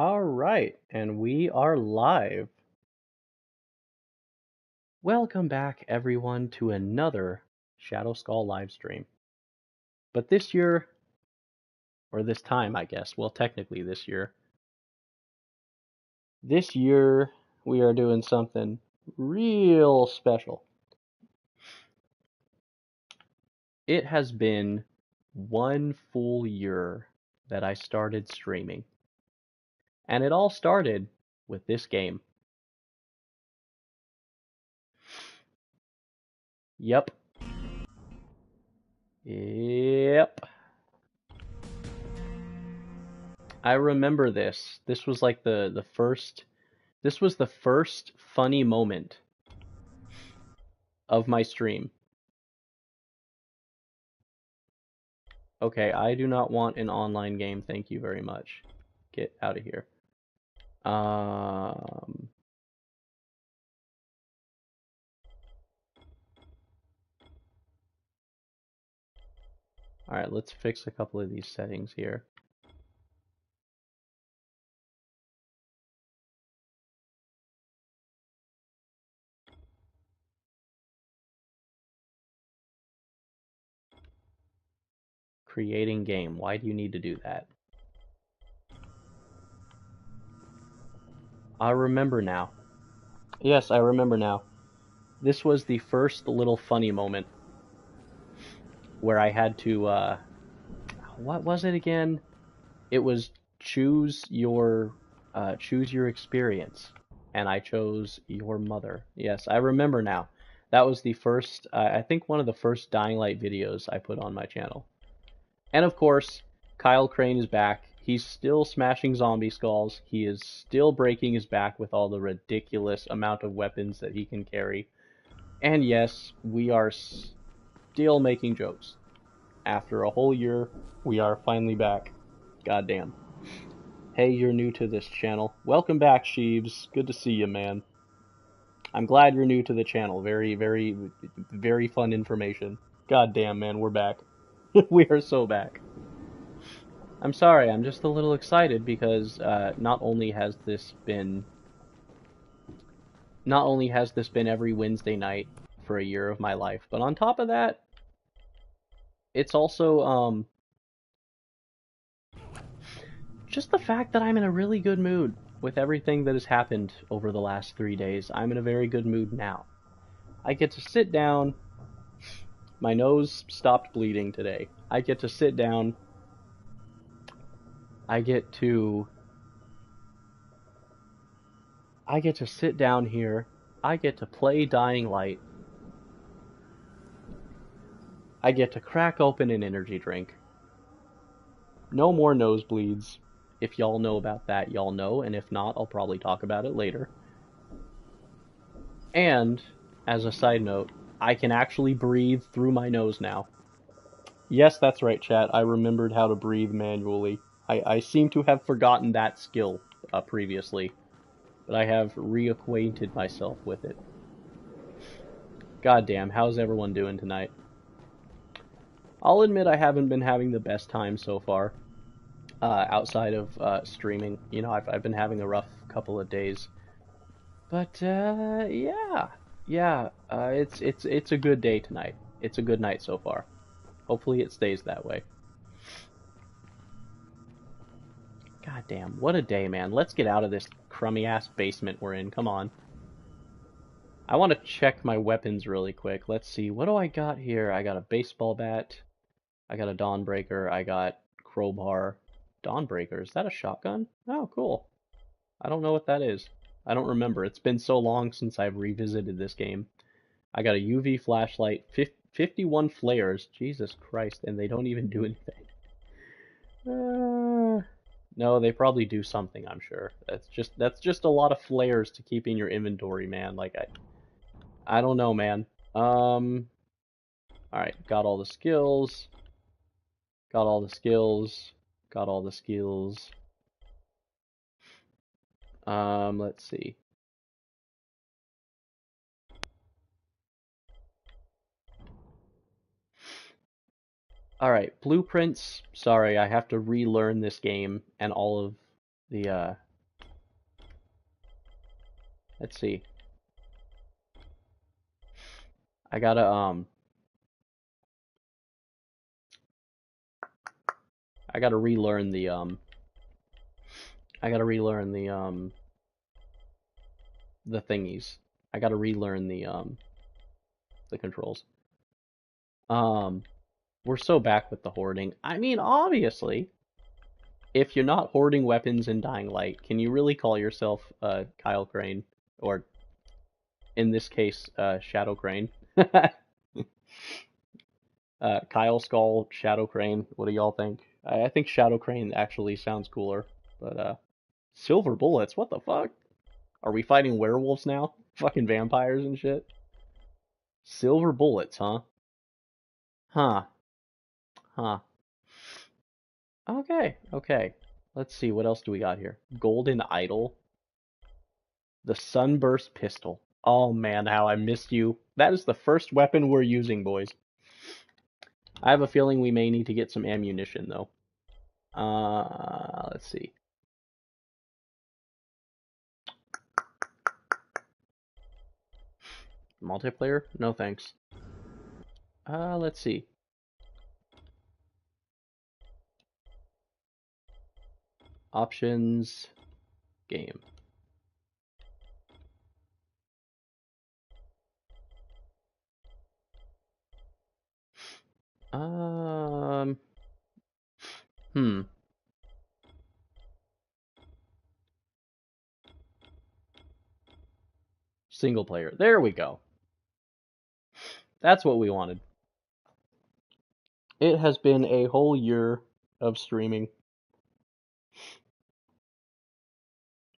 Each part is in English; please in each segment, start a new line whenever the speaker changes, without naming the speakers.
All right, and we are live. Welcome back, everyone, to another ShadowSkull live stream. But this year, or this time, I guess, well, technically this year, we are doing something real special. It has been 1 full year that I started streaming. And it all started with this game. Yep. I remember this. This was like the first funny moment of my stream. Okay, I do not want an online game, thank you very much. Get out of here. Alright, let's fix a couple of these settings here. Creating game. Why do you need to do that? I remember now. Yes, I remember now. This was the first little funny moment where I had to, what was it again? It was choose your experience, and I chose your mother. Yes, I remember now. That was the first, I think one of the first Dying Light videos I put on my channel. And of course, Kyle Crane is back. He's still smashing zombie skulls. He is still breaking his back with all the ridiculous amount of weapons that he can carry. And yes, we are still making jokes. After a whole year, we are finally back. Goddamn. Hey, you're new to this channel. Welcome back, Sheeves. Good to see you, man. I'm glad you're new to the channel. Very, very, very fun information. Goddamn, man, we're back. We are so back. I'm sorry, I'm just a little excited because not only has this been every Wednesday night for a year of my life, but on top of that, it's also just the fact that I'm in a really good mood with everything that has happened over the last 3 days. I'm in a very good mood now. I get to sit down. My nose stopped bleeding today. I get to sit down. I get to sit down here. I get to play Dying Light. I get to crack open an energy drink. No more nosebleeds. If y'all know about that, y'all know, and if not, I'll probably talk about it later. And, as a side note, I can actually breathe through my nose now. Yes, that's right, chat. I remembered how to breathe manually. I seem to have forgotten that skill previously, but I have reacquainted myself with it. Goddamn, how's everyone doing tonight? I'll admit I haven't been having the best time so far, outside of streaming. You know, I've been having a rough couple of days, but yeah, it's a good day tonight. It's a good night so far. Hopefully it stays that way. God damn, what a day, man. Let's get out of this crummy-ass basement we're in. Come on. I want to check my weapons really quick. Let's see. What do I got here? I got a baseball bat. I got a Dawnbreaker. I got crowbar. Dawnbreaker. Is that a shotgun? Oh, cool. I don't know what that is. I don't remember. It's been so long since I've revisited this game. I got a UV flashlight. 51 flares. Jesus Christ. And they don't even do anything. No, they probably do something, I'm sure. That's just a lot of flares to keep in your inventory, man. Like I don't know, man. Alright, got all the skills. Got all the skills. Got all the skills. Let's see. Alright, blueprints. Sorry, I have to relearn this game and all of the Let's see. I gotta I gotta relearn the the thingies. I gotta relearn the controls. We're so back with the hoarding. I mean, obviously, if you're not hoarding weapons in Dying Light, can you really call yourself Kyle Crane? Or, in this case, Shadow Crane? Kyle Skull, Shadow Crane, what do y'all think? I think Shadow Crane actually sounds cooler, but silver bullets, what the fuck? Are we fighting werewolves now? Fucking vampires and shit? Silver bullets, huh? Huh. Huh. Okay, okay. Let's see, what else do we got here? Golden Idol. The Sunburst Pistol. Oh man, how I missed you. That is the first weapon we're using, boys. I have a feeling we may need to get some ammunition, though. Let's see. Multiplayer? No thanks. Let's see. Options. Game. Hmm. Single player. There we go. That's what we wanted. It has been a whole year of streaming.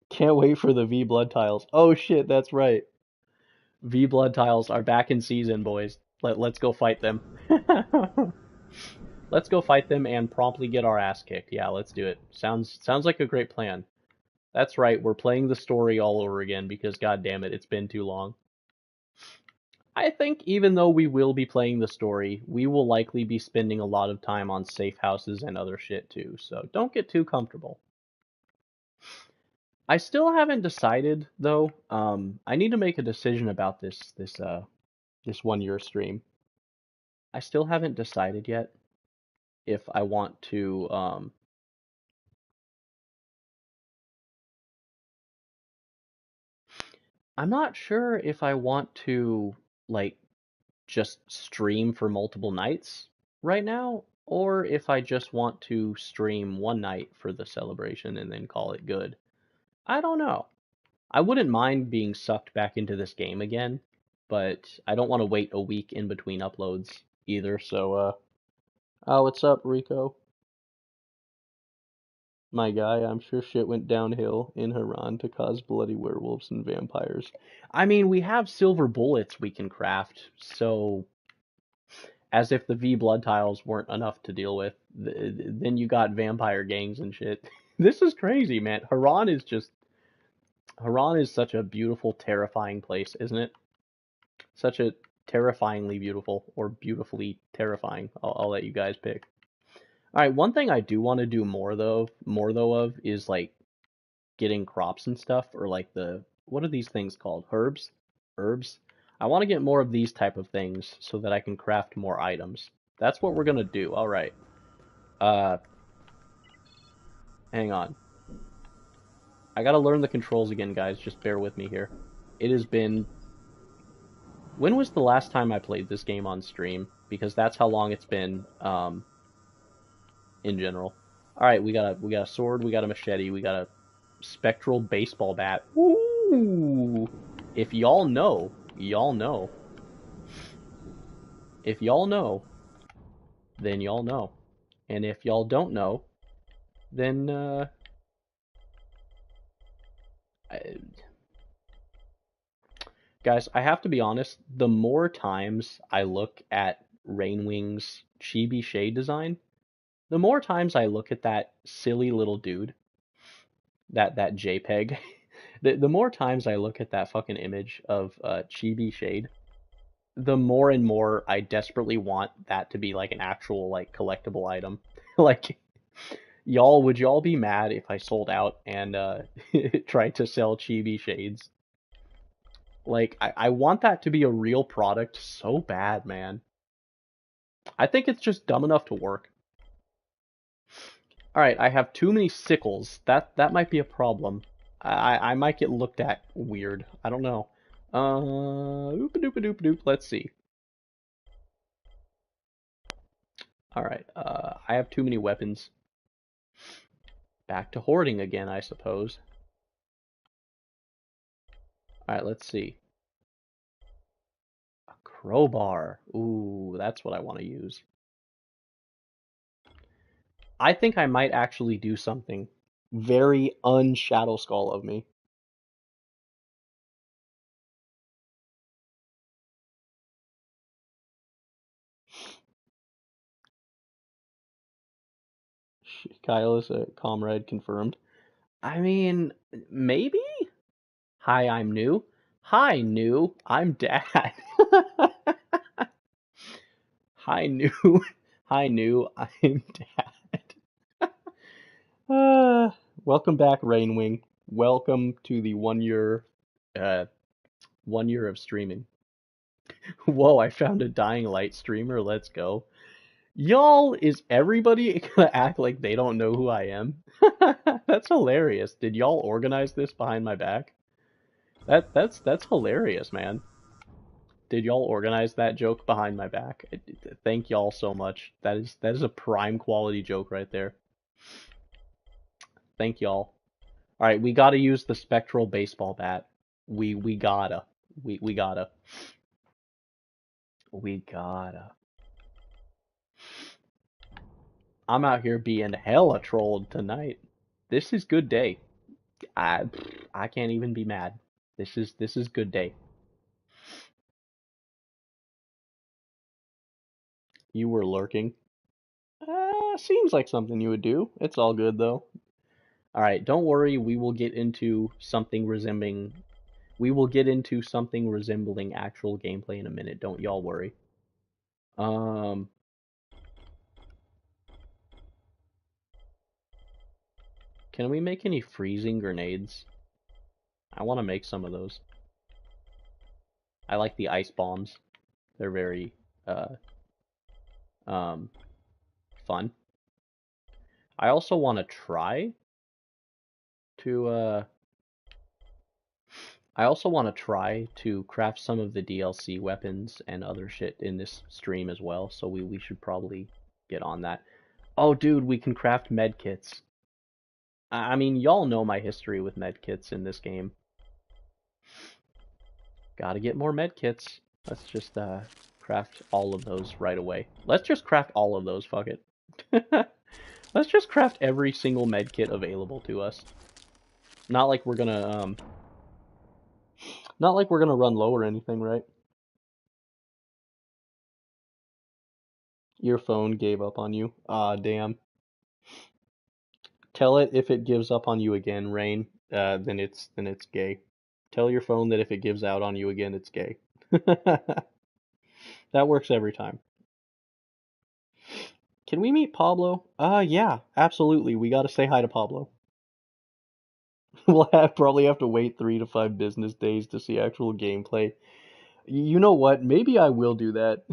Can't wait for the V Blood Tiles. Oh shit, that's right. V Blood Tiles are back in season, boys. Let's go fight them. Let's go fight them and promptly get our ass kicked. Yeah, let's do it. Sounds like a great plan. That's right, we're playing the story all over again because god damn it, it's been too long. I think even though we will be playing the story, we will likely be spending a lot of time on safe houses and other shit too, so don't get too comfortable. I still haven't decided though. I need to make a decision about this 1 year stream. I still haven't decided yet if I want to I'm not sure if I want to like just stream for multiple nights right now, or if I just want to stream one night for the celebration and then call it good. I don't know. I wouldn't mind being sucked back into this game again, but I don't want to wait a week in between uploads either, so oh, what's up, Rico? My guy, I'm sure shit went downhill in Harran to cause bloody werewolves and vampires. I mean, we have silver bullets we can craft, so as if the V blood tiles weren't enough to deal with, then you got vampire gangs and shit. This is crazy, man. Harran is such a beautiful, terrifying place, isn't it? Such a terrifyingly beautiful, or beautifully terrifying. I'll let you guys pick. All right, one thing I do want to do more though of is like getting crops and stuff, or like what are these things called? Herbs. I want to get more of these type of things so that I can craft more items. That's what we're gonna do. All right. Uh, hang on. I gotta learn the controls again, guys. Just bear with me here. It has been. When was the last time I played this game on stream? Because that's how long it's been. In general. All right, we got a sword, we got a machete, we got a spectral baseball bat. Ooh! If y'all know, y'all know. If y'all know, then y'all know. And if y'all don't know, then guys, I have to be honest, the more times I look at Rainwing's chibi shade design, the more times I look at that silly little dude, that JPEG, the more times I look at that fucking image of chibi shade, the more and more I desperately want that to be like an actual like collectible item. Like would y'all be mad if I sold out and tried to sell chibi shades? Like, I want that to be a real product so bad, man. I think it's just dumb enough to work. Alright, I have too many sickles. That might be a problem. I might get looked at weird. I don't know. Oop-a-doop-a-doop-a-doop. Let's see. Alright, I have too many weapons. Back to hoarding again, I suppose. Alright, let's see. A crowbar. Ooh, that's what I want to use. I think I might actually do something very un-ShadowSkull of me. Kyle is a comrade confirmed. I mean, maybe? Hi, I'm new. Hi, new. I'm dad. Hi, new. Hi, new. I'm dad. Welcome back, Rainwing. Welcome to the 1 year, 1 year of streaming. Whoa, I found a Dying Light streamer. Let's go. Y'all, is everybody gonna act like they don't know who I am? That's hilarious. Did y'all organize this behind my back? That's hilarious, man. Did y'all organize that joke behind my back? Thank y'all so much. That is a prime quality joke right there. Thank y'all. All right, we gotta use the spectral baseball bat. We gotta. We gotta. We gotta. I'm out here being hella trolled tonight. This is good day. I I can't even be mad. This is good day. You were lurking. Seems like something you would do. It's all good though. All right, don't worry. We will get into something resembling. We will get into something resembling actual gameplay in a minute. Don't y'all worry. Um, can we make any freezing grenades? I want to make some of those. I like the ice bombs. They're very um fun. I also want to try to I also want to try to craft some of the DLC weapons and other shit in this stream as well, so we should probably get on that. Oh, dude, we can craft medkits. I mean, y'all know my history with medkits in this game. Gotta get more medkits. Let's just craft all of those right away. Let's just craft all of those, fuck it. Let's just craft every single medkit available to us. Not like we're gonna run low or anything, right? Your phone gave up on you. Ah, damn. Tell it if it gives up on you again, Rain, then it's gay. Tell your phone that if it gives out on you again, it's gay. That works every time. Can we meet Pablo? Yeah, absolutely. We gotta say hi to Pablo. We'll probably have to wait 3 to 5 business days to see actual gameplay. You know what? Maybe I will do that.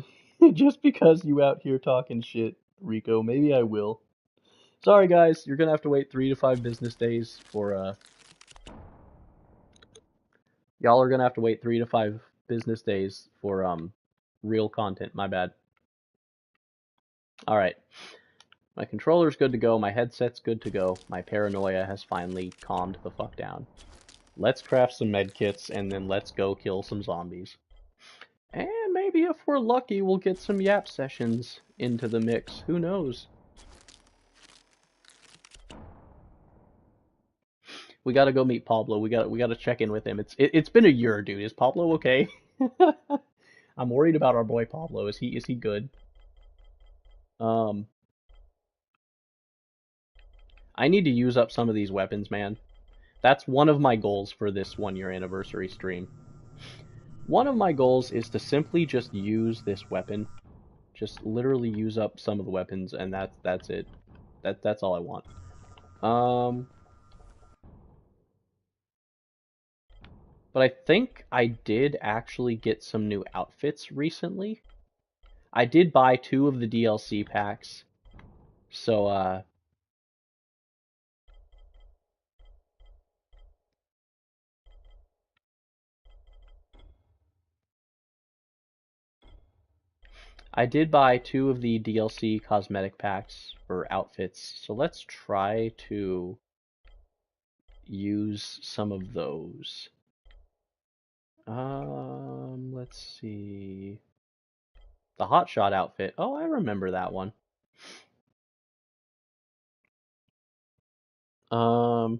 Just because you out here talking shit, Rico. Maybe I will. Sorry, guys. You're gonna have to wait 3 to 5 business days for Y'all are gonna have to wait 3 to 5 business days for real content. My bad. All right. My controller's good to go. My headset's good to go. My paranoia has finally calmed the fuck down. Let's craft some medkits and then let's go kill some zombies. And maybe if we're lucky, we'll get some yap sessions into the mix. Who knows? We gotta go meet Pablo. We gotta check in with him. It's been a year, dude. Is Pablo okay? I'm worried about our boy Pablo. Is he good? Um, I need to use up some of these weapons, man. That's one of my goals for this 1 year anniversary stream. One of my goals is to simply just use this weapon. Just literally use up some of the weapons, and that's it. That's all I want. But I think I did actually get some new outfits recently. I did buy 2 of the DLC packs. So, I did buy 2 of the DLC cosmetic packs for outfits. So let's try to use some of those. Let's see. The hotshot outfit. Oh, I remember that one. No,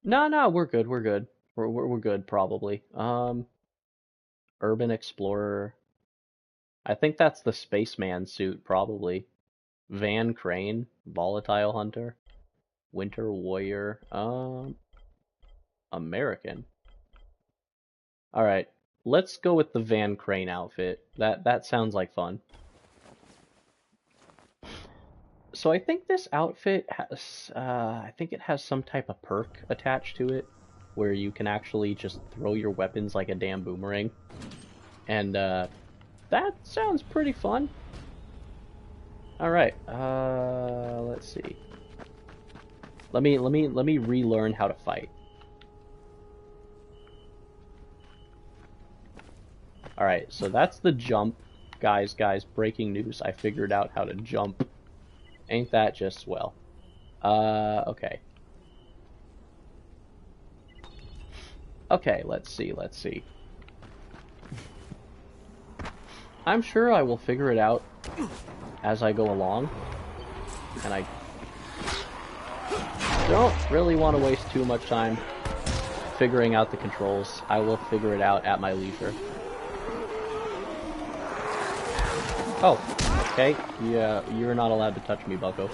no, we're good. We're good. We're good probably. Urban Explorer. I think that's the spaceman suit probably. Van Crane, Volatile Hunter, Winter Warrior. American. All right. Let's go with the Van Crane outfit. That sounds like fun. So I think this outfit has, I think it has some type of perk attached to it, where you can actually just throw your weapons like a damn boomerang, and that sounds pretty fun. All right, let's see. Let me relearn how to fight. All right, so that's the jump, guys. Breaking news! I figured out how to jump. Ain't that just swell? Okay. Okay, let's see. I'm sure I will figure it out as I go along, and I don't really want to waste too much time figuring out the controls. I will figure it out at my leisure. Oh, okay. Yeah, you're not allowed to touch me, bucko.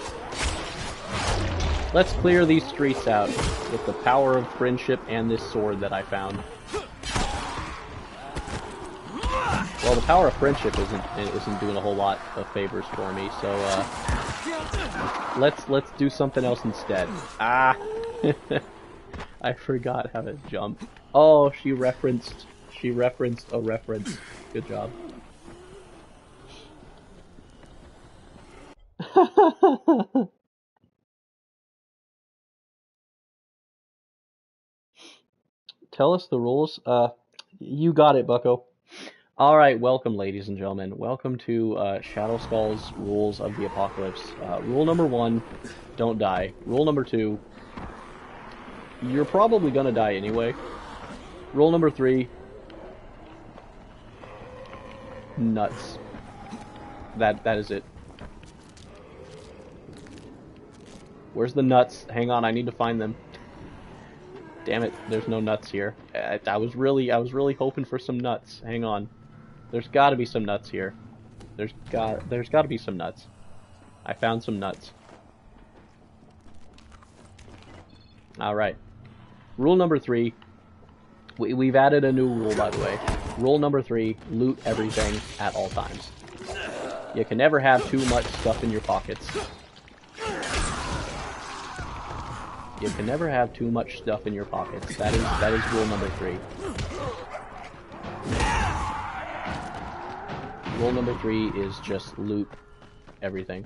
Let's clear these streets out with the power of friendship and this sword that I found. Well, the power of friendship isn't doing a whole lot of favors for me, so let's do something else instead. Ah, I forgot how to jump. Oh, she referenced a reference. Good job. Tell us the rules. You got it, bucko. Alright, welcome ladies and gentlemen. Welcome to ShadowSkull's Rules of the Apocalypse. Rule number 1, don't die. Rule number 2, you're probably gonna die anyway. Rule number 3, nuts. That is it. Where's the nuts? Hang on, I need to find them. Damn it, there's no nuts here. I was really hoping for some nuts. Hang on. There's got to be some nuts here. There's got to be some nuts. I found some nuts. All right. Rule number 3. We've added a new rule, by the way. Rule number 3: loot everything at all times. You can never have too much stuff in your pockets. You can never have too much stuff in your pockets. That is rule number 3. Rule number 3 is just loot everything.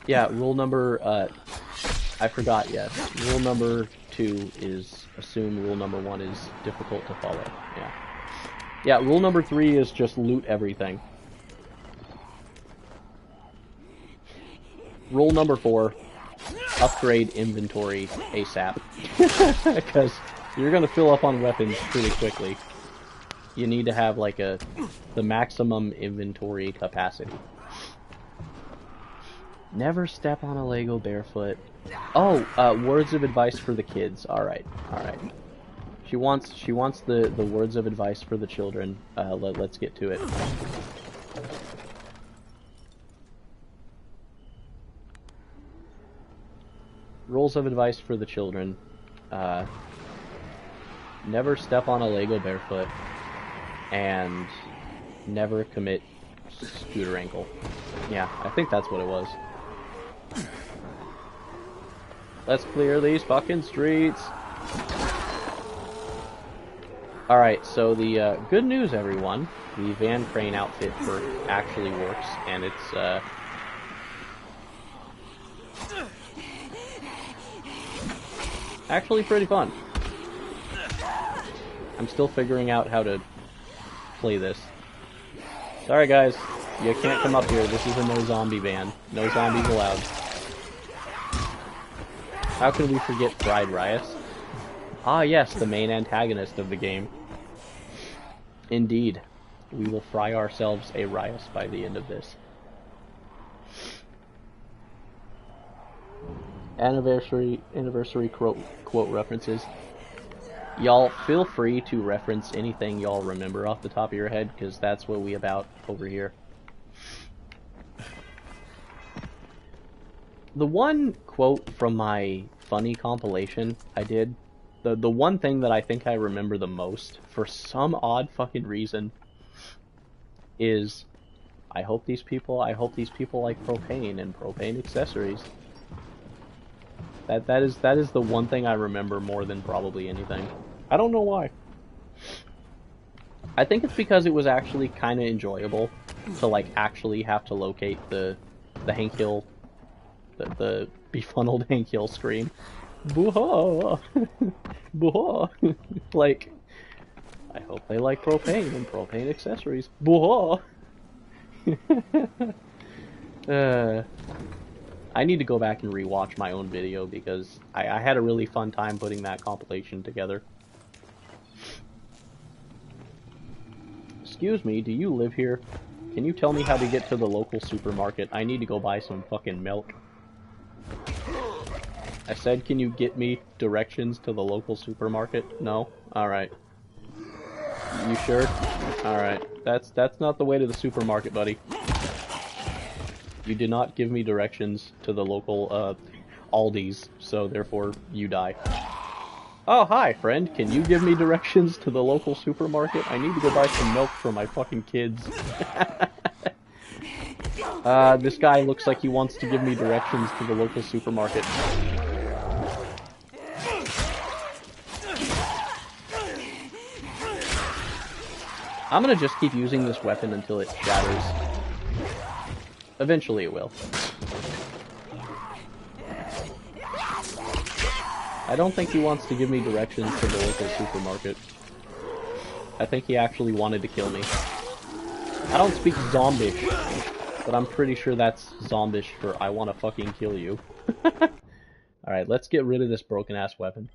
Yeah, rule number, I forgot, yes. Rule number 2 is assume rule number 1 is difficult to follow. Yeah. Yeah, rule number 3 is just loot everything. Rule number 4, upgrade inventory ASAP. Because you're going to fill up on weapons pretty quickly. You need to have like the maximum inventory capacity. Never step on a Lego barefoot. Oh, words of advice for the kids. Alright. She wants the words of advice for the children. Let's get to it. Rules of advice for the children. Never step on a Lego barefoot. And never commit scooter ankle. Yeah, I think that's what it was. Let's clear these fucking streets. Alright, so the good news, everyone. The Van Crane outfit actually works, and it's actually pretty fun. I'm still figuring out how to play this. Sorry guys, you can't come up here. This is a no zombie van. No zombies allowed. How can we forget Fried Rice? Ah yes, the main antagonist of the game. Indeed. We will fry ourselves a rice by the end of this. Anniversary quote references. Y'all feel free to reference anything y'all remember off the top of your head, because that's what we about over here. The one quote from my funny compilation I did, the one thing that I think I remember the most, for some odd fucking reason, is I hope these people like propane and propane accessories. That is the one thing I remember more than probably anything. I don't know why. I think it's because it was actually kind of enjoyable to like actually have to locate the Hank Hill, the befunneled Hank Hill scream. Boo-ha! Boo-ha! Like, I hope they like propane and propane accessories. Boo-ha! I need to go back and rewatch my own video because I had a really fun time putting that compilation together. Excuse me, do you live here? Can you tell me how to get to the local supermarket? I need to go buy some fucking milk. I said, can you get me directions to the local supermarket? No? Alright. You sure? Alright. That's not the way to the supermarket, buddy. You did not give me directions to the local, Aldi's, so therefore, you die. Oh, hi, friend. Can you give me directions to the local supermarket? I need to go buy some milk for my fucking kids. This guy looks like he wants to give me directions to the local supermarket. I'm gonna just keep using this weapon until it shatters. Eventually it will. I don't think he wants to give me directions to the local supermarket. I think he actually wanted to kill me. I don't speak Zombish, but I'm pretty sure that's Zombish for I wanna fucking kill you. Alright, let's get rid of this broken-ass weapon.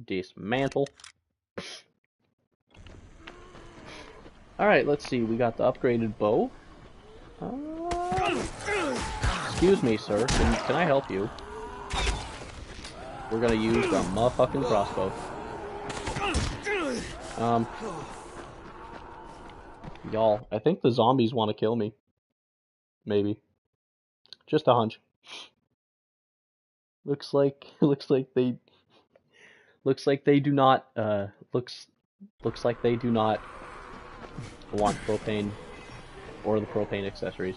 Dismantle. Alright, let's see. We got the upgraded bow. Excuse me, sir. Can I help you? We're gonna use the motherfucking crossbow. Y'all, I think the zombies want to kill me. Maybe. Just a hunch. Looks like they do not looks like they do not want propane or the propane accessories.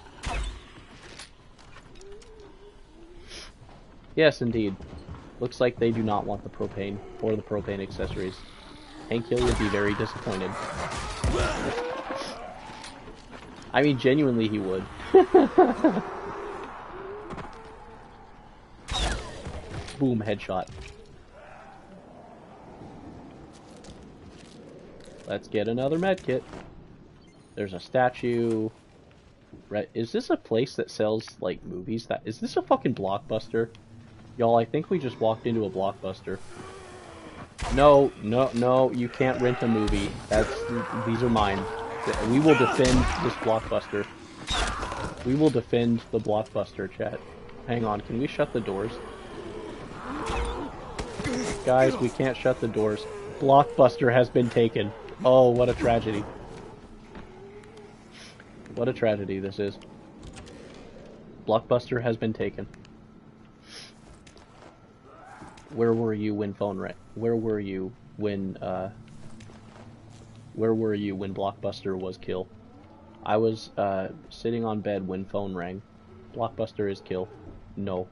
Yes, indeed. Looks like they do not want the propane or the propane accessories. Hank Hill would be very disappointed. I mean, genuinely he would. Boom, headshot. Let's get another medkit. There's a statue. Right, is this a place that sells, like, movies? Is this a fucking Blockbuster? Y'all, I think we just walked into a Blockbuster. No, you can't rent a movie. These are mine. We will defend this Blockbuster. We will defend the Blockbuster, chat. Hang on, can we shut the doors? Guys, we can't shut the doors. Blockbuster has been taken. Oh, what a tragedy. What a tragedy this is. Blockbuster has been taken. Where were you when phone rang? Where were you when Blockbuster was killed? I was sitting on bed when phone rang. Blockbuster is kill. No.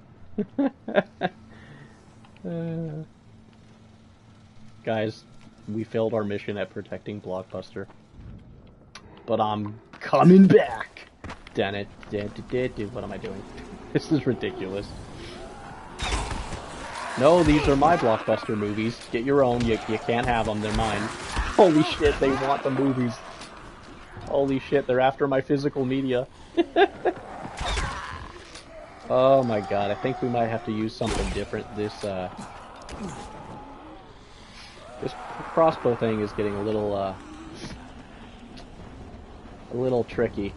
Guys, we failed our mission at protecting Blockbuster. But I'm coming back! Damn it. What am I doing? This is ridiculous. No, these are my Blockbuster movies. Get your own. You can't have them. They're mine. Holy shit, they want the movies. Holy shit, they're after my physical media. Oh my god, I think we might have to use something different. This crossbow thing is getting a little tricky.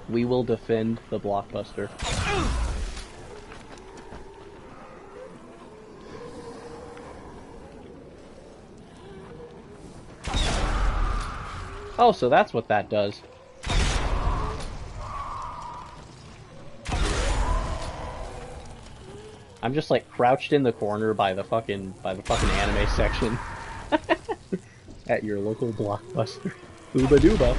We will defend the Blockbuster. Oh, so that's what that does. I'm just like crouched in the corner by the fucking anime section at your local Blockbuster. Ooba dooba.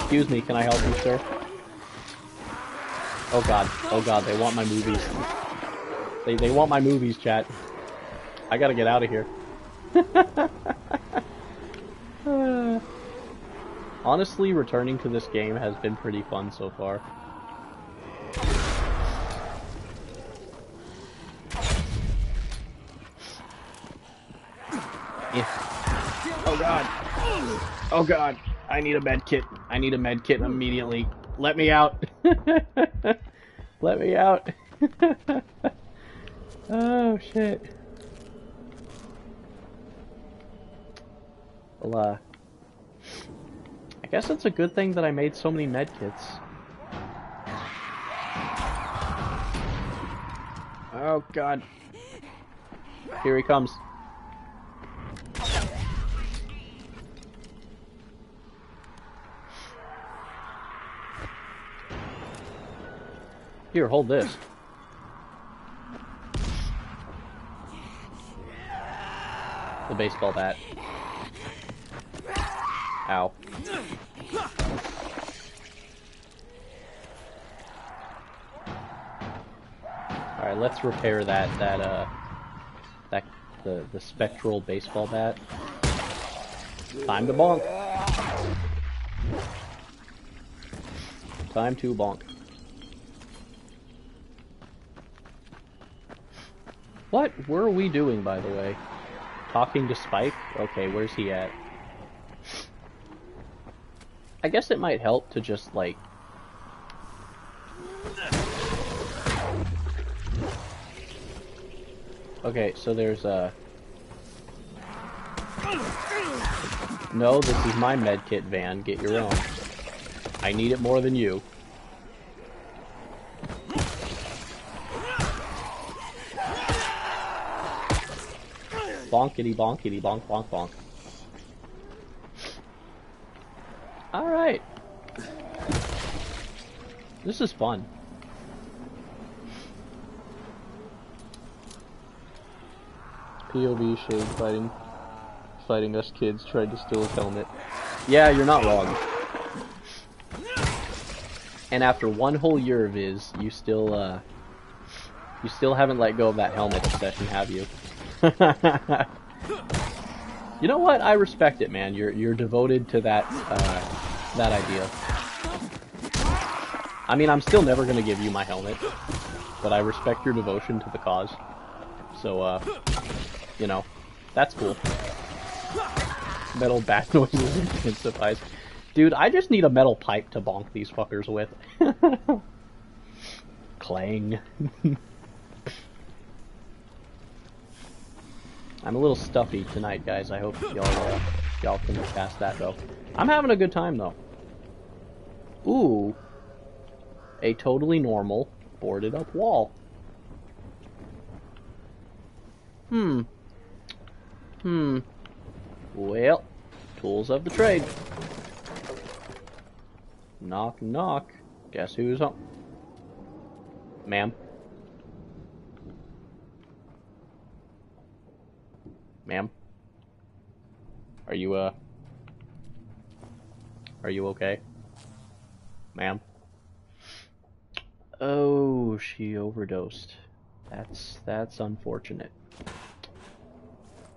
Excuse me, can I help you, sir? Oh god, they want my movies. They want my movies, chat. I gotta get out of here. Honestly, returning to this game has been pretty fun so far. Yeah. Oh god. Oh god. I need a med kit. I need a med kit immediately. Let me out. Let me out. Oh shit. Well, I guess it's a good thing that I made so many med kits. Oh god. Here he comes. Here, hold this. The baseball bat. Ow. Alright, let's repair the spectral baseball bat. Time to bonk. Time to bonk. What were we doing, by the way? Talking to Spike? Okay, where's he at? I guess it might help to just, like... Okay, so there's a... No, this is my medkit van. Get your own. I need it more than you. Bonkity bonkity bonk bonk bonk. Alright. This is fun. POV Shade fighting us kids tried to steal his helmet. Yeah, you're not wrong. And after one whole year of Viz, you still haven't let go of that helmet obsession, have you? You know what? I respect it, man. You're devoted to that idea. I mean, I'm still never gonna give you my helmet, but I respect your devotion to the cause. So, you know, that's cool. Metal bat noises intensifies. Dude, I just need a metal pipe to bonk these fuckers with. Clang. I'm a little stuffy tonight, guys. I hope y'all can pass that, though. I'm having a good time, though. Ooh. A totally normal, boarded up wall. Well, tools of the trade. Knock, knock. Guess who's home? Ma'am. Ma'am? Are you okay? Ma'am? Oh, she overdosed. That's unfortunate.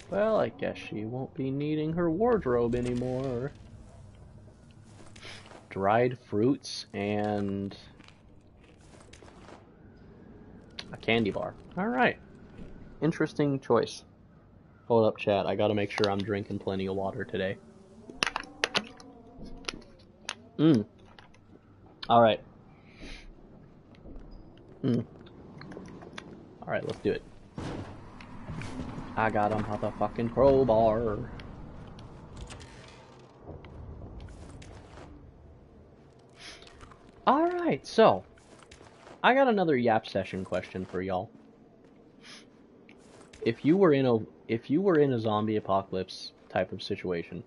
Well, I guess she won't be needing her wardrobe anymore. Dried fruits and a candy bar. Alright. Interesting choice. Hold up, chat. I gotta make sure I'm drinking plenty of water today. Alright. Alright, let's do it. I got a motherfucking crowbar. Alright, so I got another Yap Session question for y'all. If you were in a zombie apocalypse type of situation,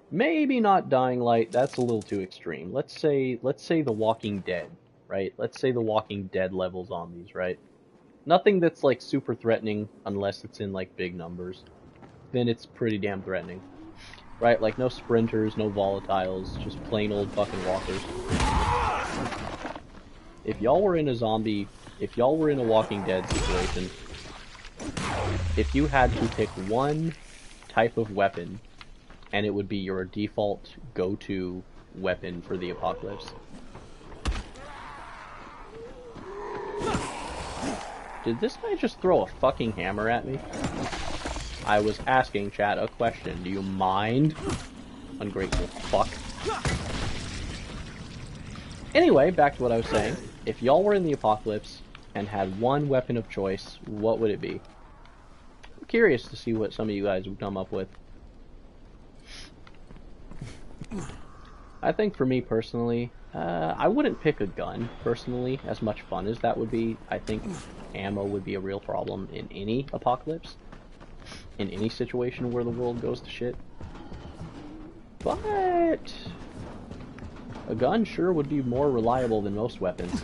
maybe not Dying Light, that's a little too extreme. Let's say The Walking Dead, right? Let's say The Walking Dead level zombies, right? Nothing that's like super threatening unless it's in like big numbers. Then it's pretty damn threatening. Right? Like no sprinters, no volatiles, just plain old fucking walkers. If y'all were in a Walking Dead situation, if you had to pick one type of weapon, and it would be your default go-to weapon for the apocalypse. Did this guy just throw a fucking hammer at me? I was asking chat a question. Do you mind? Ungrateful fuck. Anyway, back to what I was saying. If y'all were in the apocalypse and had one weapon of choice, what would it be? I'm curious to see what some of you guys would come up with. I think for me personally, I wouldn't pick a gun, personally, as much fun as that would be. I think ammo would be a real problem in any apocalypse. In any situation where the world goes to shit. But a gun sure would be more reliable than most weapons.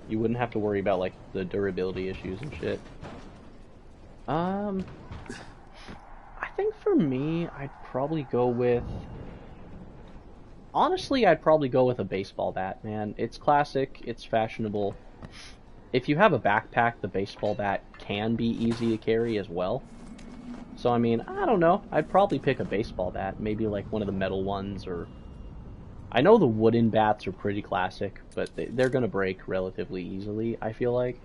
You wouldn't have to worry about like the durability issues and shit. I think for me, I'd probably go with... Honestly, I'd probably go with a baseball bat, man. It's classic, it's fashionable. If you have a backpack, the baseball bat can be easy to carry as well. So, I mean, I don't know. I'd probably pick a baseball bat. Maybe like one of the metal ones, or... I know the wooden bats are pretty classic, but they're gonna break relatively easily, I feel like.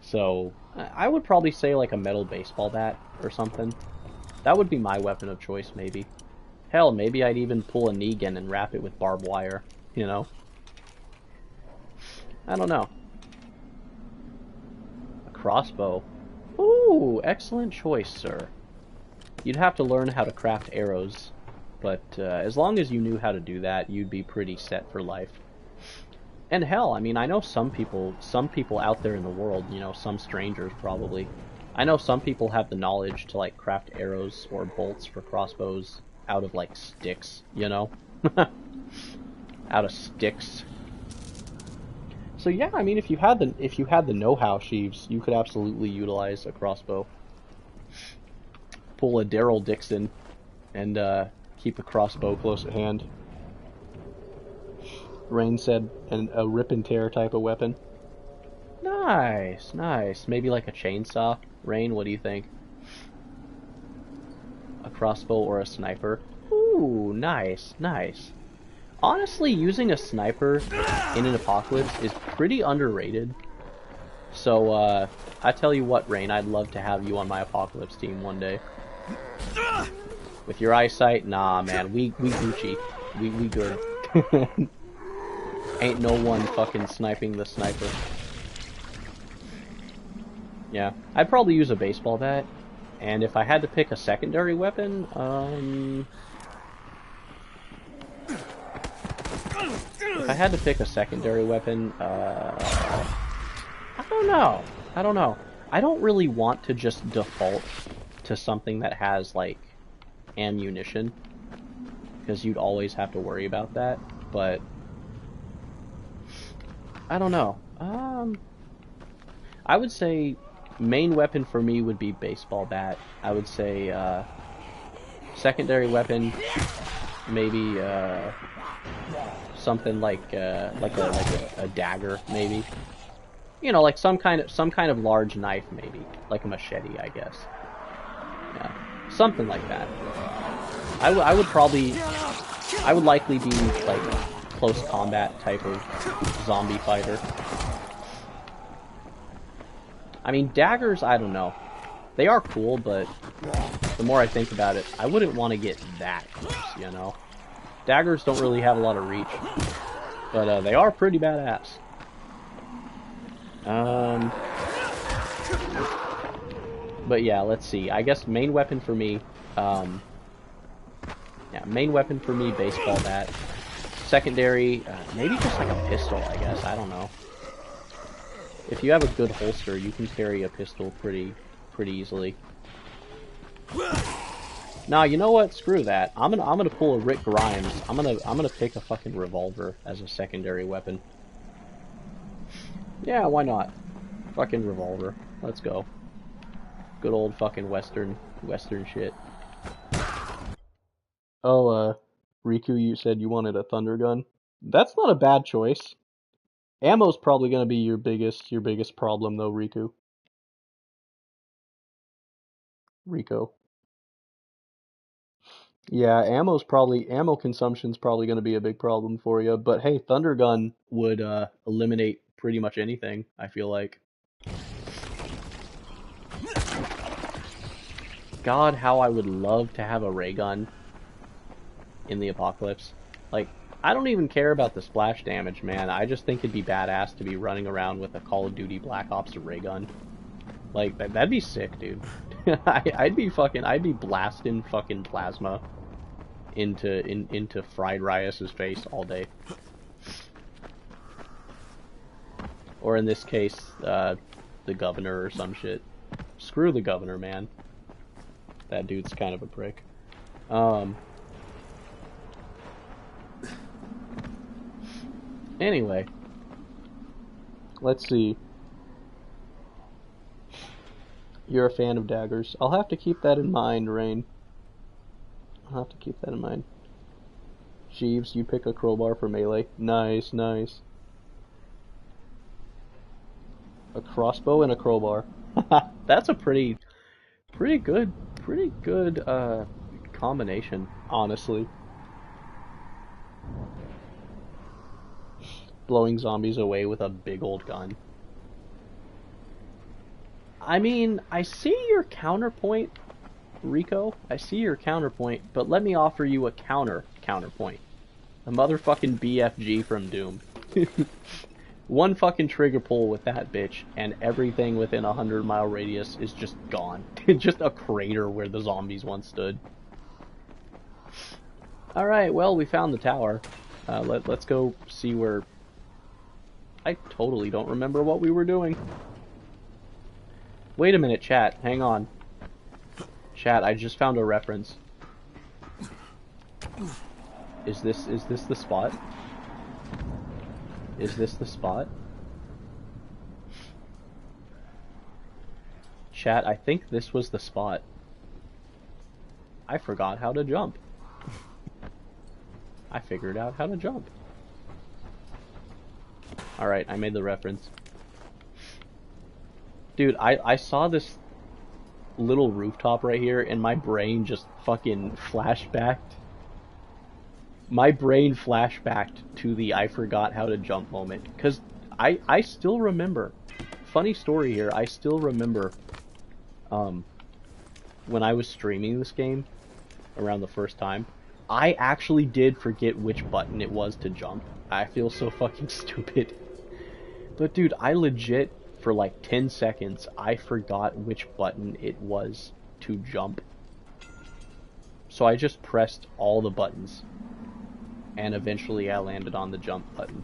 So, I would probably say like a metal baseball bat or something. That would be my weapon of choice, maybe. Hell, maybe I'd even pull a Negan and wrap it with barbed wire, you know? I don't know. A crossbow. Ooh, excellent choice, sir. You'd have to learn how to craft arrows, but as long as you knew how to do that, you'd be pretty set for life. And hell, I mean, I know some people out there in the world, you know, some strangers probably. I know some people have the knowledge to, like, craft arrows or bolts for crossbows out of, like, sticks, you know? Out of sticks. So yeah, I mean, if you had the know-how, Sheaves, you could absolutely utilize a crossbow. Pull a Daryl Dixon and keep a crossbow close at hand. Rain said a rip and tear type of weapon. Nice, nice. Maybe like a chainsaw. Rain, what do you think? A crossbow or a sniper? Ooh, nice, nice. Honestly, using a sniper in an apocalypse is pretty underrated. So, I tell you what, Rain, I'd love to have you on my apocalypse team one day. With your eyesight, nah, man, we Gucci. We good. Ain't no one fucking sniping the sniper. Yeah, I'd probably use a baseball bat, and if I had to pick a secondary weapon, if I had to pick a secondary weapon, I don't know. I don't really want to just default to something that has, like, ammunition, because you'd always have to worry about that, but I don't know. I would say main weapon for me would be baseball bat. I would say secondary weapon, maybe something like a dagger, maybe. You know, like some kind of large knife, maybe like a machete, I guess. Yeah, something like that. I would likely be like close combat type of zombie fighter. I mean, daggers, I don't know. They are cool, but the more I think about it, I wouldn't want to get that close, you know? Daggers don't really have a lot of reach, but they are pretty badass. But yeah, let's see. I guess main weapon for me, yeah, main weapon for me, baseball bat. Secondary, maybe just like a pistol, I guess. I don't know. If you have a good holster, you can carry a pistol pretty easily. Nah, you know what? Screw that. I'm gonna pull a Rick Grimes. I'm gonna pick a fucking revolver as a secondary weapon. Yeah, why not? Fucking revolver. Let's go. Good old fucking western shit. Oh, Riku, you said you wanted a thunder gun. That's not a bad choice. Ammo's probably gonna be your biggest problem though, Riku. Rico. Yeah, ammo consumption's probably gonna be a big problem for you. But hey, thunder gun would eliminate pretty much anything, I feel like. God, how I would love to have a ray gun in the apocalypse. Like, I don't even care about the splash damage, man. I just think it'd be badass to be running around with a Call of Duty Black Ops ray gun. Like, that'd be sick, dude. I'd be blasting fucking plasma into Fried Rias's face all day. Or in this case, the governor or some shit. Screw the governor, man. That dude's kind of a prick. Anyway, let's see. You're a fan of daggers. I'll have to keep that in mind, Rain. I'll have to keep that in mind. Jeeves, you pick a crowbar for melee. Nice, nice. A crossbow and a crowbar. That's a pretty good combination, honestly. Blowing zombies away with a big old gun. I mean, I see your counterpoint, Rico. I see your counterpoint, but let me offer you a counterpoint. A motherfucking BFG from Doom. One fucking trigger pull with that bitch, and everything within a 100-mile radius is just gone. Just a crater where the zombies once stood. Alright, well, we found the tower. Let's go see where... I totally don't remember what we were doing. Wait a minute, chat. Hang on. Chat, I just found a reference. Is this the spot? Is this the spot? Chat, I think this was the spot. I forgot how to jump. I figured out how to jump. Alright, I made the reference. Dude, I saw this little rooftop right here, and my brain just fucking flashbacked. My brain flashbacked to the I forgot how to jump moment. Because I still remember. Funny story here, I still remember when I was streaming this game around the first time, I actually did forget which button it was to jump. I feel so fucking stupid. But dude, I legit, for like 10 seconds, I forgot which button it was to jump. So I just pressed all the buttons. And eventually I landed on the jump button.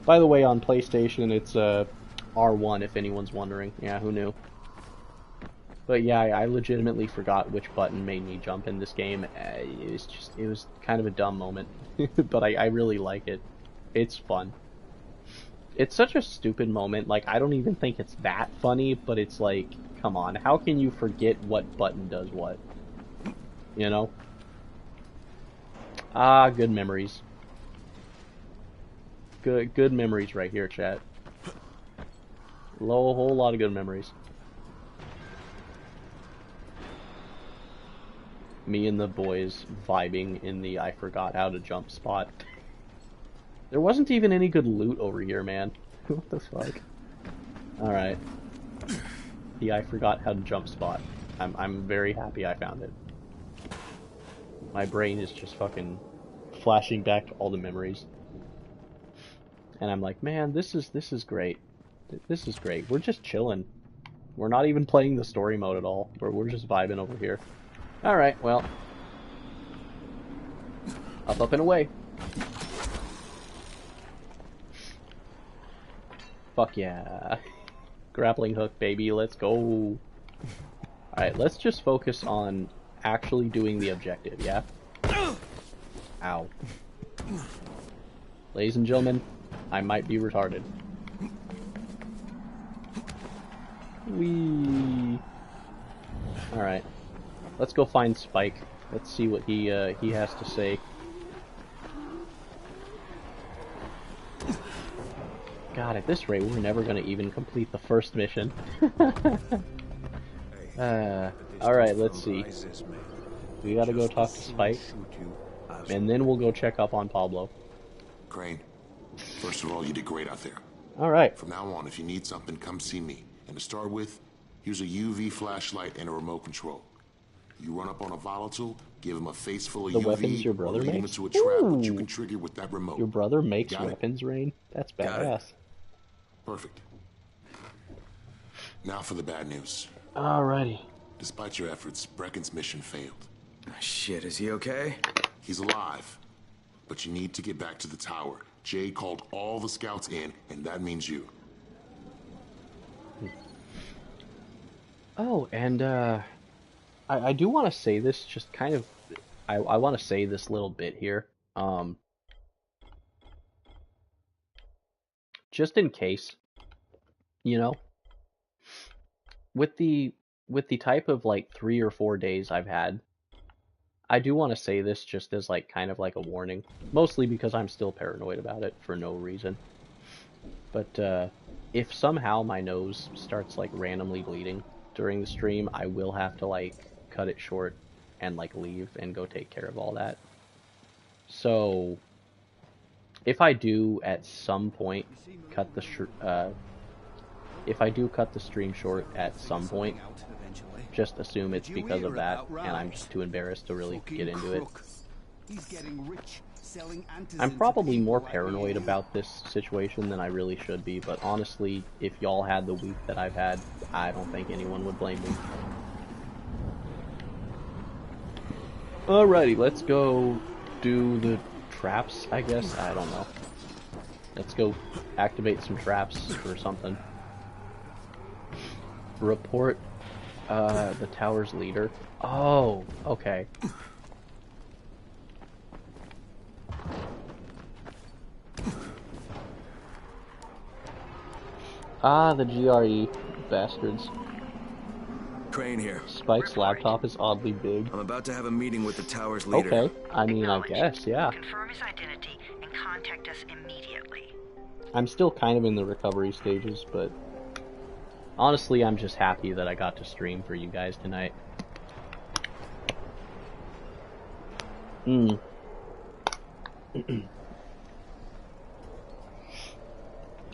By the way, on PlayStation, it's R1 if anyone's wondering. Yeah, who knew? But yeah, I legitimately forgot which button made me jump in this game. It was kind of a dumb moment. But I really like it. It's fun. It's such a stupid moment. Like, I don't even think it's that funny, but it's like, come on, how can you forget what button does what? You know? Ah, good memories. Good memories right here, chat. A whole lot of good memories. Me and the boys vibing in the I forgot how to jump spot. There wasn't even any good loot over here, man. What the fuck? Alright. The I forgot how to jump spot. I'm very happy I found it. My brain is just fucking flashing back to all the memories. And I'm like, man, this is great. This is great. We're just chilling. We're not even playing the story mode at all. We're just vibing over here. Alright, well. Up and away. Fuck yeah. Grappling hook, baby. Let's go. Alright, let's just focus on actually doing the objective, yeah? Ow. Ladies and gentlemen, I might be retarded. Whee! Alright. Let's go find Spike. Let's see what he has to say. God, at this rate, we're never gonna even complete the first mission. Alright, let's see. We gotta go talk to Spike, and then we'll go check up on Pablo.
Crane, first of all, you did great out there.
Alright.
From now on, if you need something, come see me. And to start with, here's a UV flashlight and a remote control. You run up on a volatile, give him a face full of
the
UV,
weapons your brother
or lead him
makes?
into a trap which you can trigger with that remote.
Your brother makes weapons, Rain? That's badass.
Perfect. Now for the bad news.
Alrighty.
Despite your efforts, Brecken's mission failed.
Shit, is he okay?
He's alive. But you need to get back to the tower. Jay called all the scouts in, and that means you.
Oh, and I do want to say this, just kind of, I want to say this little bit here, just in case, you know, with the type of like 3 or 4 days I've had, I do want to say this just as like kind of like a warning, mostly because I'm still paranoid about it for no reason. But if somehow my nose starts like randomly bleeding during the stream, I will have to like cut it short and like leave and go take care of all that. So if I do at some point cut the stream short at some point, just assume it's because of that, and I'm just too embarrassed to really get into it. I'm probably more paranoid about this situation than I really should be, but honestly, if y'all had the week that I've had, I don't think anyone would blame me. Alrighty, let's go do the traps, I guess? I don't know. Let's go activate some traps or something. Report the tower's leader. Oh, okay. Ah, the GRE bastards.
Crane here.
Spike's laptop is oddly big.
I'm about to have a meeting with the tower's leader.
Okay, I mean, I guess, yeah.
Confirm his identity and contact us immediately.
I'm still kind of in the recovery stages, but honestly, I'm just happy that I got to stream for you guys tonight.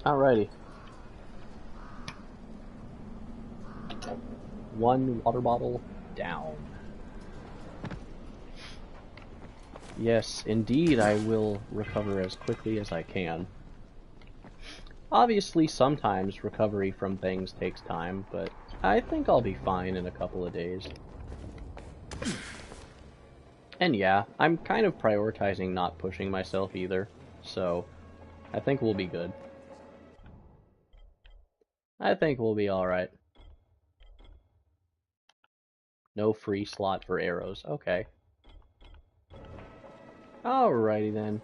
Alrighty. 1 water bottle down. Yes, indeed, I will recover as quickly as I can. Obviously, sometimes recovery from things takes time, but I think I'll be fine in a couple of days. And yeah, I'm kind of prioritizing not pushing myself either, so I think we'll be good. I think we'll be alright. No free slot for arrows. Okay. Alrighty then.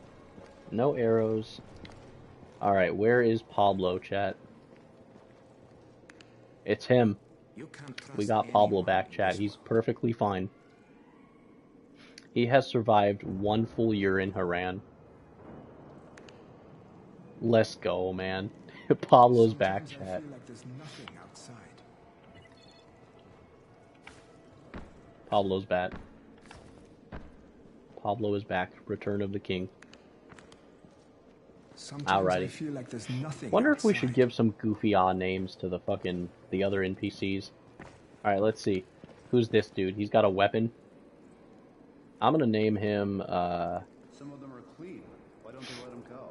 No arrows. Alright, where is Pablo, chat? It's him.
You can't trust
We got Pablo
anyone
back,
in
chat.
this
He's
world.
perfectly fine. He has survived 1 full year in Harran. Let's go, man. Pablo's back,
Sometimes I
chat.
feel like there's nothing outside.
Pablo's back. Pablo is back. Return of the King.
Sometimes I
Alrighty.
feel like there's nothing
Wonder if we should
outside.
give some goofy names to the other NPCs. Alright, let's see. Who's this dude? He's got a weapon. I'm gonna name him,
Some of them are clean. Why don't they let them go?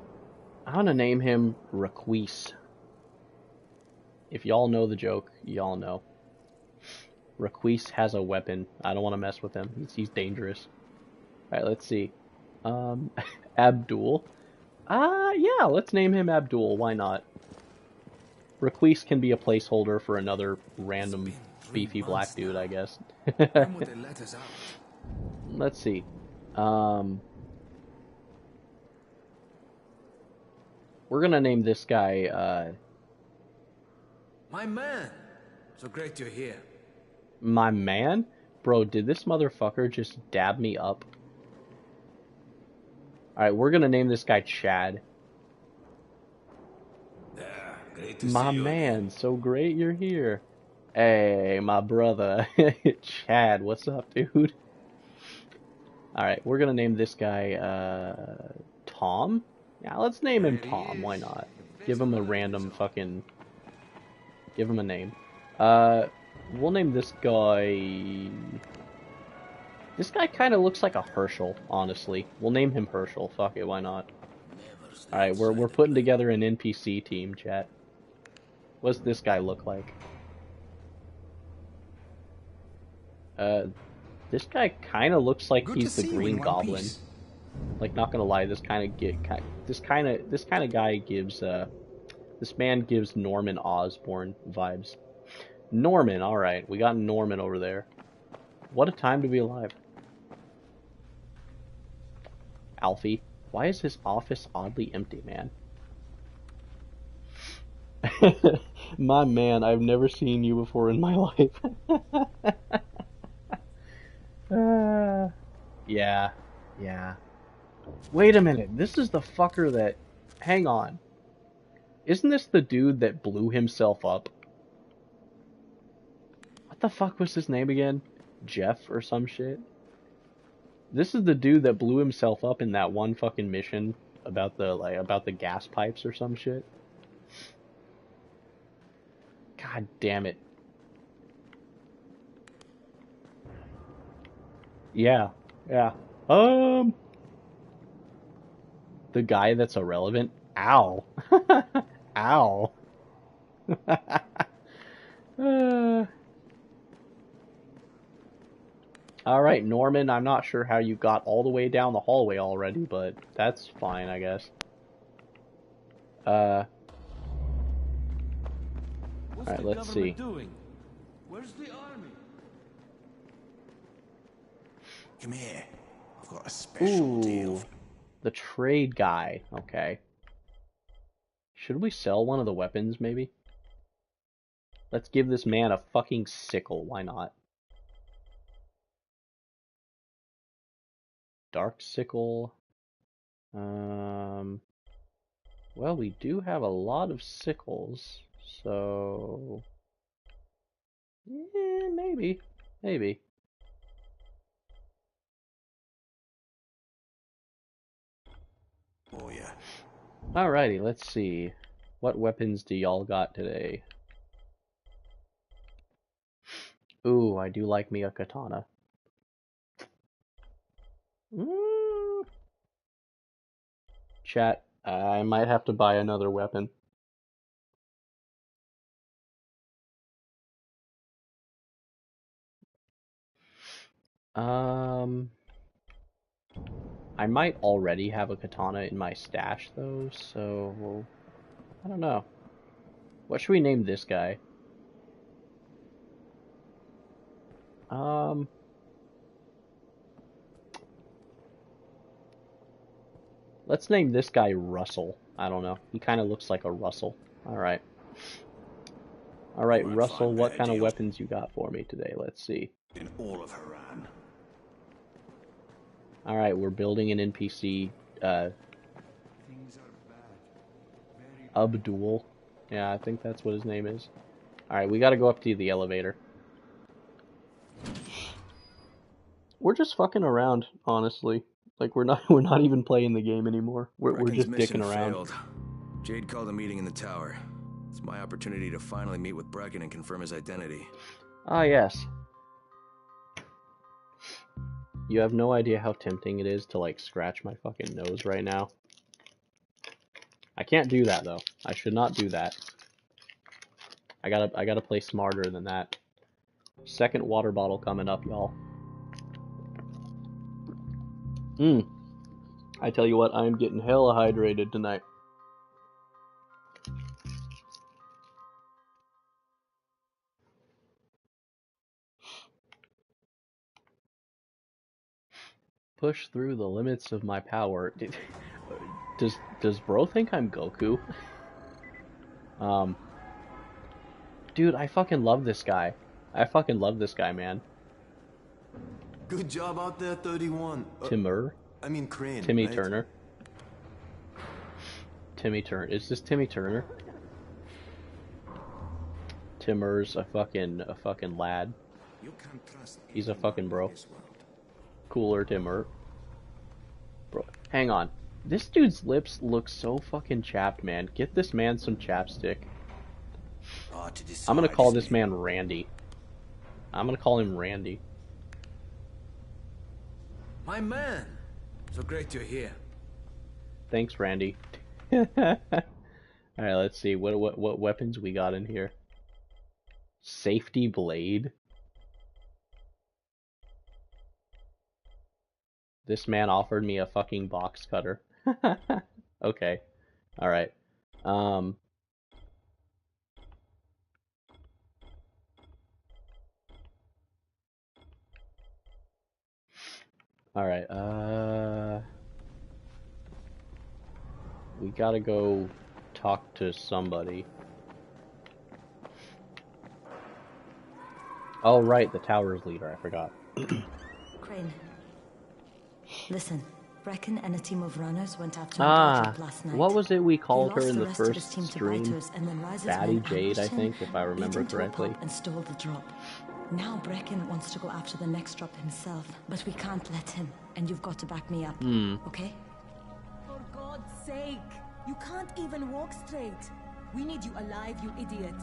I'm gonna name him Requise. If y'all know the joke, y'all know. Requise has a weapon. I don't want to mess with him. He's dangerous. Alright, let's see. Abdul. Yeah, let's name him Abdul. Why not? Requise can be a placeholder for another random beefy black dude, I guess.
When would they let us out?
Let's see. We're gonna name this guy,
My man! So great you're here.
my man? Bro, did this motherfucker just dab me up? Alright, we're gonna name this guy Chad.
Great to
My
see you again.
man, so great you're here. Hey, my brother. Chad, what's up, dude? Alright, we're gonna name this guy, Tom? Yeah, let's name him Tom, why not? Give him a random fucking... Give him a name. We'll name this guy... This guy kind of looks like a Herschel, honestly. We'll name him Herschel, fuck it, why not? Alright, we're putting together an NPC team, chat. What's this guy look like? This guy kind of looks like
Good
he's
to
the
see you
Green
in one
Goblin.
piece.
Like, not gonna lie, this kind of guy gives this man gives Norman Osborn vibes. Norman, all right, we got Norman over there. What a time to be alive. Alfie, why is his office oddly empty, man? My man, I've never seen you before in my life. Yeah, yeah. Wait a minute, this is the fucker that... Hang on. Isn't this the dude that blew himself up? What the fuck was his name again? Jeff or some shit? This is the dude that blew himself up in that one fucking mission about the gas pipes or some shit. God damn it. Yeah, yeah. The guy that's irrelevant? Ow. Ow. Alright, Norman, I'm not sure how you got all the way down the hallway already, but that's fine, I guess. Alright, let's see.
Doing? Where's the army?
Come here. I've got a special deal.
Ooh, the trade guy. Okay. Should we sell one of the weapons, maybe? Let's give this man a fucking sickle. Why not? Dark sickle. Well, we do have a lot of sickles, so... Yeah, maybe. Maybe.
Oh, yeah.
Alrighty, let's see. What weapons do y'all got today? Ooh, I do like me a katana. Chat, I might have to buy another weapon. I might already have a katana in my stash, though, so... I don't know. What should we name this guy? Let's name this guy Russell. I don't know. He kind of looks like a Russell. Alright. Alright, Russell, what kind of weapons you got for me today? Let's see.
In all of Harran.
Alright, we're building an NPC,
Things are bad. Very
Abdul. Yeah, I think that's what his name is. Alright, we gotta go up to the elevator. We're just fucking around, honestly. Like, we're not even playing the game anymore. We're just dicking around.
Failed. Jade called a meeting in the tower. It's my opportunity to finally meet with Brecken and confirm his identity.
Ah, yes. You have no idea how tempting it is to, like, scratch my fucking nose right now. I can't do that, though. I should not do that. I gotta play smarter than that. Second water bottle coming up, y'all. I tell you what, I am getting hella hydrated tonight. Push through the limits of my power. Does bro think I'm Goku? Dude, I fucking love this guy. I fucking love this guy, man.
Good job out there, 31.
Timur?
I mean Crane.
Timmy
right?
Turner. Timmy Turner. Is this Timmy Turner? Timur's a fucking lad.
You can't trust
He's a fucking bro.
in this world.
Cooler Timur. Bro, hang on. This dude's lips look so fucking chapped, man. Get this man some chapstick. I'm gonna call this man Randy. I'm gonna call him Randy.
My man! So great you're here.
Thanks, Randy. Alright, let's see. What weapons we got in here? Safety blade? This man offered me a fucking box cutter. Okay. Alright. Alright, we gotta go talk to somebody. Oh, right, the tower's leader, I forgot.
Crane. Listen, Brecken and a team of runners went after Madrid last night.
What was it we called her
He
in the
lost the rest of his
first
team to
stream?
biters, and then Rise's
Batty
men
Jade, I
ambushed
think,
him,
if I remember
beat him to a
correctly.
pub and stole the drop. Now Brecken wants to go after the next drop himself, but we can't let him, and you've got to back me up, okay?
For God's sake, you can't even walk straight. We need you alive, you idiot.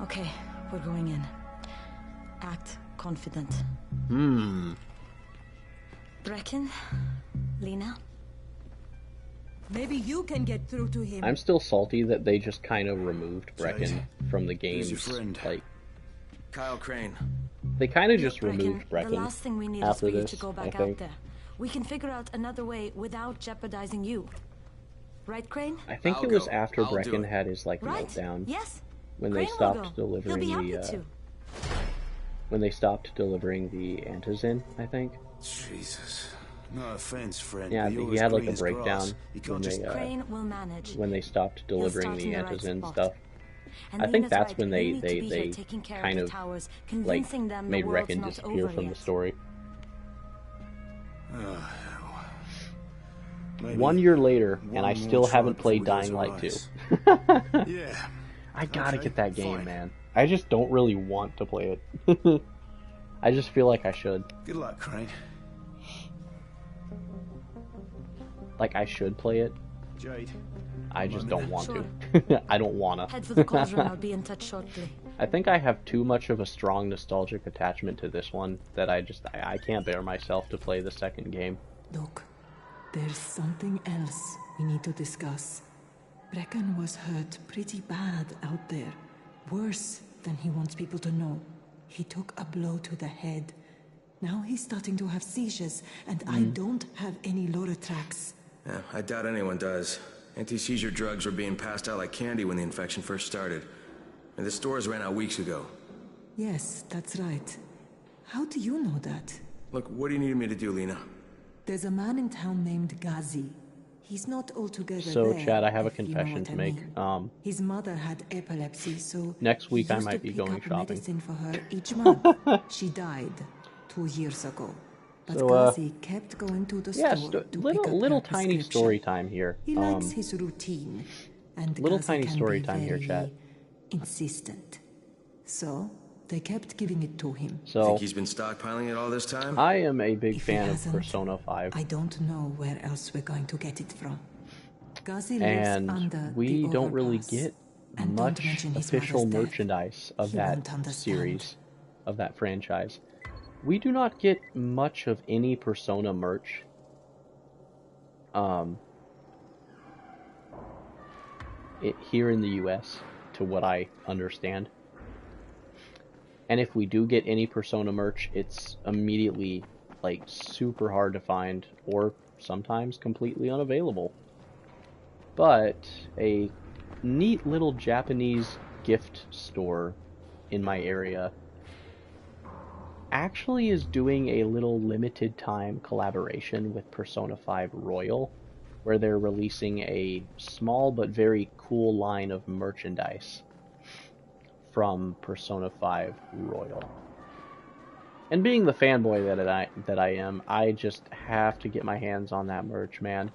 Okay, we're going in. Act confident. Brecken, Lena.
Maybe you can get through to him.
I'm still salty that they just kind of removed Brecken
Jade,
from the
who's
games.
your friend?
Like,
Kyle Crane.
they kind of just
Brecken,
removed
the
Brecken
last thing we need is
after
for you
this,
to go
I
back out
think.
there. We can figure out another way without jeopardizing you. Right, Crane?
I think
I'll
it was
go.
after
I'll do
Brecken
it.
had his, like,
Right?
meltdown.
Yes.
When they
Crane will
stopped
go. He'll
delivering
be happy
the,
to.
when they stopped delivering the antizin, I think.
Jesus. No offense, friend.
Yeah,
but you're
he
as
had like
green
a
as
breakdown
grass. You
when
can't just
they
Crane will manage.
when they stopped delivering
start
the
in the right
antizin
spot.
stuff.
And
I think
Lena's
that's
right.
when
You
they
need to be here taking care
kind
of
of
the towers,
like
convincing them
made
the world's
Brecken
not
disappear
over
from
yet.
the story.
Oh, hell. Maybe
1 year later,
one
and I
more
still
try
haven't
before
played
we
Dying
lose our
Light 2.
eyes. Yeah.
I gotta
Okay,
get that game,
fine.
man. I just don't really want to play it. I just feel like I should.
Good luck, Crane.
Like, I should play it.
Jade.
I just don't want
Sure.
to. I don't wanna.
Head for the cauldron. I'll be in touch shortly.
I think I have too much of a strong nostalgic attachment to this one that I can't bear myself to play the second game.
Look, there's something else we need to discuss. Brecken was hurt pretty bad out there. Worse than he wants people to know. He took a blow to the head. Now he's starting to have seizures, and I don't have any Loratrax.
Yeah, I doubt anyone does. Anti-seizure drugs were being passed out like candy when the infection first started. And the stores ran out weeks ago.
Yes, that's right. How do you know that?
Look, what do you need me to do, Lena?
There's a man in town named Ghazi. He's not altogether
So,
there,
Chad, I have a
if you know
confession
what
to
I
make.
mean. His mother had epilepsy, so
Next week
he
I
used
might
to
be
pick
going
up
shopping.
medicine for her each month. She died 2 years ago. But
So,
Ghazi kept going to the store to pick up
little
her
tiny
prescription.
story time here.
He likes his routine, and
little
Ghazi
tiny
can
story
be
time here,
very
chat.
insistent. So they kept giving it to him.
So,
think he's been stockpiling it all this time?
I am a big
If he
fan of
hasn't,
Persona 5.
I don't know where else we're going to get it from. Ghazi lives
And
under
we
the
don't really
overpass.
get
And
much
don't mention his
official
mother's death.
merchandise of
He
that
won't understand.
series, of that franchise. We do not get much of any Persona merch. Here in the US, to what I understand. And if we do get any Persona merch, it's immediately, like, super hard to find, or sometimes completely unavailable. But a neat little Japanese gift store in my area actually is doing a little limited time collaboration with Persona 5 Royal, where they're releasing a small but very cool line of merchandise from Persona 5 Royal. And being the fanboy that I am, I just have to get my hands on that merch, man.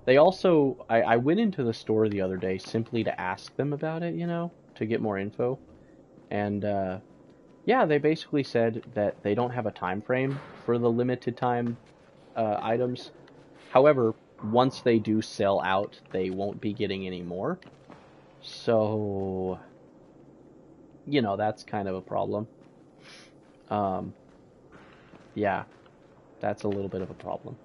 They also, I went into the store the other day simply to ask them about it, you know, to get more info. And, yeah, they basically said that they don't have a time frame for the limited time items. However, once they do sell out, they won't be getting any more. So, you know, that's kind of a problem. Yeah, that's a little bit of a problem.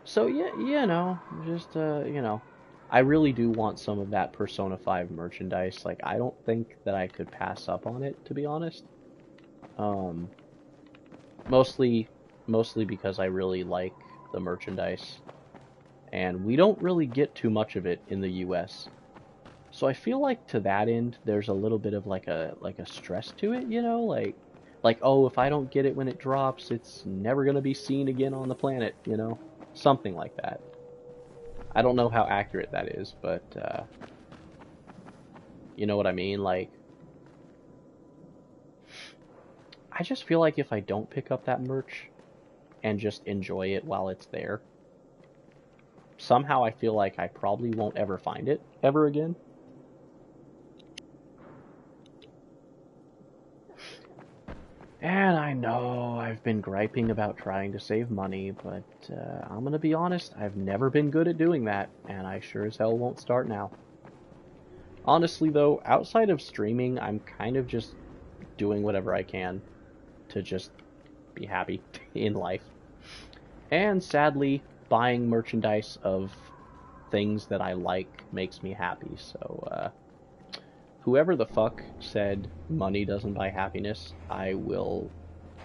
So, yeah, you know, just, you know, I really do want some of that Persona 5 merchandise. Like, I don't think that I could pass up on it, to be honest. Mostly because I really like the merchandise. And we don't really get too much of it in the US. So I feel like to that end, there's a little bit of like a stress to it, you know? Like, oh, if I don't get it when it drops, it's never gonna be seen again on the planet, you know? Something like that. I don't know how accurate that is, but, you know what I mean? Like, I just feel like if I don't pick up that merch and just enjoy it while it's there, somehow I feel like I probably won't ever find it ever again. And I know I've been griping about trying to save money, but I'm gonna be honest, I've never been good at doing that, and I sure as hell won't start now. Honestly though, outside of streaming, I'm kind of just doing whatever I can to just be happy in life. And sadly, buying merchandise of things that I like makes me happy, so whoever the fuck said money doesn't buy happiness, I will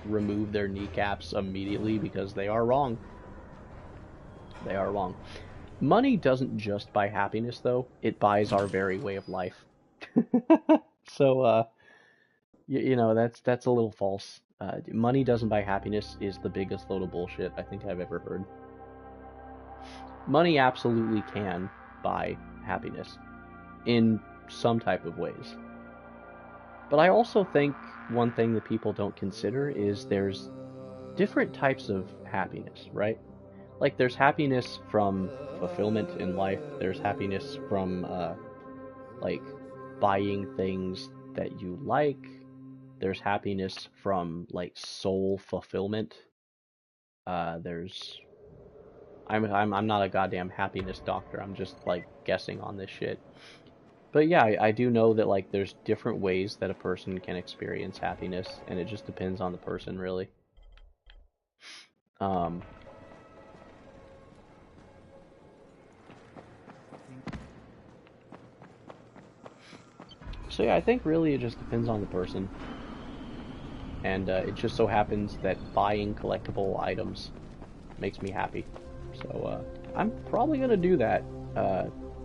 remove their kneecaps immediately because they are wrong. They are wrong. Money doesn't just buy happiness, though. It buys our very way of life. So, you know, that's a little false. Money doesn't buy happiness is the biggest load of bullshit I think I've ever heard. Money absolutely can buy happiness in some type of ways. But I also think one thing that people don't consider is there's different types of happiness, right? Like, there's happiness from fulfillment in life. There's happiness from, like, buying things that you like. There's happiness from, like, soul fulfillment. There's... I'm not a goddamn happiness doctor. I'm just, like, guessing on this shit. But yeah, I do know that, like, there's different ways that a person can experience happiness, and it just depends on the person, really. So yeah, I think really it just depends on the person. And it just so happens that buying collectible items makes me happy. So I'm probably going to do that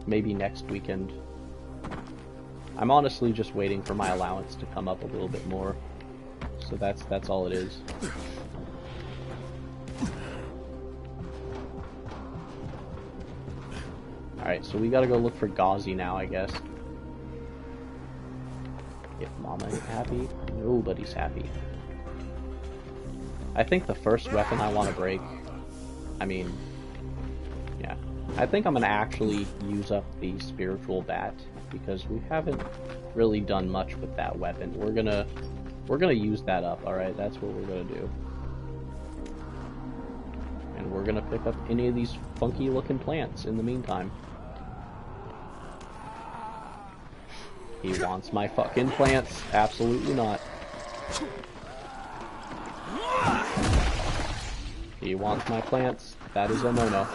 maybe next weekend. I'm honestly just waiting for my allowance to come up a little bit more. So that's all it is. Alright, so we gotta go look for Gauzy now, I guess. If Mama ain't happy, nobody's happy. I think the first weapon I want to break... I mean... Yeah. I think I'm gonna actually use up the Spiritual Bat, because we haven't really done much with that weapon. We're gonna use that up, alright? That's what we're gonna do. And we're gonna pick up any of these funky looking plants in the meantime. He wants my fucking plants. Absolutely not. He wants my plants. That is a no-no.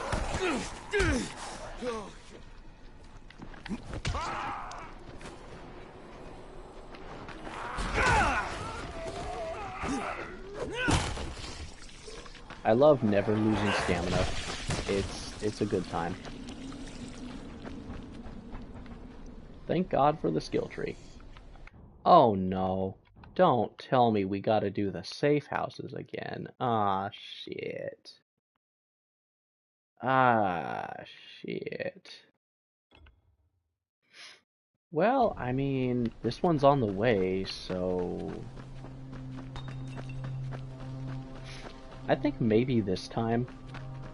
I love never losing stamina. It's a good time. Thank God for the skill tree. Oh no. Don't tell me we gotta do the safe houses again. Ah, shit. Ah, shit. Well, I mean, this one's on the way, so... I think maybe this time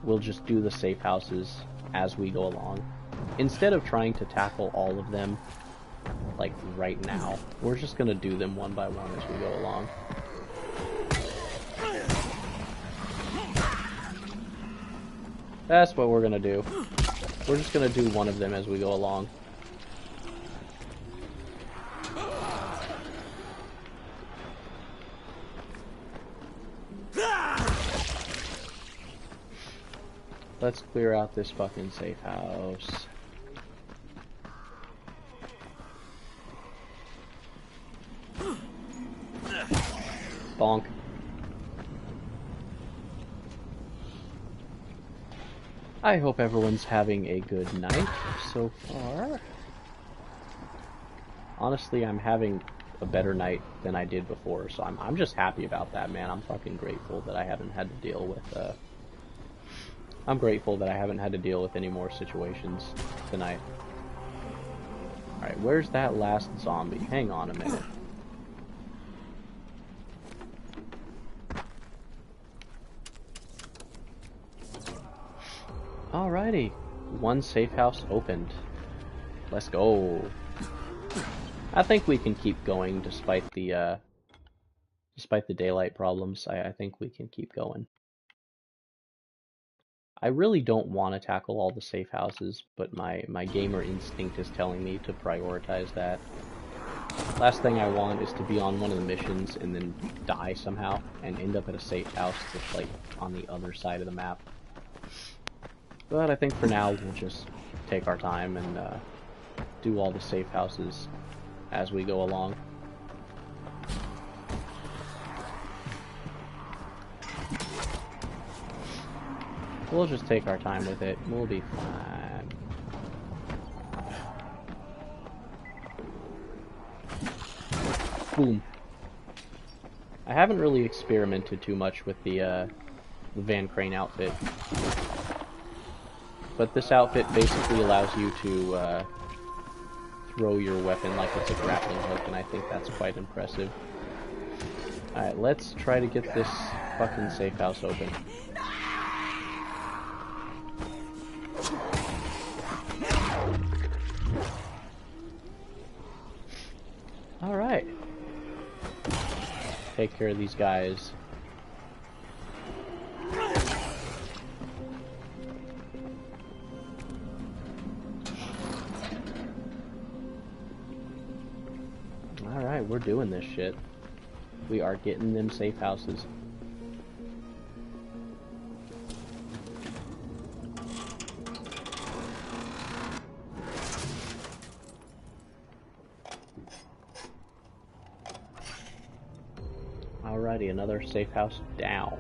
we'll just do the safe houses as we go along. Instead of trying to tackle all of them, like, right now, we're just gonna do them one by one as we go along. That's what we're gonna do. We're just gonna do one of them as we go along. Let's clear out this fucking safe house. Bonk. I hope everyone's having a good night so far. Honestly, I'm having a better night than I did before, so I'm just happy about that, man. I'm fucking grateful that I haven't had to deal with, I'm grateful that I haven't had to deal with any more situations tonight. Alright, where's that last zombie? Hang on a minute. Alrighty. One safe house opened. Let's go. I think we can keep going despite the daylight problems. I think we can keep going. I really don't want to tackle all the safe houses, but my gamer instinct is telling me to prioritize that. Last thing I want is to be on one of the missions and then die somehow and end up at a safe house that's like on the other side of the map. But I think for now we'll just take our time and do all the safe houses as we go along. We'll just take our time with it. We'll be fine. Boom. I haven't really experimented too much with the Van Crane outfit. But this outfit basically allows you to throw your weapon like it's a grappling hook, and I think that's quite impressive. Alright, let's try to get this fucking safe house open. Alright. Take care of these guys. Alright, we're doing this shit. We are getting them safe houses. Alrighty, another safe house down.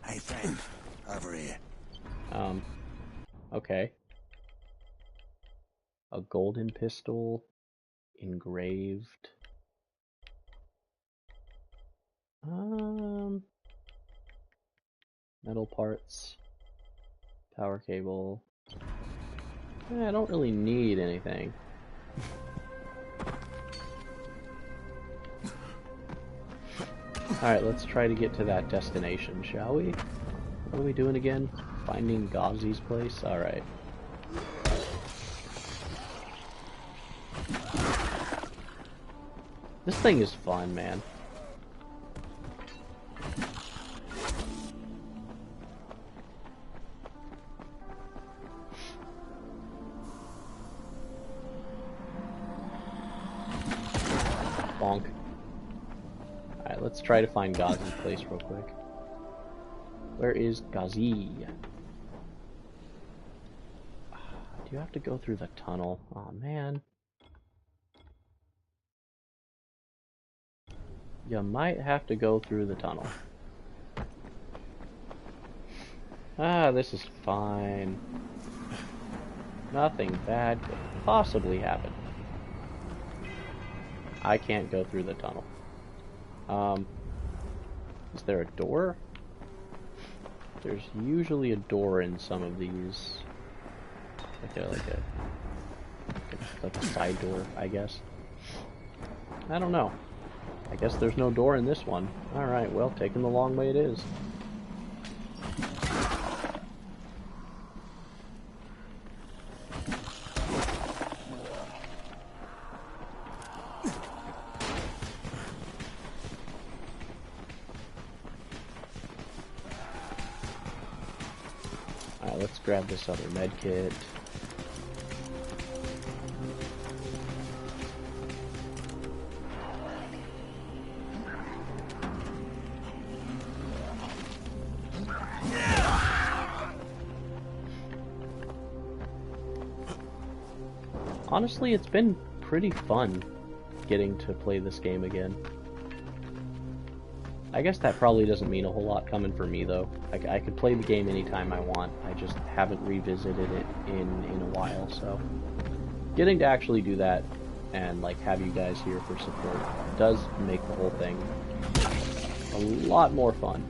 Hey, friend, over here.
Okay. A golden pistol, engraved. Metal parts. Power cable. I don't really need anything. Alright, let's try to get to that destination, shall we? What are we doing again? Finding Gauzy's place? Alright. This thing is fun, man. Bonk. Alright, let's try to find Gauzy's place real quick. Where is Gauzy? Do you have to go through the tunnel? Oh man. You might have to go through the tunnel. Ah, this is fine. Nothing bad could possibly happen. I can't go through the tunnel. Is there a door? There's usually a door in some of these. Like a side door, I guess. I don't know. I guess there's no door in this one. Alright, well, taking the long way it is. Alright, let's grab this other med kit. Honestly, it's been pretty fun getting to play this game again. I guess that probably doesn't mean a whole lot coming for me, though. I could play the game anytime I want. I just haven't revisited it in a while, so... Getting to actually do that and, like, have you guys here for support does make the whole thing a lot more fun.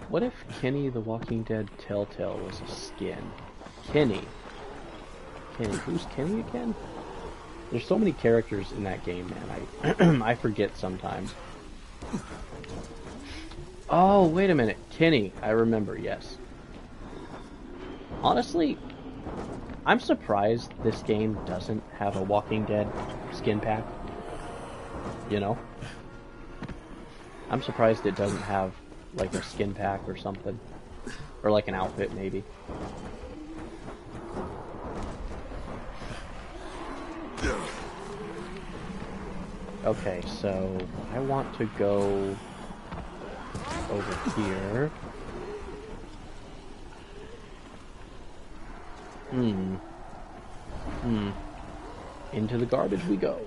What if Kenny the Walking Dead Telltale was a skin? Kenny. Who's Kenny again? There's so many characters in that game, man. I forget sometimes. Oh, wait a minute. Kenny. I remember, yes. Honestly, I'm surprised this game doesn't have a Walking Dead skin pack. You know? I'm surprised it doesn't have like a skin pack or something. Or like an outfit, maybe. Okay, so I want to go over here. Into the garbage we go.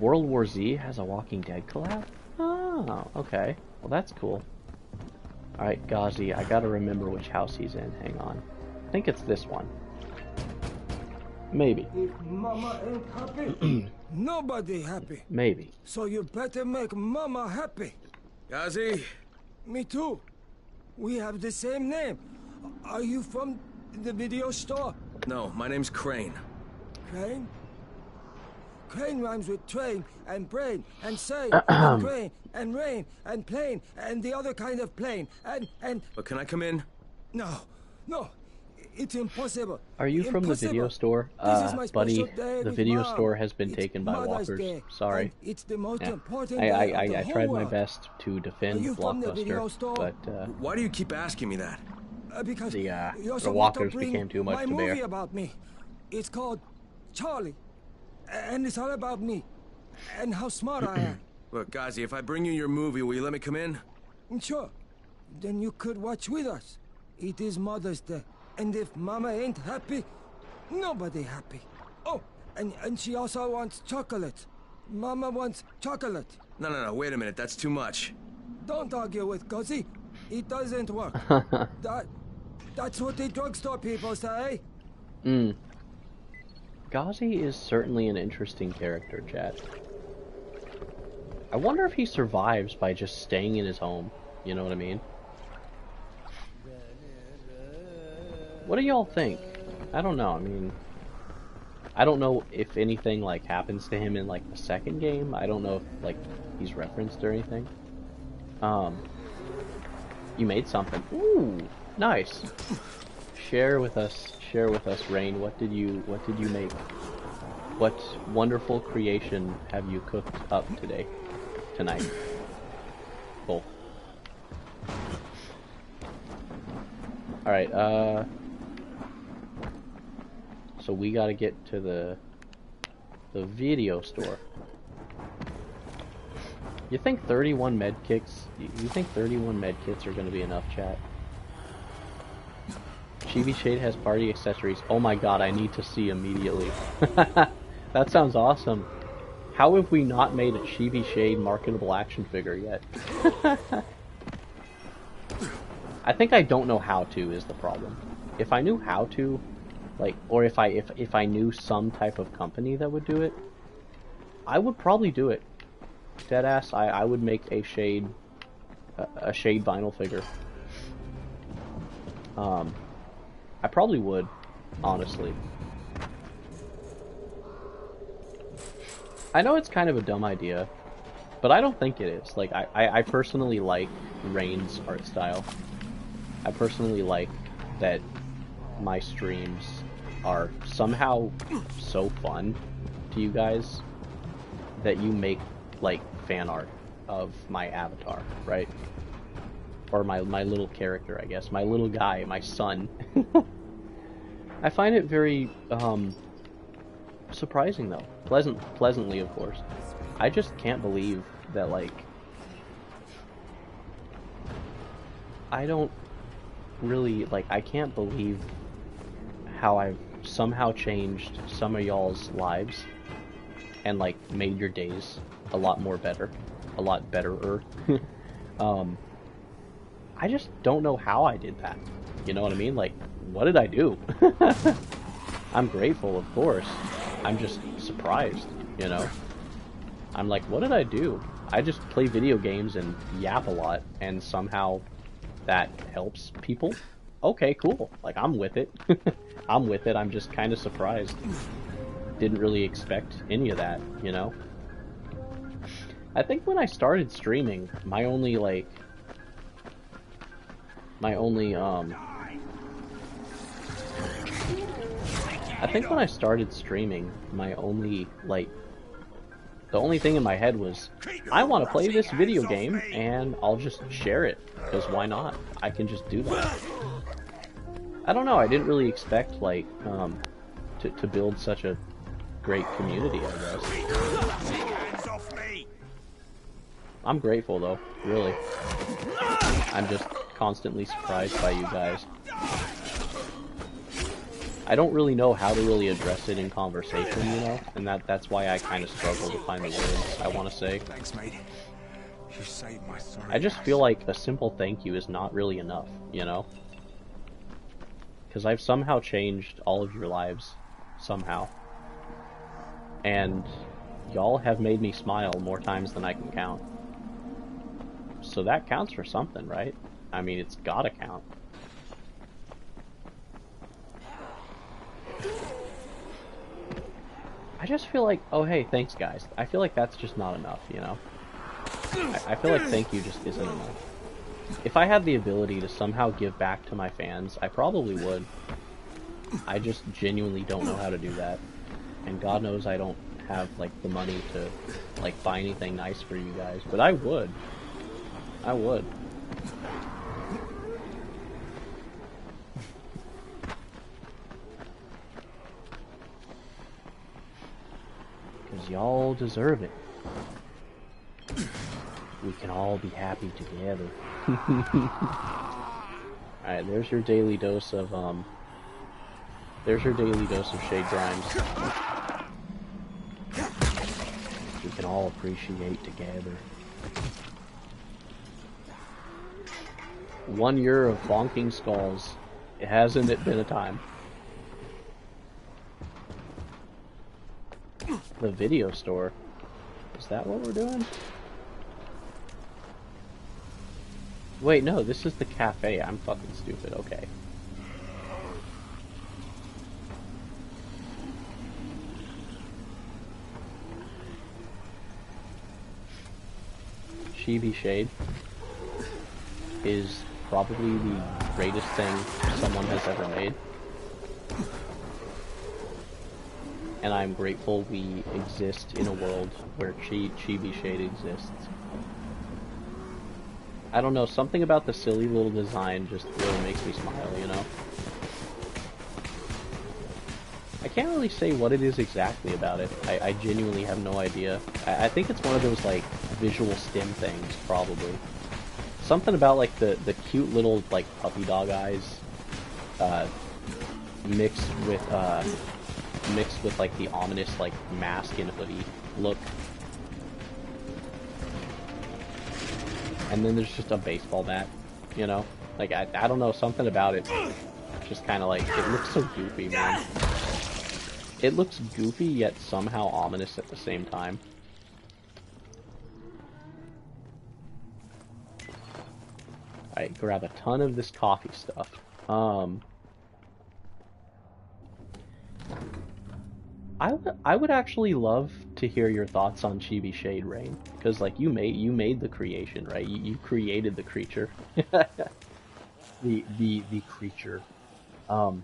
World War Z has a Walking Dead collab? Oh, okay. Well, that's cool. Alright, Gauzy, I gotta remember which house he's in. Hang on. I think it's this one. Maybe.
If Mama ain't happy, nobody happy.
Maybe.
So you better make Mama happy.
Gauzy?
Me too. We have the same name. Are you from the video store?
No, my name's Crane.
Crane? Crane rhymes with train and brain and say and crane and rain and plane and the other kind of plane and.
But can I come in?
No. It's impossible.
Are you from the video store? Buddy, the video store has been taken by walkers. Sorry.
It's the most important
I tried my best to defend Blockbuster, but
why do you keep asking me that?
Because
the walkers became too much to bear.
Movie about me. It's called Charlie, and it's all about me and how smart I am.
Look, Gauzy, if I bring you your movie, will you let me come in?
Sure. Then you could watch with us. It is Mother's Day. And if Mama ain't happy, nobody happy. Oh, and she also wants chocolate. Mama wants chocolate.
No, wait a minute, that's too much.
Don't argue with Gauzy. It doesn't work. That's what the drugstore people say.
Ghazi is certainly an interesting character, chat. I wonder if he survives by just staying in his home. You know what I mean? What do y'all think? I don't know. I mean, I don't know if anything like happens to him in like the second game. I don't know if like he's referenced or anything. You made something. Ooh, nice. Share with us, Rain. What did you make? What wonderful creation have you cooked up tonight? Cool. All right. So we gotta get to the video store. You think 31 medkits? You think 31 medkits are gonna be enough, chat? Chibi Shade has party accessories. Oh my god, I need to see immediately. That sounds awesome. How have we not made a Chibi Shade marketable action figure yet? I think I don't know how to is the problem. If I knew how to, like, or if I knew some type of company that would do it, I would probably do it. Deadass, I would make a Shade vinyl figure. I probably would, honestly. I know it's kind of a dumb idea, but I don't think it is. Like, I personally like Rain's art style. I personally like that my streams are somehow so fun to you guys that you make, like, fan art of my avatar, right? Or my little character, I guess. My little guy, my son. I find it very, surprising, though. Pleasantly, of course. I just can't believe that, like... I don't really, like, I can't believe how I've somehow changed some of y'all's lives and, like, made your days a lot more better. A lot betterer. I just don't know how I did that. You know what I mean? Like, what did I do? I'm grateful, of course. I'm just surprised, you know? I'm like, what did I do? I just play video games and yap a lot, and somehow that helps people? Okay, cool. Like, I'm with it. I'm with it. I'm just kind of surprised. Didn't really expect any of that, you know? I think when I started streaming, my only, the only thing in my head was, I want to play this video game, and I'll just share it, because why not? I can just do that. I don't know, I didn't really expect, like, to build such a great community, I guess. I'm grateful, though, really. I'm just constantly surprised by you guys. I don't really know how to really address it in conversation, you know, and that's why I kind of struggle to find the words I want to say.
Thanks, mate. You saved my sorry.
I just feel like a simple thank you is not really enough, you know? Because I've somehow changed all of your lives, somehow. And y'all have made me smile more times than I can count. So that counts for something, right? I mean, it's gotta count. I just feel like, oh hey, thanks guys. I feel like that's just not enough, you know? I feel like thank you just isn't enough. If I had the ability to somehow give back to my fans, I probably would. I just genuinely don't know how to do that. And God knows I don't have, like, the money to, like, buy anything nice for you guys. But I would. I would. Because y'all deserve it. We can all be happy together. Alright, there's your daily dose of, there's your daily dose of Shade Grimes. We can all appreciate together. 1 year of bonking skulls. Hasn't it been a time? The video store. Is that what we're doing? Wait, no, this is the cafe. I'm fucking stupid. Okay. Chibi Shade is probably the greatest thing someone has ever made. And I'm grateful we exist in a world where Chibi Shade exists. I don't know, something about the silly little design just really makes me smile, you know? I can't really say what it is exactly about it. I genuinely have no idea. I think it's one of those, like, visual stim things, probably. Something about, like, the cute little, like, puppy dog eyes, mixed with, like, the ominous, like, mask and hoodie look. And then there's just a baseball bat, you know? Like, I don't know, something about it just kind of like, it looks so goofy, man. It looks goofy, yet somehow ominous at the same time. Alright, grab a ton of this coffee stuff. I would actually love to hear your thoughts on Chibi Shade, Rain, because like you made the creation, right? You created the creature, the creature. I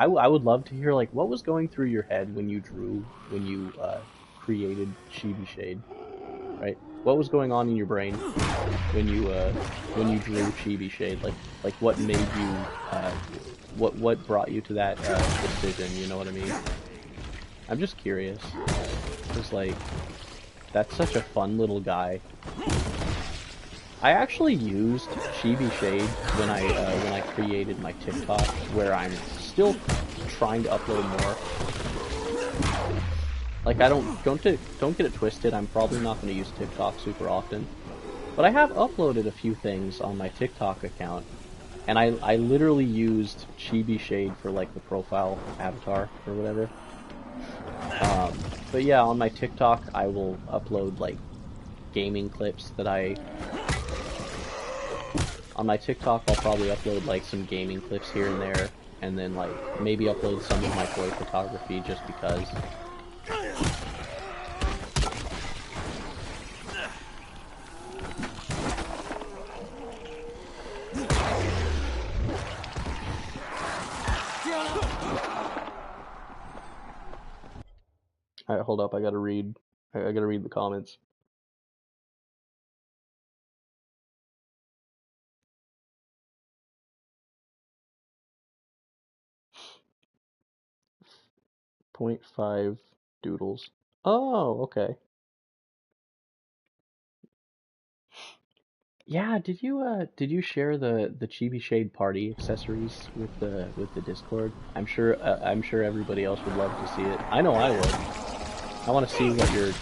would love to hear like what was going through your head when you created Chibi Shade, right? What was going on in your brain when you drew Chibi Shade? Like what made you what brought you to that decision? You know what I mean? I'm just curious. Cause like, that's such a fun little guy. I actually used Chibi Shade when I created my TikTok, where I'm still trying to upload more. Like don't get it twisted. I'm probably not going to use TikTok super often, but I have uploaded a few things on my TikTok account, and I literally used Chibi Shade for like the profile avatar or whatever. But yeah, on my TikTok, I will upload, like, gaming clips that on my TikTok, I'll probably upload, like, some gaming clips here and there, and then, like, maybe upload some of my toy photography just because. Alright, hold up, I gotta read the comments. .5 doodles. Oh, okay. Yeah, did you share the Chibi Shade party accessories with the Discord? I'm sure everybody else would love to see it. I know I would. I want to see what your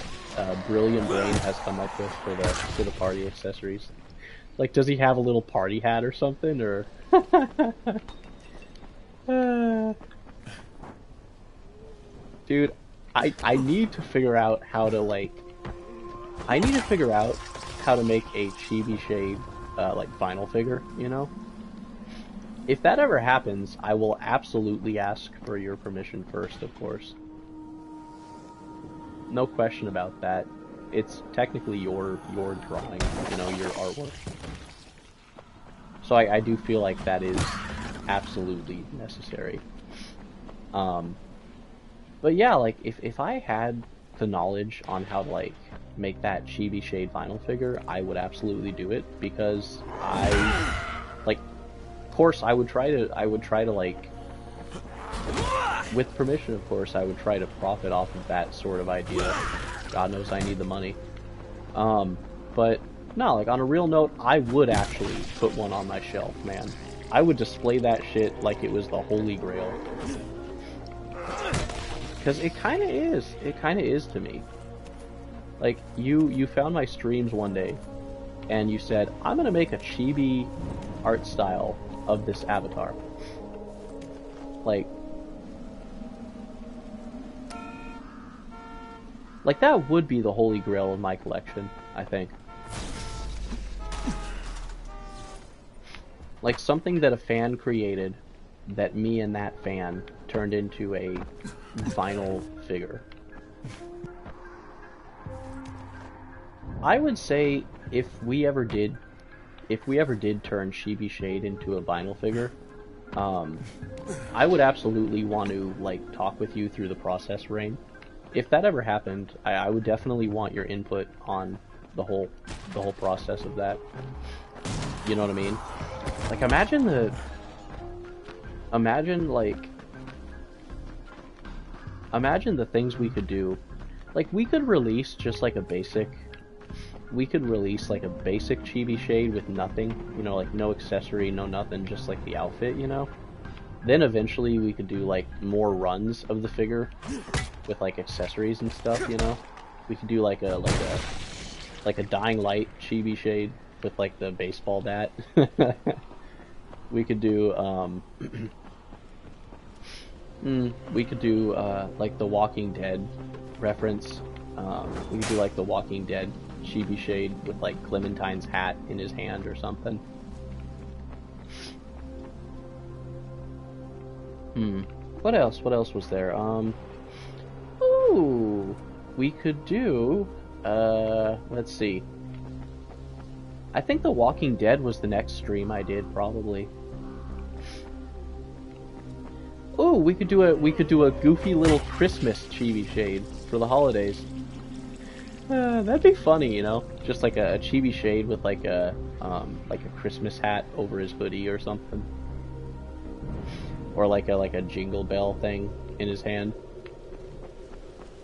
brilliant brain has come up with for the party accessories. Like, does he have a little party hat or something, or? Dude, I need to figure out how to like. I need to figure out how to make a Chibi Shade like vinyl figure. You know. If that ever happens, I will absolutely ask for your permission first, of course. No question about that. It's technically your drawing, you know, your artwork. So I do feel like that is absolutely necessary. But yeah, like if I had the knowledge on how to like make that Chibi Shade vinyl figure, I would absolutely do it, because of course I would try to like, with permission of course, I would try to profit off of that sort of idea. God knows I need the money. But no, like on a real note, I would actually put one on my shelf, man. I would display that shit like it was the holy grail. Because it kinda is. It kinda is to me. Like, you found my streams one day, and you said, I'm gonna make a chibi art style of this avatar. Like that would be the holy grail of my collection, I think. Like something that a fan created that me and that fan turned into a vinyl figure. I would say if we ever did turn Chibi Shade into a vinyl figure, I would absolutely want to like talk with you through the process, Rain. If that ever happened, I would definitely want your input on the whole process of that. You know what I mean? Like imagine the things we could do. Like we could release just like a basic Chibi Shade with nothing, you know, like no accessory, no nothing, just like the outfit, you know? Then eventually we could do like more runs of the figure with like accessories and stuff, you know? We could do like a Dying Light Chibi Shade with like the baseball bat. We could do like the Walking Dead reference. We could do like the Walking Dead Chibi Shade with like Clementine's hat in his hand or something. What else? What else was there? Ooh, we could do, let's see. I think The Walking Dead was the next stream I did, probably. Ooh, we could do a goofy little Christmas Chibi Shade for the holidays. That'd be funny, you know? Just like a Chibi Shade with like a Christmas hat over his hoodie or something. Or like a jingle bell thing in his hand.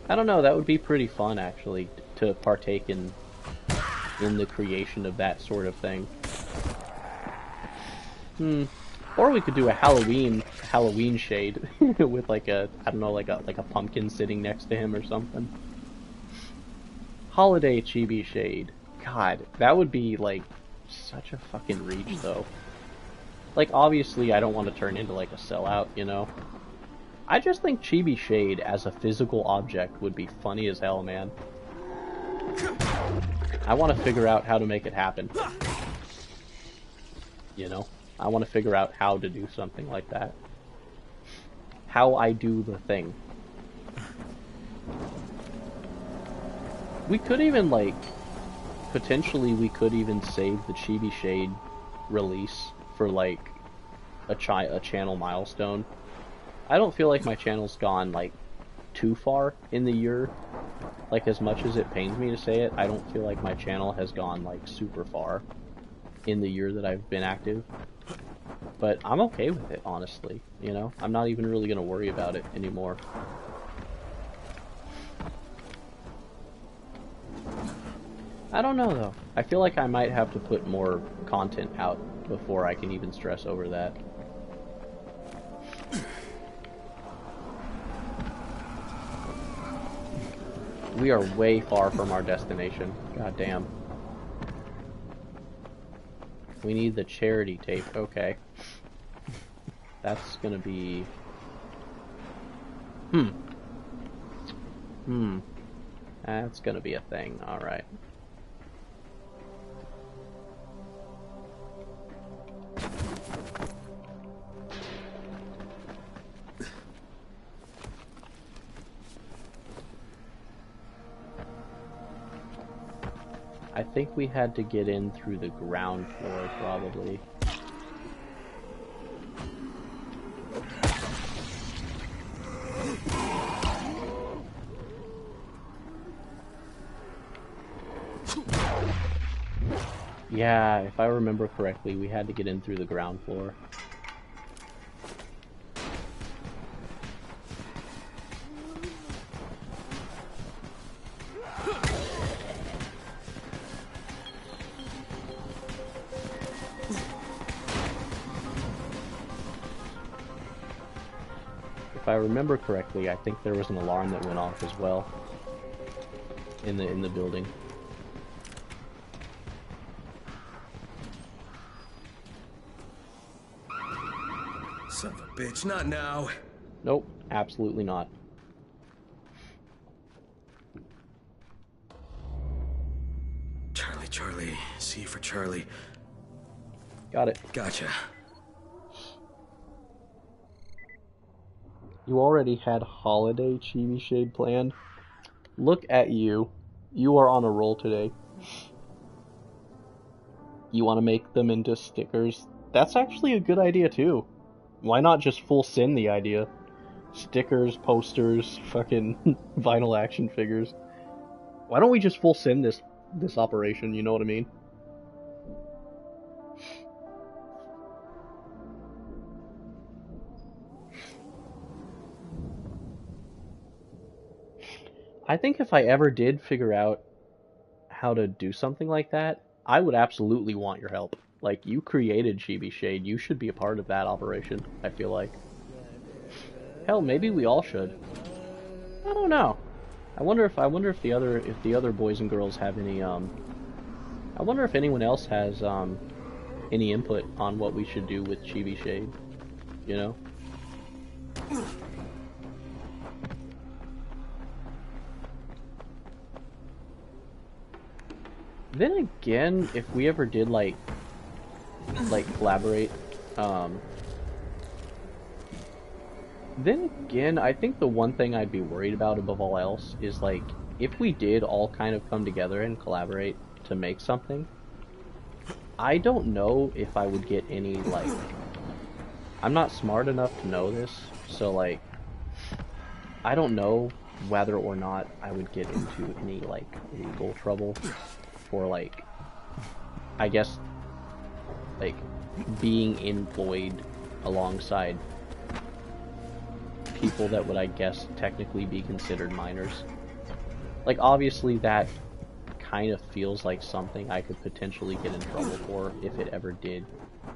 I don't know, that would be pretty fun actually to partake in the creation of that sort of thing. Or we could do a Halloween Shade with like a, I don't know, like a pumpkin sitting next to him or something. Holiday Chibi Shade. God, that would be like such a fucking reach though. Like obviously I don't want to turn into like a sellout, you know? I just think Chibi Shade as a physical object would be funny as hell, man. I want to figure out how to make it happen. You know? I want to figure out how to do something like that. How I do the thing. We could even, like, potentially we could even save the Chibi Shade release for, like, a channel milestone. I don't feel like my channel's gone, like, too far in the year. Like, as much as it pains me to say it, I don't feel like my channel has gone, like, super far in the year that I've been active. But I'm okay with it, honestly, you know? I'm not even really gonna worry about it anymore. I don't know, though. I feel like I might have to put more content out before I can even stress over that. We are way far from our destination. God damn. We need the charity tape. Okay. That's gonna be... That's gonna be a thing. Alright. I think we had to get in through the ground floor, probably. Yeah, if I remember correctly, we had to get in through the ground floor. If I remember correctly, I think there was an alarm that went off as well in the building.
Son of a bitch, not now.
Nope, absolutely not.
Charlie, Charlie. C for Charlie.
Got it.
Gotcha.
You already had holiday chibi shade planned? Look at you. You are on a roll today. You want to make them into stickers? That's actually a good idea too. Why not just full send the idea? Stickers, posters, fucking vinyl action figures. Why don't we just full send this operation, you know what I mean? I think if I ever did figure out how to do something like that, I would absolutely want your help. Like, you created Chibi Shade, you should be a part of that operation, I feel like. Hell, maybe we all should. I don't know. I wonder if the other boys and girls have any I wonder if anyone else has any input on what we should do with Chibi Shade, you know? Then again, if we ever did like collaborate, then again, I think the one thing I'd be worried about above all else is like if we did all kind of come together and collaborate to make something, I don't know if I would get any like, I'm not smart enough to know this, so like I don't know whether or not I would get into any like legal trouble for like, I guess, like being employed alongside people that would, I guess, technically be considered minors. Like, obviously that kind of feels like something I could potentially get in trouble for if it ever did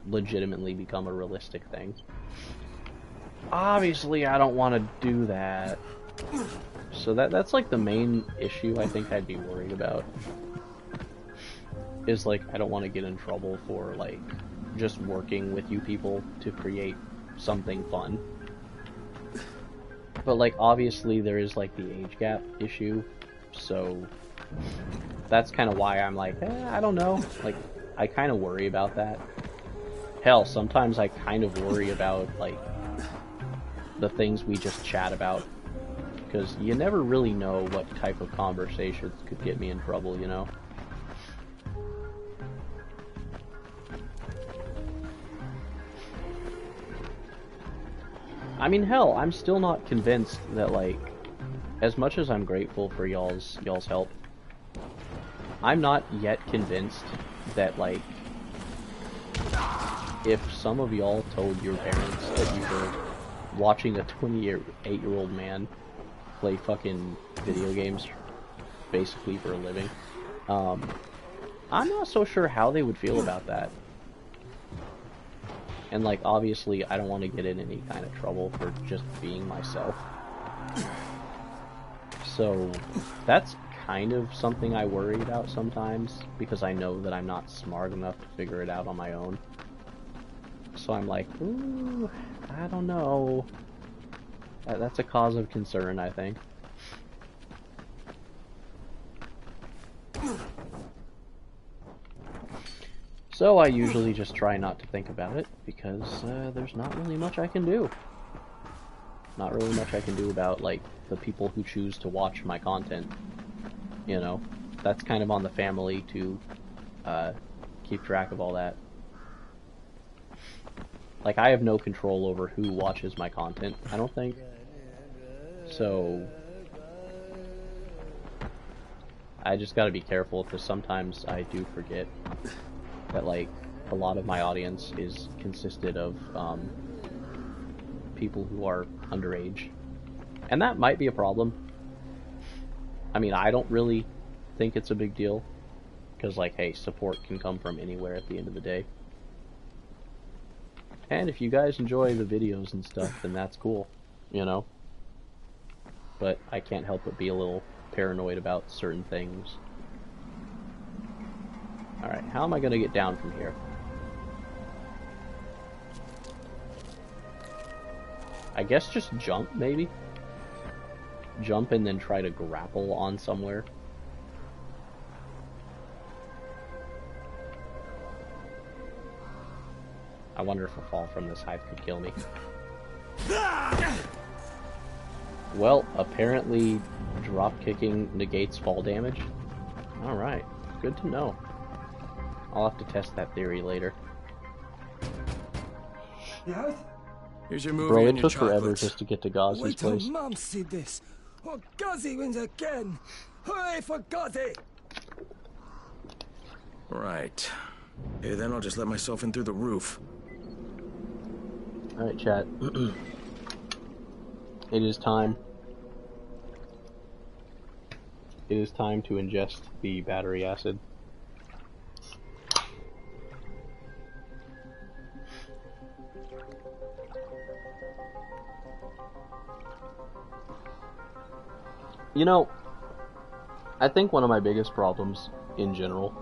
legitimately become a realistic thing. Obviously I don't want to do that. So that's like the main issue I think I'd be worried about. Is like, I don't want to get in trouble for like just working with you people to create something fun. But like, obviously there is like the age gap issue, so that's kind of why I'm like, I don't know. Like, I kind of worry about that. Hell, sometimes I kind of worry about like the things we just chat about, because you never really know what type of conversations could get me in trouble, you know? I mean, hell, I'm still not convinced that, like, as much as I'm grateful for y'all's help, I'm not yet convinced that, like, if some of y'all told your parents that you were watching a 28-year-old man play fucking video games basically for a living, I'm not so sure how they would feel about that. And, like, obviously, I don't want to get in any kind of trouble for just being myself. So, that's kind of something I worry about sometimes, because I know that I'm not smart enough to figure it out on my own. So I'm like, ooh, I don't know. That's a cause of concern, I think. So I usually just try not to think about it, because there's not really much I can do. Not really much I can do about, like, the people who choose to watch my content. You know, that's kind of on the family to keep track of all that. Like, I have no control over who watches my content, I don't think. So I just gotta be careful, because sometimes I do forget that, like, a lot of my audience is consisted of people who are underage. And that might be a problem. I mean, I don't really think it's a big deal, because, like, hey, support can come from anywhere at the end of the day. And if you guys enjoy the videos and stuff, then that's cool, you know? But I can't help but be a little paranoid about certain things. Alright, how am I gonna get down from here? I guess just jump, maybe? Jump and then try to grapple on somewhere. I wonder if a fall from this height could kill me. Well, apparently drop kicking negates fall damage. Alright, good to know. I'll have to test that theory later.
Yes?
Here's your movie
Bro, it
and your
took forever
chocolates.
just to get to Ghazi's
Wait till
place.
Mom see this. Oh, Ghazi wins again. Hooray for Ghazi!
Right. Okay, then I'll just let myself in through the roof.
Alright, chat. It is time. It is time to ingest the battery acid. You know, I think one of my biggest problems in general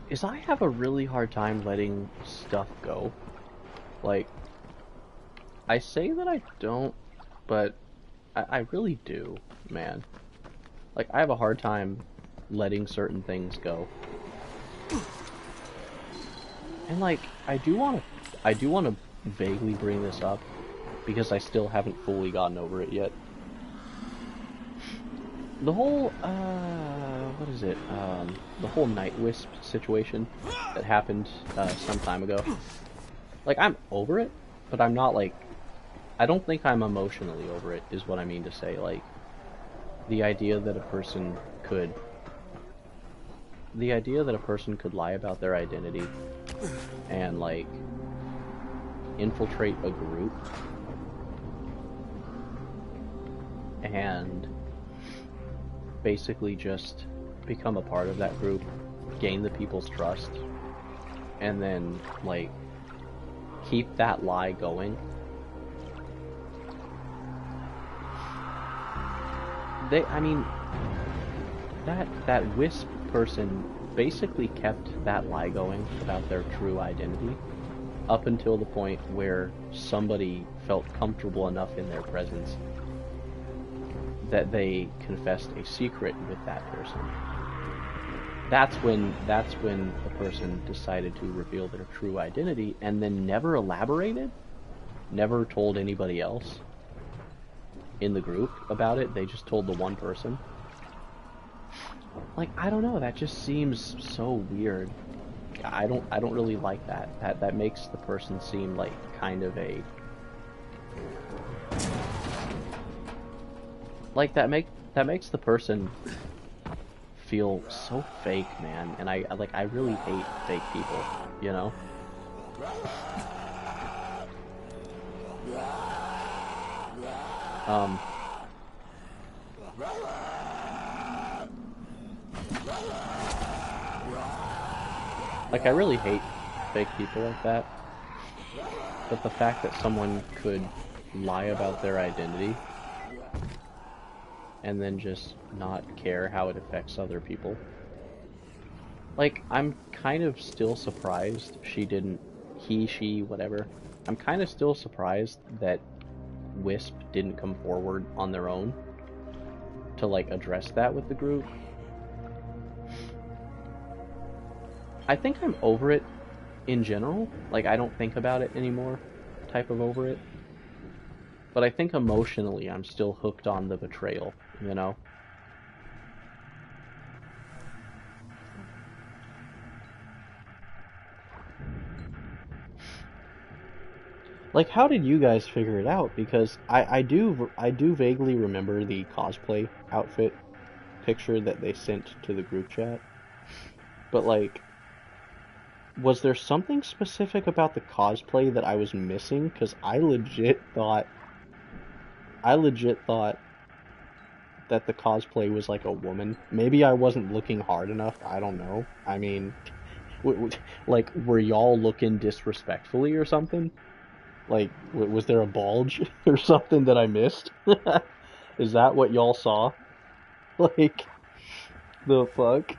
is I have a really hard time letting stuff go. Like, I say that I don't, but I really do, man. Like, I have a hard time letting certain things go. And like, I do want to vaguely bring this up because I still haven't fully gotten over it yet. The whole, what is it? The whole Night Wisp situation that happened some time ago. Like, I'm over it, but I'm not like, I don't think I'm emotionally over it, is what I mean to say. Like, the idea that a person could lie about their identity and like infiltrate a group and basically just become a part of that group, gain the people's trust, and then like keep that lie going. I mean, that Wisp person basically kept that lie going about their true identity up until the point where somebody felt comfortable enough in their presence that they confessed a secret with that person. That's when the person decided to reveal their true identity and then never elaborated, never told anybody else in the group about it. They just told the one person. Like, I don't know, that just seems so weird. I don't really like that. That makes the person seem like kind of a like that makes the person feel so fake, man. And I really hate fake people, you know? Like, I really hate fake people like that. But the fact that someone could lie about their identity and then just not care how it affects other people. Like, I'm kind of still surprised she, whatever. I'm kind of still surprised that Wisp didn't come forward on their own to, like, address that with the group. I think I'm over it in general. Like, I don't think about it anymore, type of over it. But I think emotionally I'm still hooked on the betrayal, you know? Like, how did you guys figure it out? Because I do vaguely remember the cosplay outfit picture that they sent to the group chat. But, like, was there something specific about the cosplay that I was missing? Because I legit thought that the cosplay was like a woman. Maybe I wasn't looking hard enough. I don't know. I mean, like, were y'all looking disrespectfully or something? Like, was there a bulge or something that I missed? Is that what y'all saw? Like, the fuck?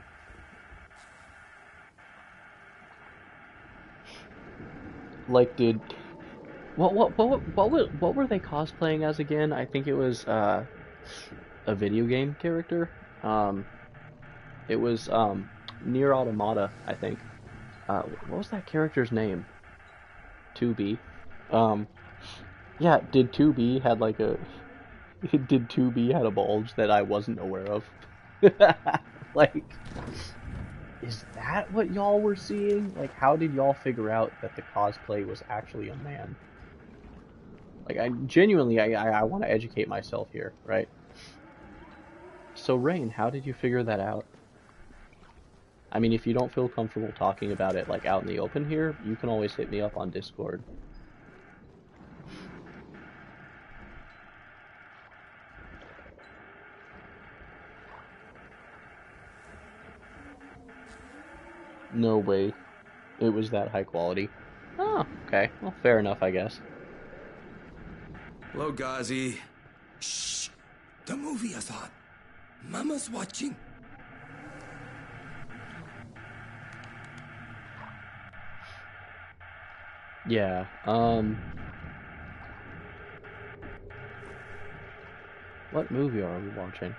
Like, did what were they cosplaying as again? I think it was a video game character. It was Nier Automata, I think. What was that character's name? 2B. Yeah, did 2B had like a did 2B had a bulge that I wasn't aware of? Like, is that what y'all were seeing? Like, how did y'all figure out that the cosplay was actually a man? Like, I genuinely, I want to educate myself here, right? So, Rain, how did you figure that out? I mean, if you don't feel comfortable talking about it, like, out in the open here, you can always hit me up on Discord. No way. It was that high quality. Oh, okay. Well, fair enough, I guess.
Hello, Ghazi.
Shh! The movie is on. Mama's watching.
Yeah, what movie are we watching?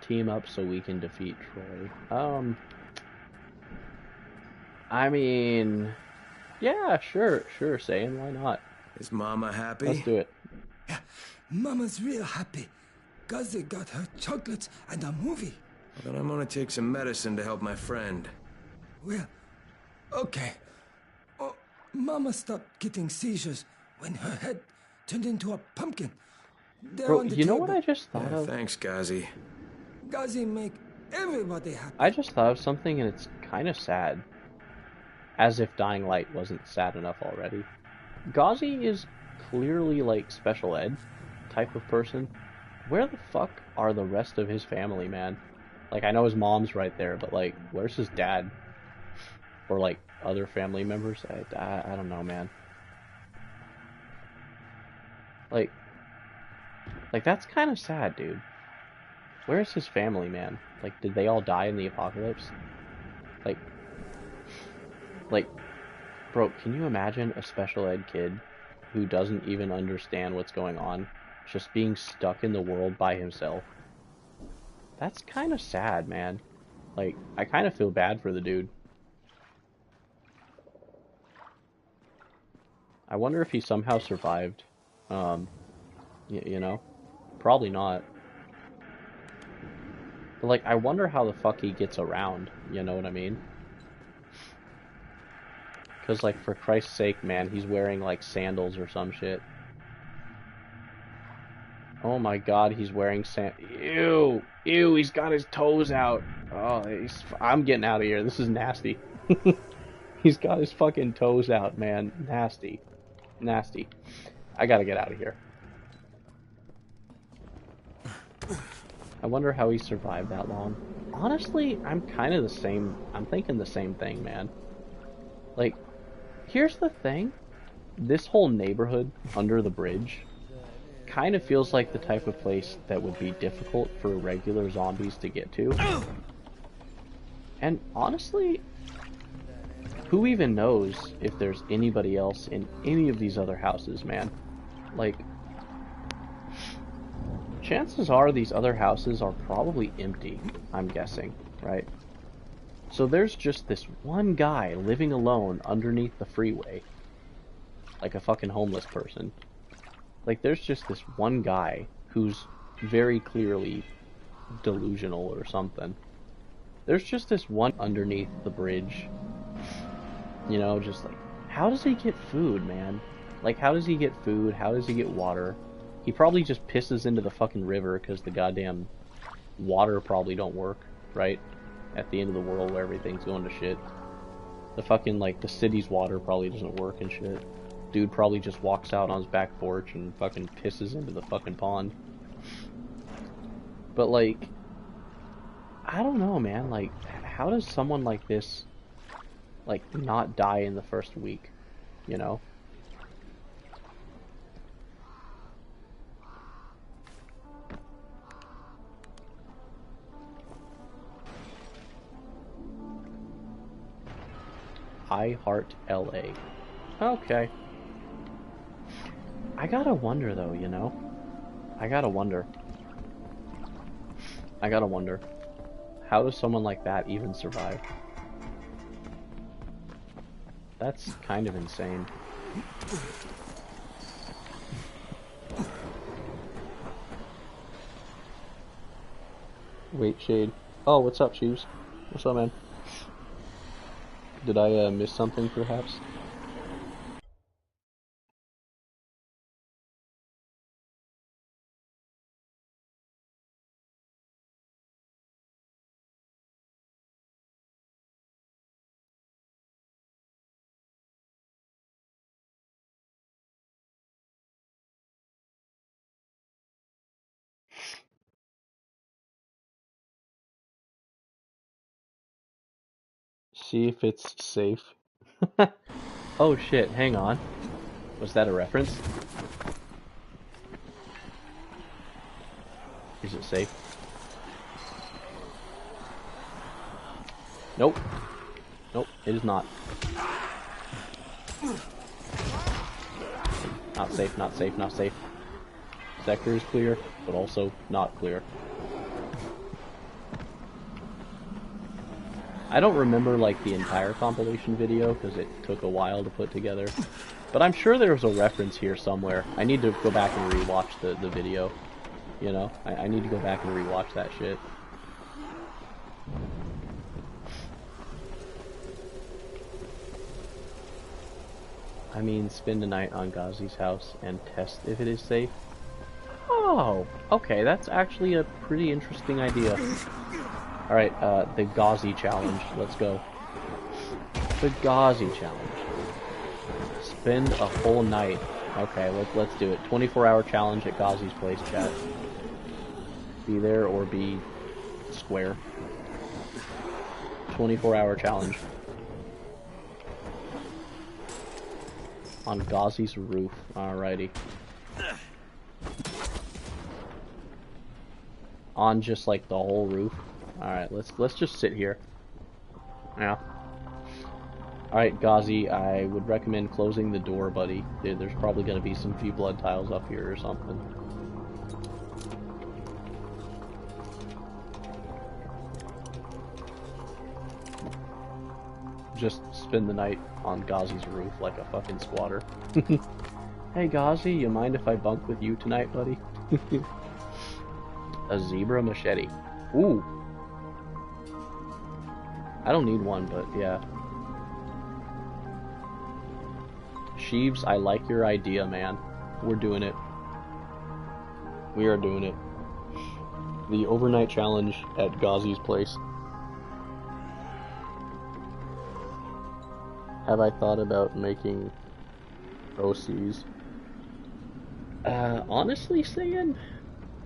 Team up so we can defeat Troy. I mean, yeah, sure, saying why not?
Is Mama happy?
Let's do it.
Yeah, Mama's real happy. Ghazi got her chocolates and a movie.
Well, then I'm gonna take some medicine to help my friend.
Well, okay. Oh, Mama stopped getting seizures when her head turned into a pumpkin. They're
Bro,
on the
you know
table.
what I just thought
Yeah,
of?
thanks, Ghazi.
Ghazi make everybody happy.
I just thought of something and it's kind of sad. As if Dying Light wasn't sad enough already. Ghazi is clearly like special ed type of person. Where the fuck are the rest of his family, man? Like, I know his mom's right there, but like, where's his dad? Or like, other family members? I don't know, man. Like that's kind of sad, dude. Where's his family, man? Like, did they all die in the apocalypse? Like, bro, can you imagine a special ed kid who doesn't even understand what's going on, just being stuck in the world by himself? That's kind of sad, man. Like, I kind of feel bad for the dude. I wonder if he somehow survived. You know? Probably not. But, like, I wonder how the fuck he gets around, you know what I mean? Because, like, for Christ's sake, man, he's wearing, like, sandals or some shit. Oh my god, he's wearing Ew! Ew, he's got his toes out! Oh, I'm getting out of here. This is nasty. He's got his fucking toes out, man. Nasty. Nasty. I gotta get out of here. I wonder how he survived that long. Honestly, I'm kind of the same. I'm thinking the same thing, man. Like, here's the thing. This whole neighborhood under the bridge kind of feels like the type of place that would be difficult for regular zombies to get to. And honestly, who even knows if there's anybody else in any of these other houses, man? Like, chances are these other houses are probably empty, I'm guessing, right? So there's just this one guy living alone underneath the freeway. Like a fucking homeless person. Like, there's just this one guy who's very clearly delusional or something. There's just this one underneath the bridge. You know, just like, how does he get food, man? Like, how does he get food? How does he get water? He probably just pisses into the fucking river because the goddamn water probably don't work, right? At the end of the world where everything's going to shit. The fucking, like, the city's water probably doesn't work and shit. Dude probably just walks out on his back porch and fucking pisses into the fucking pond. But, like, I don't know, man. Like, how does someone like this, like, not die in the first week? You know? I Heart LA. Okay. I gotta wonder though, you know? I gotta wonder. How does someone like that even survive? That's kind of insane. Wait, Shade. Oh, what's up, Shoes? What's up, man? Did I miss something, perhaps? See if it's safe. Oh shit, hang on. Was that a reference? Is it safe? Nope. Nope, it is not. Not safe, not safe, not safe. Sector is clear, but also not clear. I don't remember like the entire compilation video because it took a while to put together, but I'm sure there was a reference here somewhere. I need to go back and rewatch the video, you know? I need to go back and rewatch that shit. I mean, spend a night on Ghazi's house and test if it is safe. Oh, okay, that's actually a pretty interesting idea. Alright, the Ghazi challenge. Let's go. The Ghazi challenge. Spend a whole night. Okay, let's do it. 24-hour challenge at Ghazi's place, chat. Be there or be square. 24-hour challenge. On Ghazi's roof. Alrighty. On just like the whole roof. Alright, let's just sit here. Yeah. Alright, Ghazi, I would recommend closing the door, buddy. There's probably gonna be some few blood tiles up here or something. Just spend the night on Ghazi's roof like a fucking squatter. Hey Ghazi, you mind if I bunk with you tonight, buddy? A zebra machete. Ooh. I don't need one, but yeah. Sheeves, I like your idea, man. We're doing it. We are doing it. The overnight challenge at Ghazi's place. Have I thought about making OCs? Honestly saying,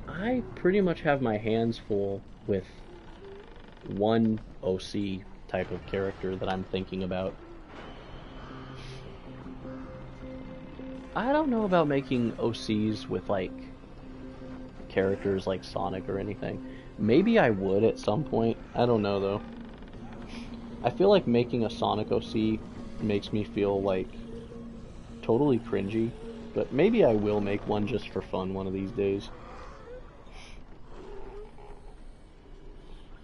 I pretty much have my hands full with one OC type of character that I'm thinking about. I don't know about making OCs with like characters like Sonic or anything. Maybe I would at some point. I don't know though. I feel like making a Sonic OC makes me feel like totally cringy, but maybe I will make one just for fun one of these days.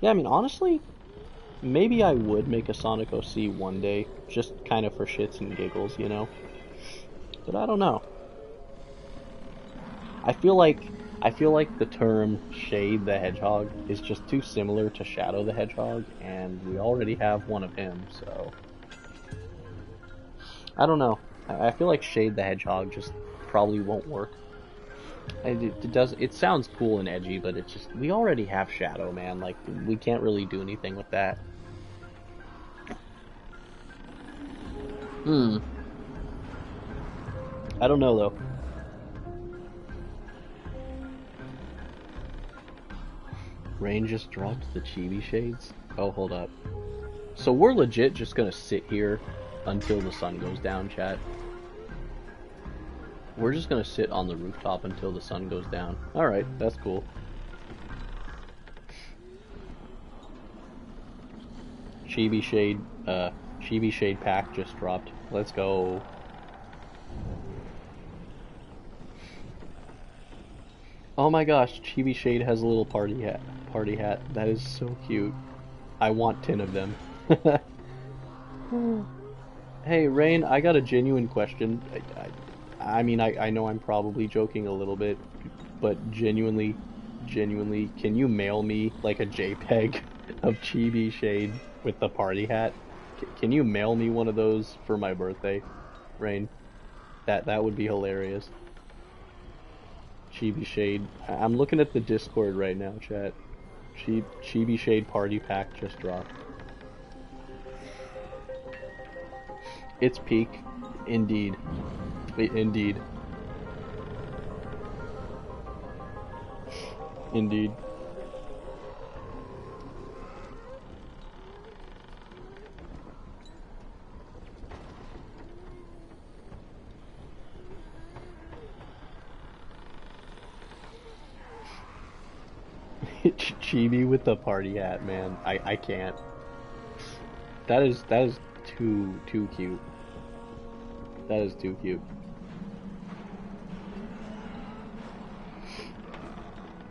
Yeah, I mean, honestly, maybe I would make a Sonic OC one day, just kind of for shits and giggles, you know? But I don't know. I feel like the term Shade the Hedgehog is just too similar to Shadow the Hedgehog, and we already have one of him, so... I don't know. I feel like Shade the Hedgehog just probably won't work. It sounds cool and edgy, but it's just, we already have Shadow, man. Like, we can't really do anything with that. I don't know, though. Rain just dropped the chibi shades? Oh, hold up. So we're legit just gonna sit here until the sun goes down, chat. We're just gonna sit on the rooftop until the sun goes down. Alright, that's cool. Chibi Shade, Chibi Shade pack just dropped. Let's go. Oh my gosh, Chibi Shade has a little party hat. Party hat. That is so cute. I want 10 of them. Hey, Rain, I got a genuine question. I mean, I know I'm probably joking a little bit, but genuinely, can you mail me like a JPEG of Chibi Shade with the party hat? Can you mail me one of those for my birthday, Rain? That would be hilarious. Chibi Shade. I'm looking at the Discord right now, chat. Chibi Shade party pack just dropped. It's peak, indeed. Indeed. Indeed. Chibi with the party hat, man. I can't. That is too cute. That is too cute.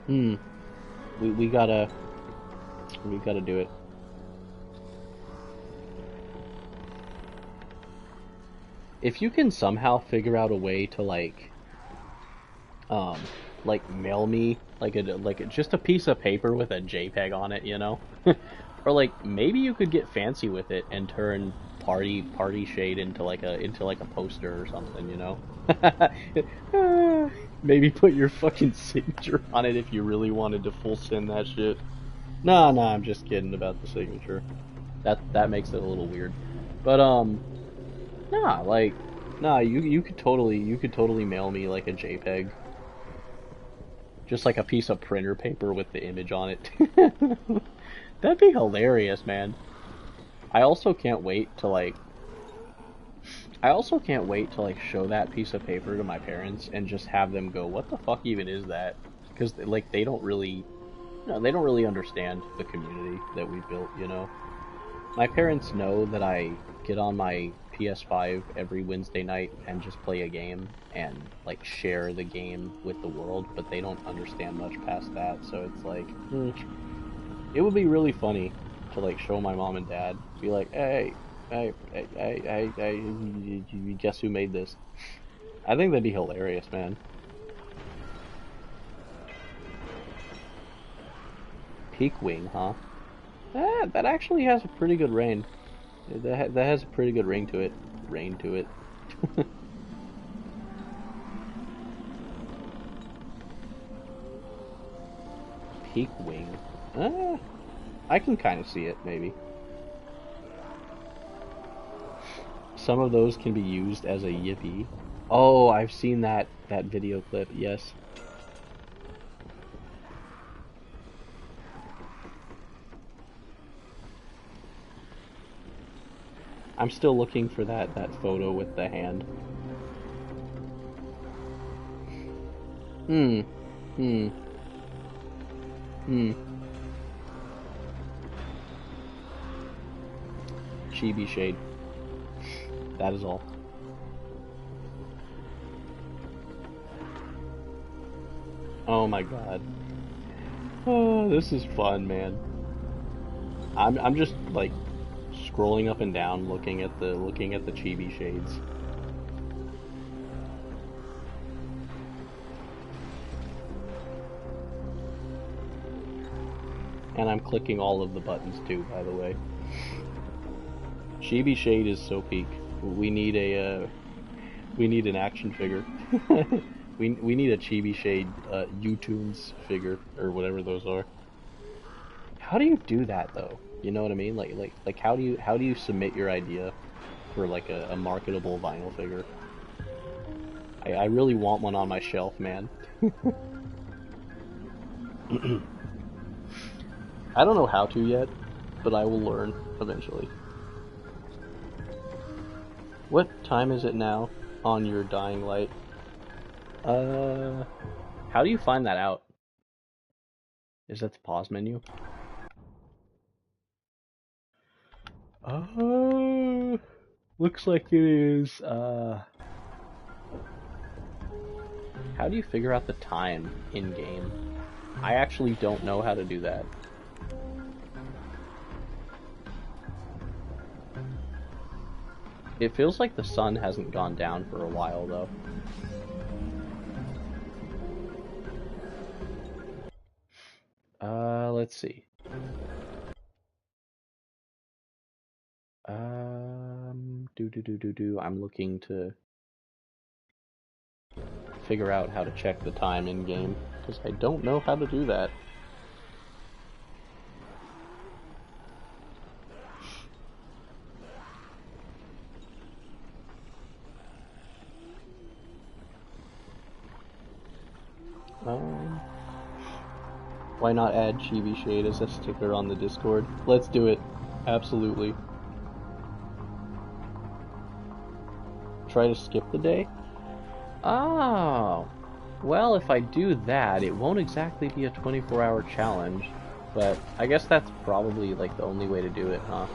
We gotta do it. If you can somehow figure out a way to like mail me like just a piece of paper with a JPEG on it, you know? Or like maybe you could get fancy with it and turn party shade into like a poster or something, you know? Maybe put your fucking signature on it if you really wanted to full send that shit. Nah, I'm just kidding about the signature. That makes it a little weird. But you could totally mail me like a JPEG. Just like a piece of printer paper with the image on it. That'd be hilarious, man. I also can't wait to show that piece of paper to my parents and just have them go, "What the fuck even is that?" Because like they don't really understand the community that we built, you know. My parents know that I get on my PS5 every Wednesday night and just play a game and like share the game with the world, but they don't understand much past that. So it's like, it would be really funny to like show my mom and dad, be like, hey, guess who made this? I think that'd be hilarious, man. Peak Wing, huh? That actually has a pretty good rain. That has a pretty good ring to it. Peak Wing. I can kind of see it, maybe. Some of those can be used as a yippee. Oh, I've seen that video clip, yes. I'm still looking for that photo with the hand. Chibi Shade. That is all. Oh my god. Oh, this is fun, man. I'm just like scrolling up and down looking at the Chibi Shades. And I'm clicking all of the buttons too, by the way. Chibi Shade is so peak. We need an action figure. we need a Chibi Shade U-Tunes figure or whatever those are. How do you do that though? You know what I mean? Like how do you submit your idea for like a marketable vinyl figure? I really want one on my shelf, man. I don't know how to yet, but I will learn eventually. What time is it now on your dying light? How do you find that out? Is that the pause menu? Looks like it is, how do you figure out the time in-game? I actually don't know how to do that. It feels like the sun hasn't gone down for a while, though. Let's see. I'm looking to figure out how to check the time in-game, because I don't know how to do that. Why not add Chibi Shade as a sticker on the Discord? Let's do it. Absolutely. Try to skip the day? Oh. Well, if I do that, it won't exactly be a 24-hour challenge. But I guess that's probably like the only way to do it, huh?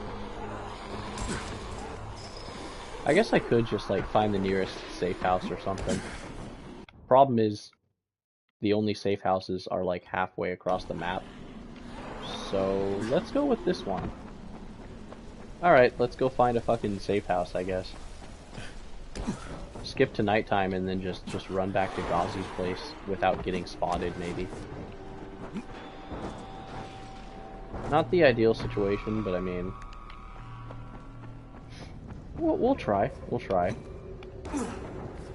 I guess I could just like find the nearest safe house or something. Problem is, the only safe houses are like halfway across the map. So let's go with this one. Alright, let's go find a fucking safe house, I guess. Skip to nighttime and then just run back to Ghazi's place without getting spotted, maybe. Not the ideal situation, but I mean... We'll try. We'll try.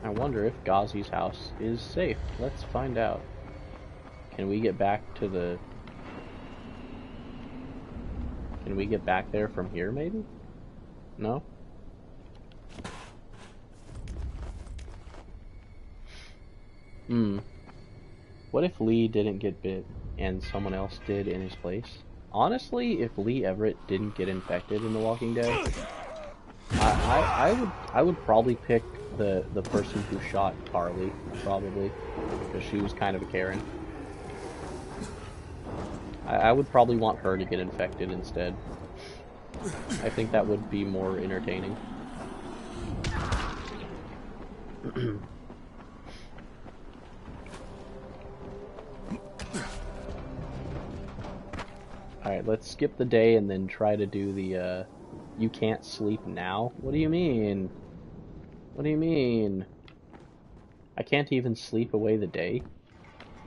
I wonder if Ghazi's house is safe. Let's find out. Can we get back to the... Can we get back there from here, maybe? No? What if Lee didn't get bit and someone else did in his place? Honestly, if Lee Everett didn't get infected in The Walking Dead, I would probably pick the person who shot Carly, probably, because she was kind of a Karen. I would probably want her to get infected instead. I think that would be more entertaining. Alright, let's skip the day and then try to do the, you can't sleep now? What do you mean? What do you mean? I can't even sleep away the day?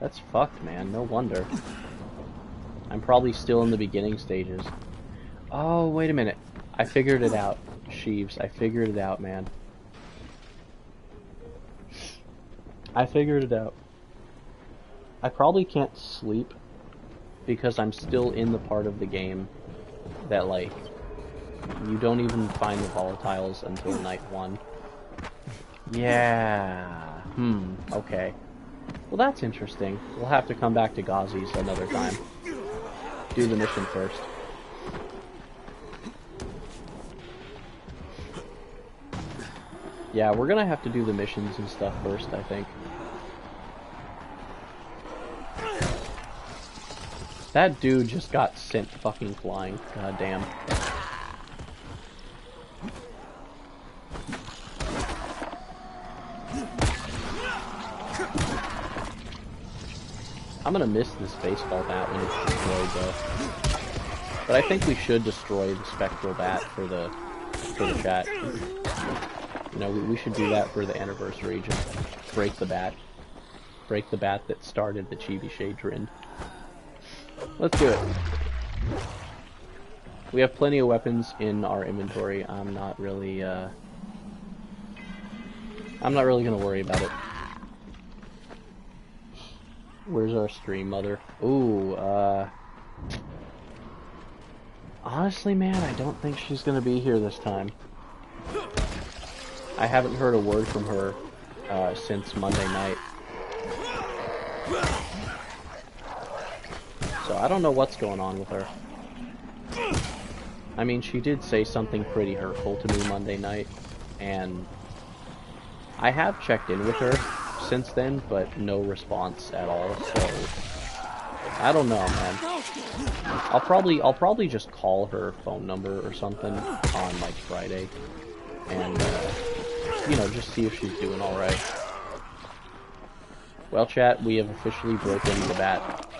That's fucked, man. No wonder. I'm probably still in the beginning stages. Oh, wait a minute. I figured it out, Sheeves. I figured it out, man. I figured it out. I probably can't sleep because I'm still in the part of the game that, like, you don't even find the volatiles until night 1. Yeah. Okay. Well, that's interesting. We'll have to come back to Ghazi's another time. Do the mission first. Yeah, we're gonna have to do the missions and stuff first, I think. That dude just got sent fucking flying. God damn. I'm gonna miss this baseball bat when it's destroyed, though. But I think we should destroy the spectral bat for the chat. You know, we should do that for the anniversary. Just break the bat. Break the bat that started the Chibi Shade trend. Let's do it. We have plenty of weapons in our inventory. I'm not really gonna worry about it. Where's our stream mother? Ooh, honestly, man, I don't think she's gonna be here this time. I haven't heard a word from her since Monday night. So I don't know what's going on with her. I mean, she did say something pretty hurtful to me Monday night, and I have checked in with her since then, but no response at all, so I don't know, man. I'll probably just call her phone number or something on like Friday, and you know, just see if she's doing all right. Well, chat, we have officially broken the bat.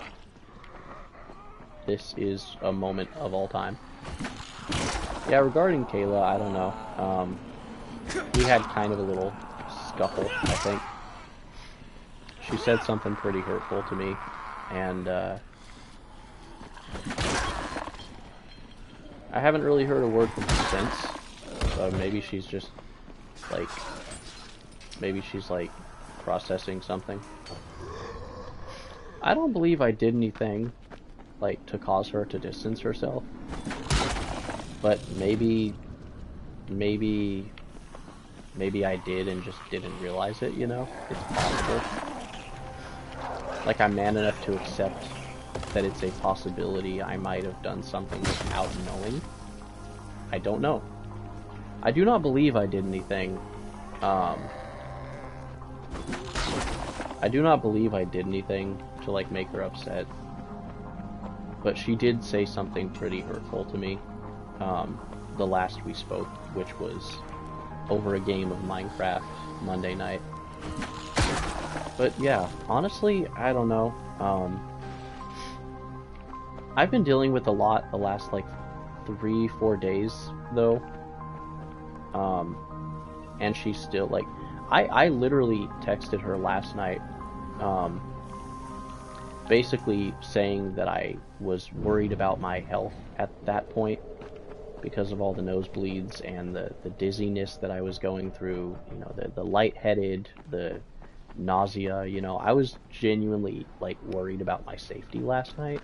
This is a moment of all time. Yeah, regarding Kayla, I don't know. We had kind of a little scuffle, I think. She said something pretty hurtful to me, and I haven't really heard a word from her since. So maybe she's just like, processing something. I don't believe I did anything like to cause her to distance herself, but maybe I did and just didn't realize it, you know? It's possible. Like, I'm man enough to accept that it's a possibility I might have done something without knowing. I don't know. I do not believe I did anything. I do not believe I did anything to, like, make her upset. But she did say something pretty hurtful to me, the last we spoke, which was over a game of Minecraft Monday night. But yeah, honestly, I don't know. I've been dealing with a lot the last like 3-4 days though. And she's still like, I literally texted her last night, basically saying that I was worried about my health at that point because of all the nosebleeds and the dizziness that I was going through, you know, the lightheaded, the nausea, you know. I was genuinely like worried about my safety last night.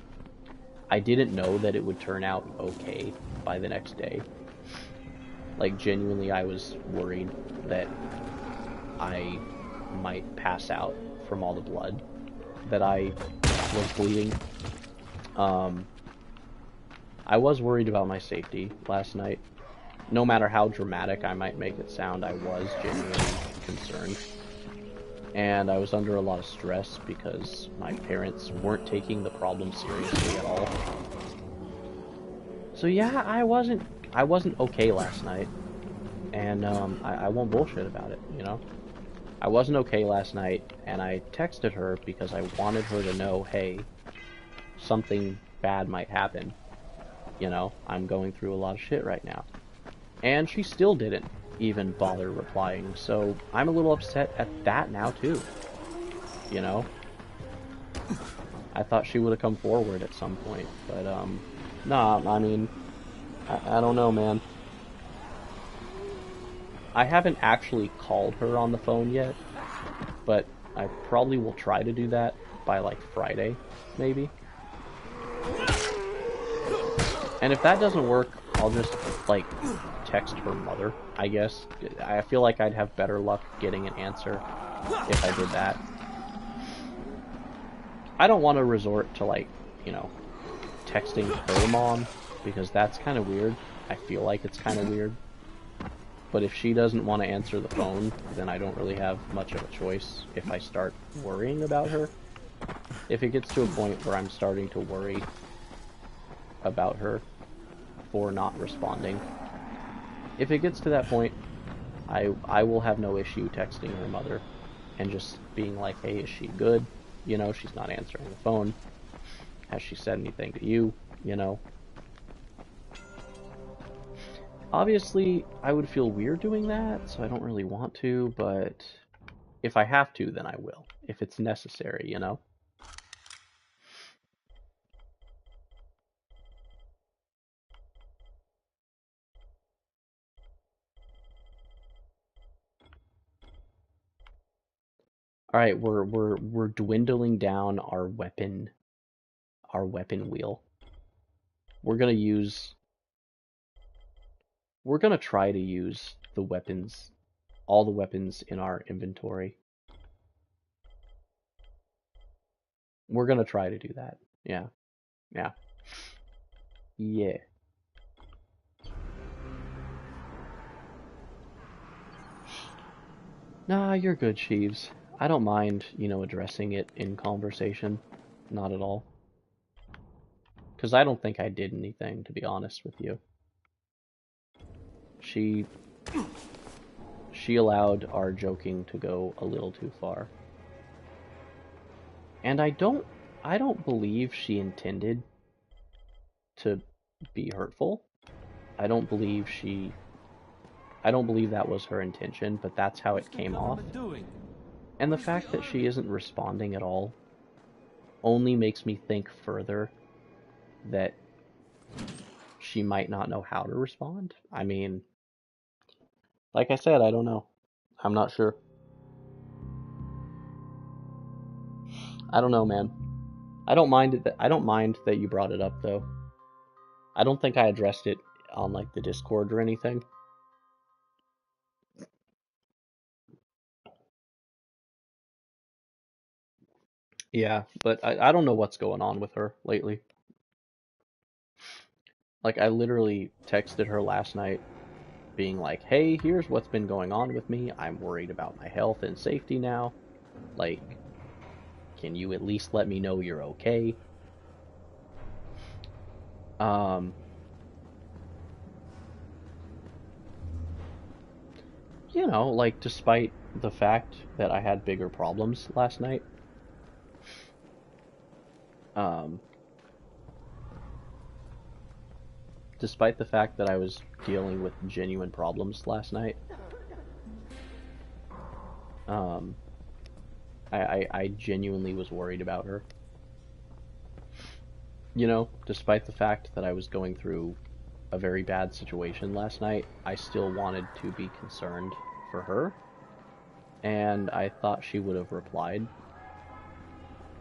I didn't know that it would turn out okay by the next day. Like, genuinely, I was worried that I might pass out from all the blood that I was bleeding. I was worried about my safety last night. No matter how dramatic I might make it sound, I was genuinely concerned. And I was under a lot of stress because my parents weren't taking the problem seriously at all. So yeah, I wasn't okay last night. And I won't bullshit about it, you know? I wasn't okay last night, and I texted her because I wanted her to know, hey, something bad might happen. You know, I'm going through a lot of shit right now. And she still didn't even bother replying, so I'm a little upset at that now too. You know? I thought she would have come forward at some point, but nah, I mean, I don't know, man. I haven't actually called her on the phone yet, but I probably will try to do that by like Friday, maybe. And if that doesn't work, I'll just, like, text her mother, I guess. I feel like I'd have better luck getting an answer if I did that. I don't want to resort to, like, you know, texting her mom, because that's kind of weird. I feel like it's kind of weird. But if she doesn't want to answer the phone, then I don't really have much of a choice if I start worrying about her. If it gets to a point where I'm starting to worry about her for not responding, if it gets to that point, I will have no issue texting her mother and just being like, hey, is she good? You know, she's not answering the phone. Has she said anything to you? You know? Obviously, I would feel weird doing that, so I don't really want to, but if I have to, then I will. If it's necessary, you know? Alright, we're dwindling down our weapon wheel. We're gonna try to use the weapons, all the weapons in our inventory. We're gonna try to do that. Yeah. Yeah. Yeah. Nah, you're good, Sheaves. I don't mind, you know, addressing it in conversation. Not at all. Because I don't think I did anything, to be honest with you. She allowed our joking to go a little too far. And I don't believe she intended to be hurtful. I don't believe that was her intention, but that's how it came off. And the fact that she isn't responding at all only makes me think further that she might not know how to respond. I mean, like I said, I don't know. I'm not sure. I don't know, man. I don't mind that you brought it up, though. I don't think I addressed it on, like, the Discord or anything. Yeah, but I don't know what's going on with her lately. Like, I literally texted her last night being like, hey, here's what's been going on with me. I'm worried about my health and safety now. Like, can you at least let me know you're okay? You know, like, despite the fact that I had bigger problems last night, despite the fact that I was dealing with genuine problems last night, I genuinely was worried about her. You know, despite the fact that I was going through a very bad situation last night, I still wanted to be concerned for her, and I thought she would have replied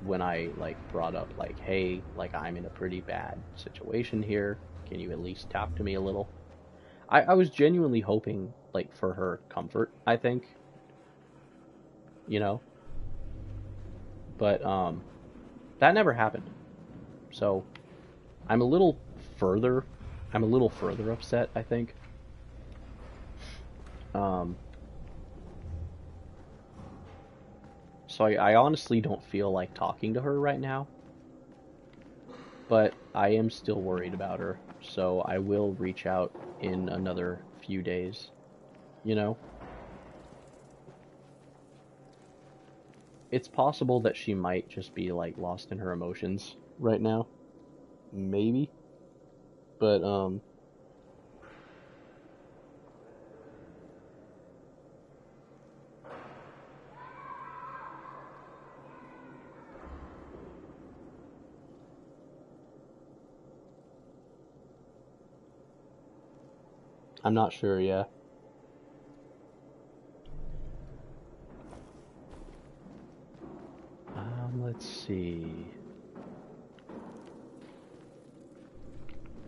when I, like, brought up, like, hey, like, I'm in a pretty bad situation here, can you at least talk to me a little? I was genuinely hoping, like, for her comfort, I think, you know, but, that never happened, so, I'm a little further upset, I think. So I honestly don't feel like talking to her right now, but I am still worried about her, so I will reach out in another few days, you know? It's possible that she might just be, like, lost in her emotions right now. Maybe. But, I'm not sure, yeah. Let's see.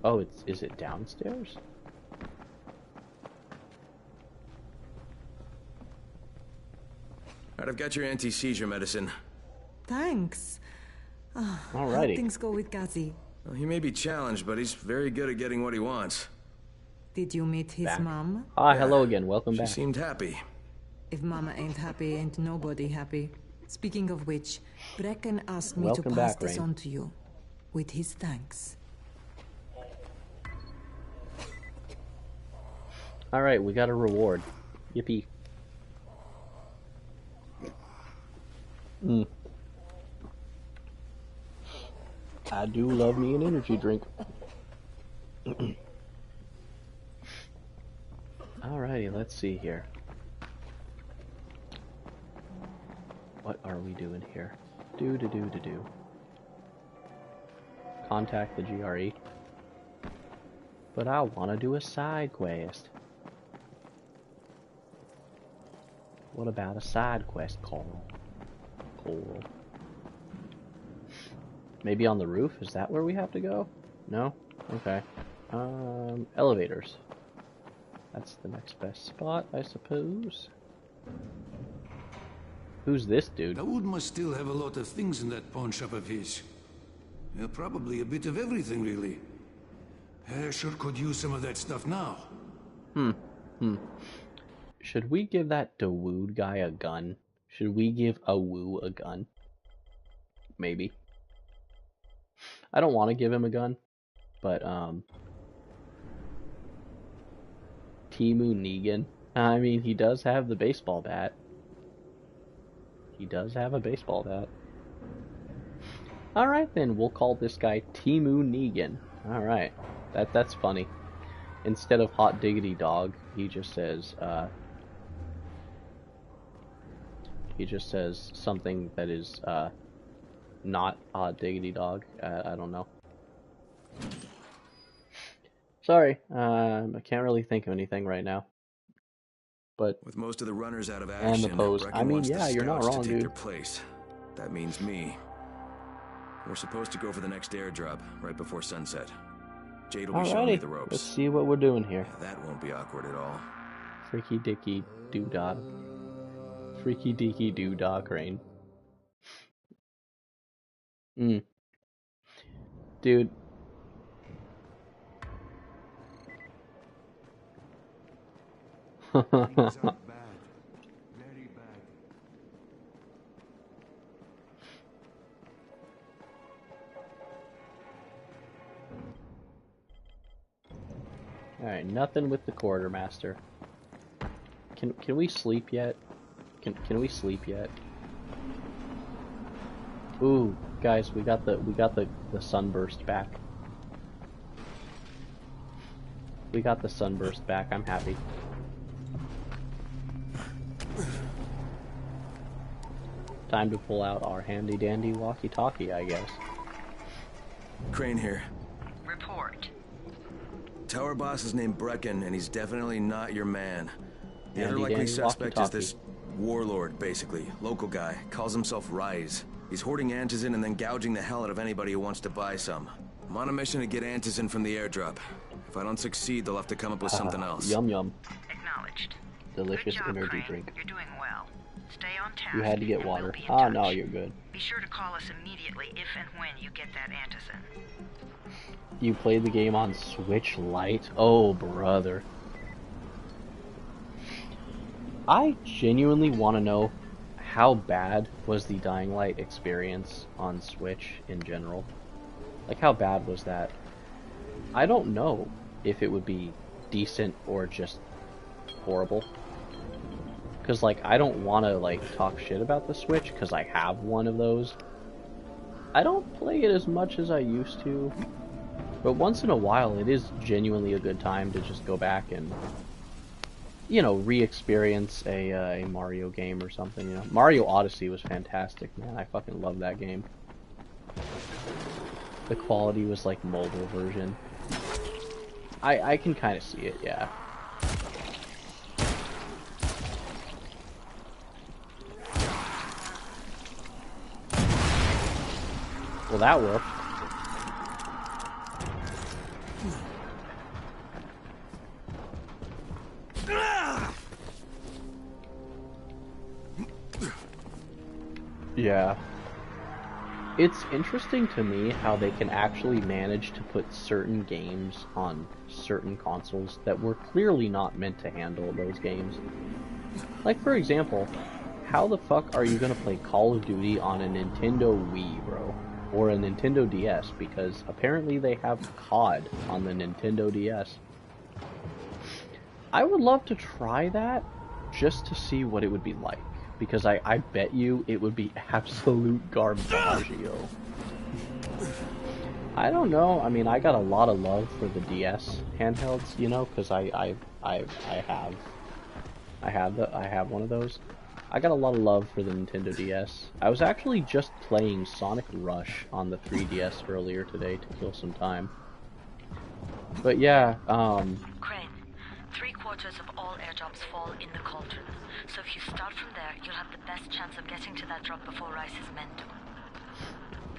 Oh, is it downstairs?
Alright, I've got your anti-seizure medicine.
Thanks.
Alrighty.
How things go with Gazi?
Well, he may be challenged, but he's very good at getting what he wants.
Did you meet his mom?
Ah, hello again. Welcome back.
She seemed happy.
If Mama ain't happy, ain't nobody happy. Speaking of which, Brecken asked me to pass
back,
this
Rain.
on to you, with his thanks.
Alright, we got a reward. Yippee. I do love me an energy drink. Alrighty, let's see here. What are we doing here? Do. Contact the GRE. But I want to do a side quest. What about a side quest, Coral? Maybe on the roof? Is that where we have to go? No? Okay. Elevators. That's the next best spot, I suppose. Who's this dude?
Dawood must still have a lot of things in that pawn shop of his. Well, probably a bit of everything, really. Sure could use some of that stuff now.
Should we give that Dawood guy a gun? Should we give Awu a gun? Maybe. I don't want to give him a gun, but Timu Negan. I mean, he does have the baseball bat. He does have a baseball bat. Alright then, we'll call this guy Timu Negan. Alright. That's funny. Instead of hot diggity dog, he just says something that is not hot diggity dog. I don't know. Sorry, I can't really think of anything right now. But
with most of the runners out of
and
action,
the pose.
Brecken
I mean,
wants
yeah,
the
you're not
Stouts
wrong,
to take
dude.
their place. That means me. We're supposed to go for the next airdrop right before sunset. Jade will be showing me the ropes.
Let's see what we're doing here.
Yeah, that won't be awkward at all.
Freaky dicky doodah. Freaky deaky doodah crane. Dude. Alright, nothing with the quartermaster. Can we sleep yet? Can we sleep yet? Ooh, guys, we got the sunburst back. We got the sunburst back. I'm happy. Time to pull out our handy dandy walkie-talkie, I guess.
Crane here.
Report.
Tower boss is named Brecken, and he's definitely not your man. The
Handy
other likely
dandy
suspect is
walkie-talkie.
this warlord, basically. Local guy. Calls himself Rise. He's hoarding antizin and then gouging the hell out of anybody who wants to buy some. I'm on a mission to get antizin from the airdrop. If I don't succeed, they'll have to come up with something else.
Yum yum.
Acknowledged.
Delicious
Good job,
energy
Crane.
drink.
You're doing well. Stay on task.
You had to get
and we'll
water.
be in
Ah,
touch.
no, you're good.
Be sure to call us immediately if and when you get that antizin.
You played the game on Switch Lite? Oh, brother. I genuinely want to know how bad was the Dying Light experience on Switch in general. Like, how bad was that? I don't know if it would be decent or just horrible. Because, like, I don't want to, like, talk shit about the Switch, because I have one of those. I don't play it as much as I used to. But once in a while, it is genuinely a good time to just go back and, you know, re-experience a Mario game or something, you know. Mario Odyssey was fantastic, man. I fucking love that game. The quality was like mobile version. I can kind of see it, yeah. Well, that worked. Yeah. It's interesting to me how they can actually manage to put certain games on certain consoles that were clearly not meant to handle those games. Like, for example, how the fuck are you gonna play Call of Duty on a Nintendo Wii, bro? Or a Nintendo DS, because apparently they have COD on the Nintendo DS. I would love to try that, just to see what it would be like. Because I bet you it would be absolute garbage, yo. I don't know. I mean, I got a lot of love for the DS handhelds, you know, because I have one of those. I got a lot of love for the Nintendo DS. I was actually just playing Sonic Rush on the 3DS earlier today to kill some time. But yeah,
Crane, 3/4 of all airdrops fall in the cauldron. So if you start from there, you'll have the best chance of getting to that drop before Rice's men do.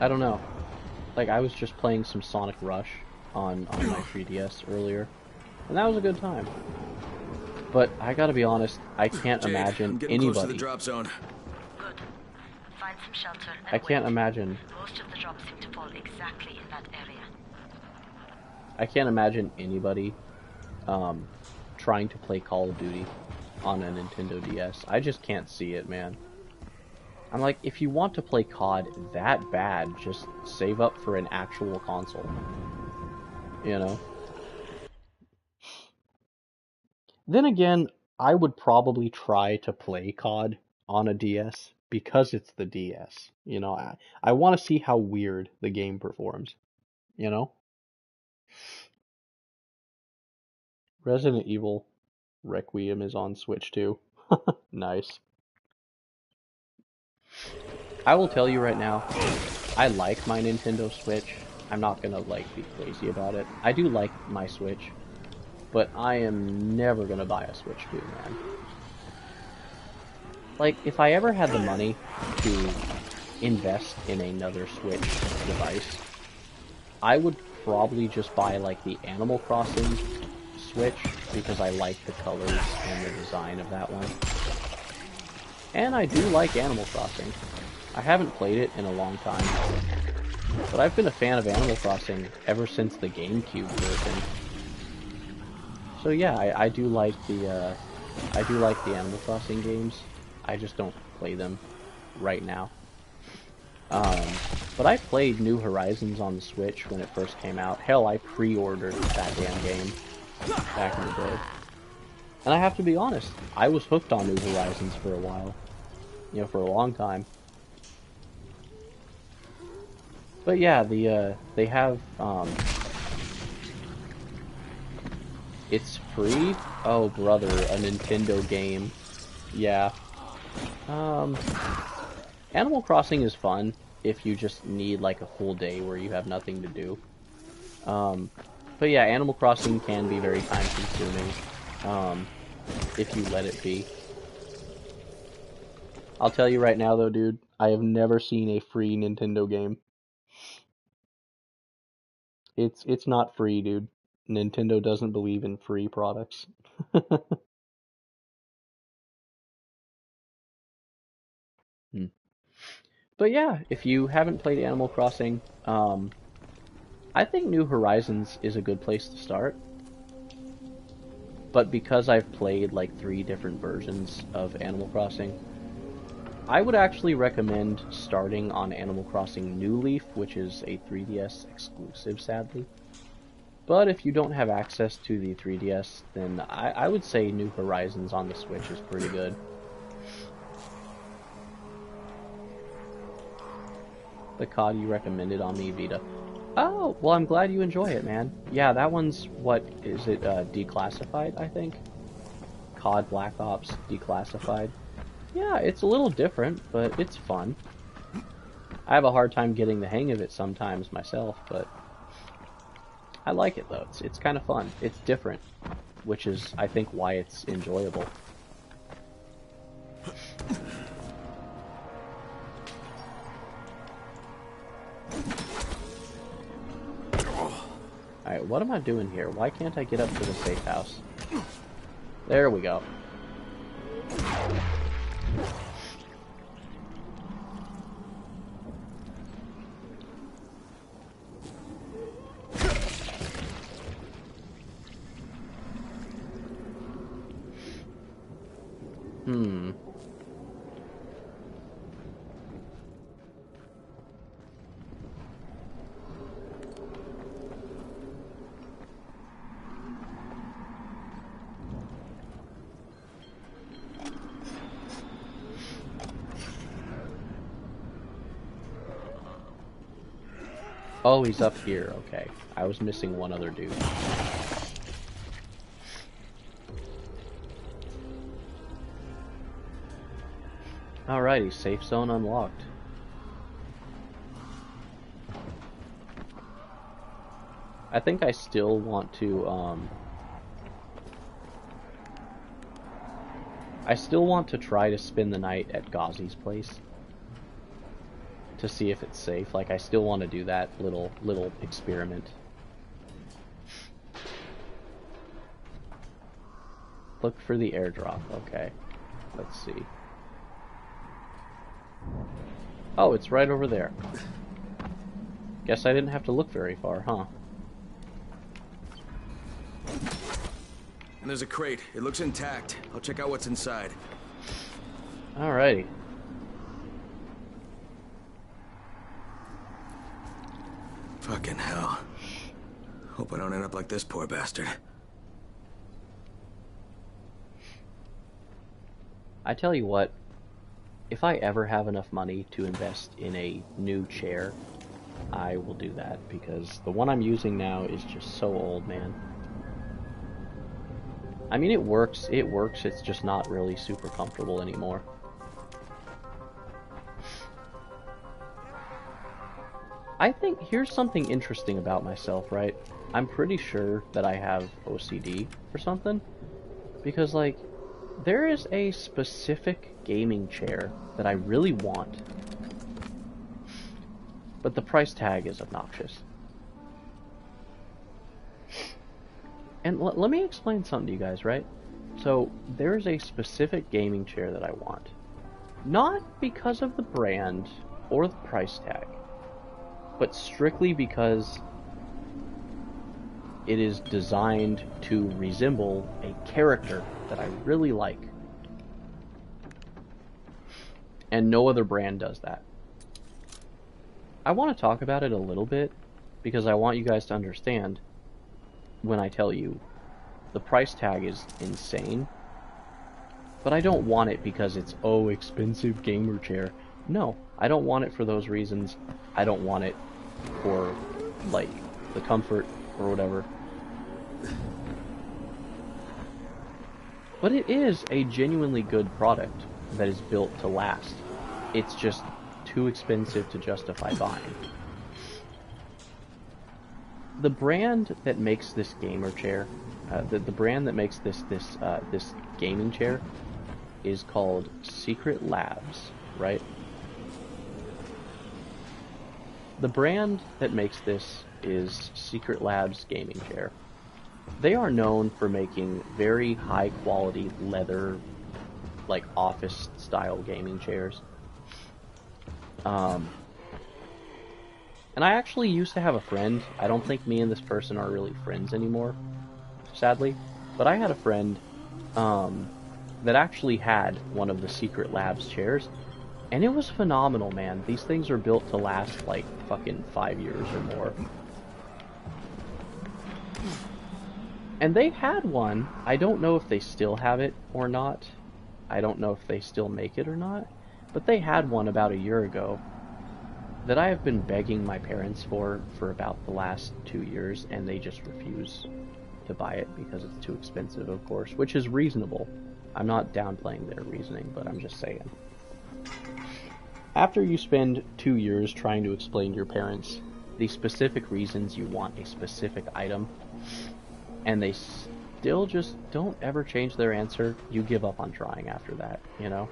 I don't know. Like, I was just playing some Sonic Rush on my 3DS earlier, and that was a good time. But I gotta be honest, I can't
Jade,
imagine
I'm getting close to the
anybody.
drop zone.
Good. Find some shelter and
I can't
wait.
imagine.
Most of the drops seem to fall exactly in that area.
I can't imagine anybody trying to play Call of Duty on a Nintendo DS. I just can't see it, man. I'm like, if you want to play COD that bad, just save up for an actual console. You know? Then again, I would probably try to play COD on a DS because it's the DS. You know, I want to see how weird the game performs. You know? Resident Evil Requiem is on Switch too. Nice. I will tell you right now, I like my Nintendo Switch. I'm not gonna like be crazy about it. I do like my Switch, but I am never gonna buy a Switch 2, man. Like, if I ever had the money to invest in another Switch device, I would probably just buy like the Animal Crossing Switch because I like the colors and the design of that one. And I do like Animal Crossing. I haven't played it in a long time, but I've been a fan of Animal Crossing ever since the GameCube version. So yeah, I do like the Animal Crossing games. I just don't play them right now. But I played New Horizons on the Switch when it first came out. Hell, I pre-ordered that damn game back in the day. And I have to be honest, I was hooked on New Horizons for a while. You know, for a long time. But yeah, they have, it's free? Oh, brother, a Nintendo game. Yeah. Animal Crossing is fun if you just need, like, a full day where you have nothing to do. But yeah, Animal Crossing can be very time-consuming, if you let it be. I'll tell you right now, though, dude, I have never seen a free Nintendo game. It's not free, dude. Nintendo doesn't believe in free products. But yeah, if you haven't played Animal Crossing, I think New Horizons is a good place to start. But because I've played like 3 different versions of Animal Crossing, I would actually recommend starting on Animal Crossing New Leaf, which is a 3DS exclusive, sadly. But if you don't have access to the 3DS, then I would say New Horizons on the Switch is pretty good. The COD you recommended on the Vita. Oh, well, I'm glad you enjoy it, man. Yeah, that one's, what, is it, declassified, I think? COD Black Ops Declassified. Yeah, it's a little different, but it's fun. I have a hard time getting the hang of it sometimes myself, but I like it, though. It's kind of fun. It's different, which is, I think, why it's enjoyable. Alright, what am I doing here? Why can't I get up to the safe house? There we go. Oh, he's up here. Okay. I was missing one other dude. Alrighty, safe zone unlocked. I think I still want to, I still want to try to spend the night at Ghazi's place. To see if it's safe. Like, I still want to do that little experiment. Look for the airdrop. Okay. Let's see. Oh, it's right over there. Guess I didn't have to look very far, huh?
And there's a crate. It looks intact. I'll check out what's inside.
Alrighty.
Fucking hell. Hope I don't end up like this poor bastard.
I tell you what, if I ever have enough money to invest in a new chair, I will do that, because the one I'm using now is just so old, man. I mean, it works, it's just not really super comfortable anymore. I think, here's something interesting about myself, right? I'm pretty sure that I have OCD or something, because, like, there is a specific gaming chair that I really want, but the price tag is obnoxious. And let me explain something to you guys, right? So, there's a specific gaming chair that I want. Not because of the brand or the price tag, but strictly because it is designed to resemble a character that I really like. And no other brand does that. I want to talk about it a little bit, because I want you guys to understand when I tell you the price tag is insane, but I don't want it because it's, oh, expensive gamer chair. No, I don't want it for those reasons. I don't want it for, like, the comfort or whatever. But it is a genuinely good product that is built to last. It's just too expensive to justify buying. The brand that makes this gamer chair, the brand that makes this gaming chair is called Secret Labs, right? The brand that makes this is Secret Labs Gaming Chair. They are known for making very high quality leather, like office style gaming chairs. And I actually used to have a friend. I don't think me and this person are really friends anymore, sadly. But I had a friend that actually had one of the Secret Labs chairs. And it was phenomenal, man. These things are built to last like fucking 5 years or more. And they had one. I don't know if they still have it or not. I don't know if they still make it or not. But they had one about a year ago that I have been begging my parents for about the last 2 years, and they just refuse to buy it because it's too expensive, of course, which is reasonable. I'm not downplaying their reasoning, but I'm just saying. After you spend 2 years trying to explain to your parents the specific reasons you want a specific item, and they still just don't ever change their answer, you give up on trying after that, you know?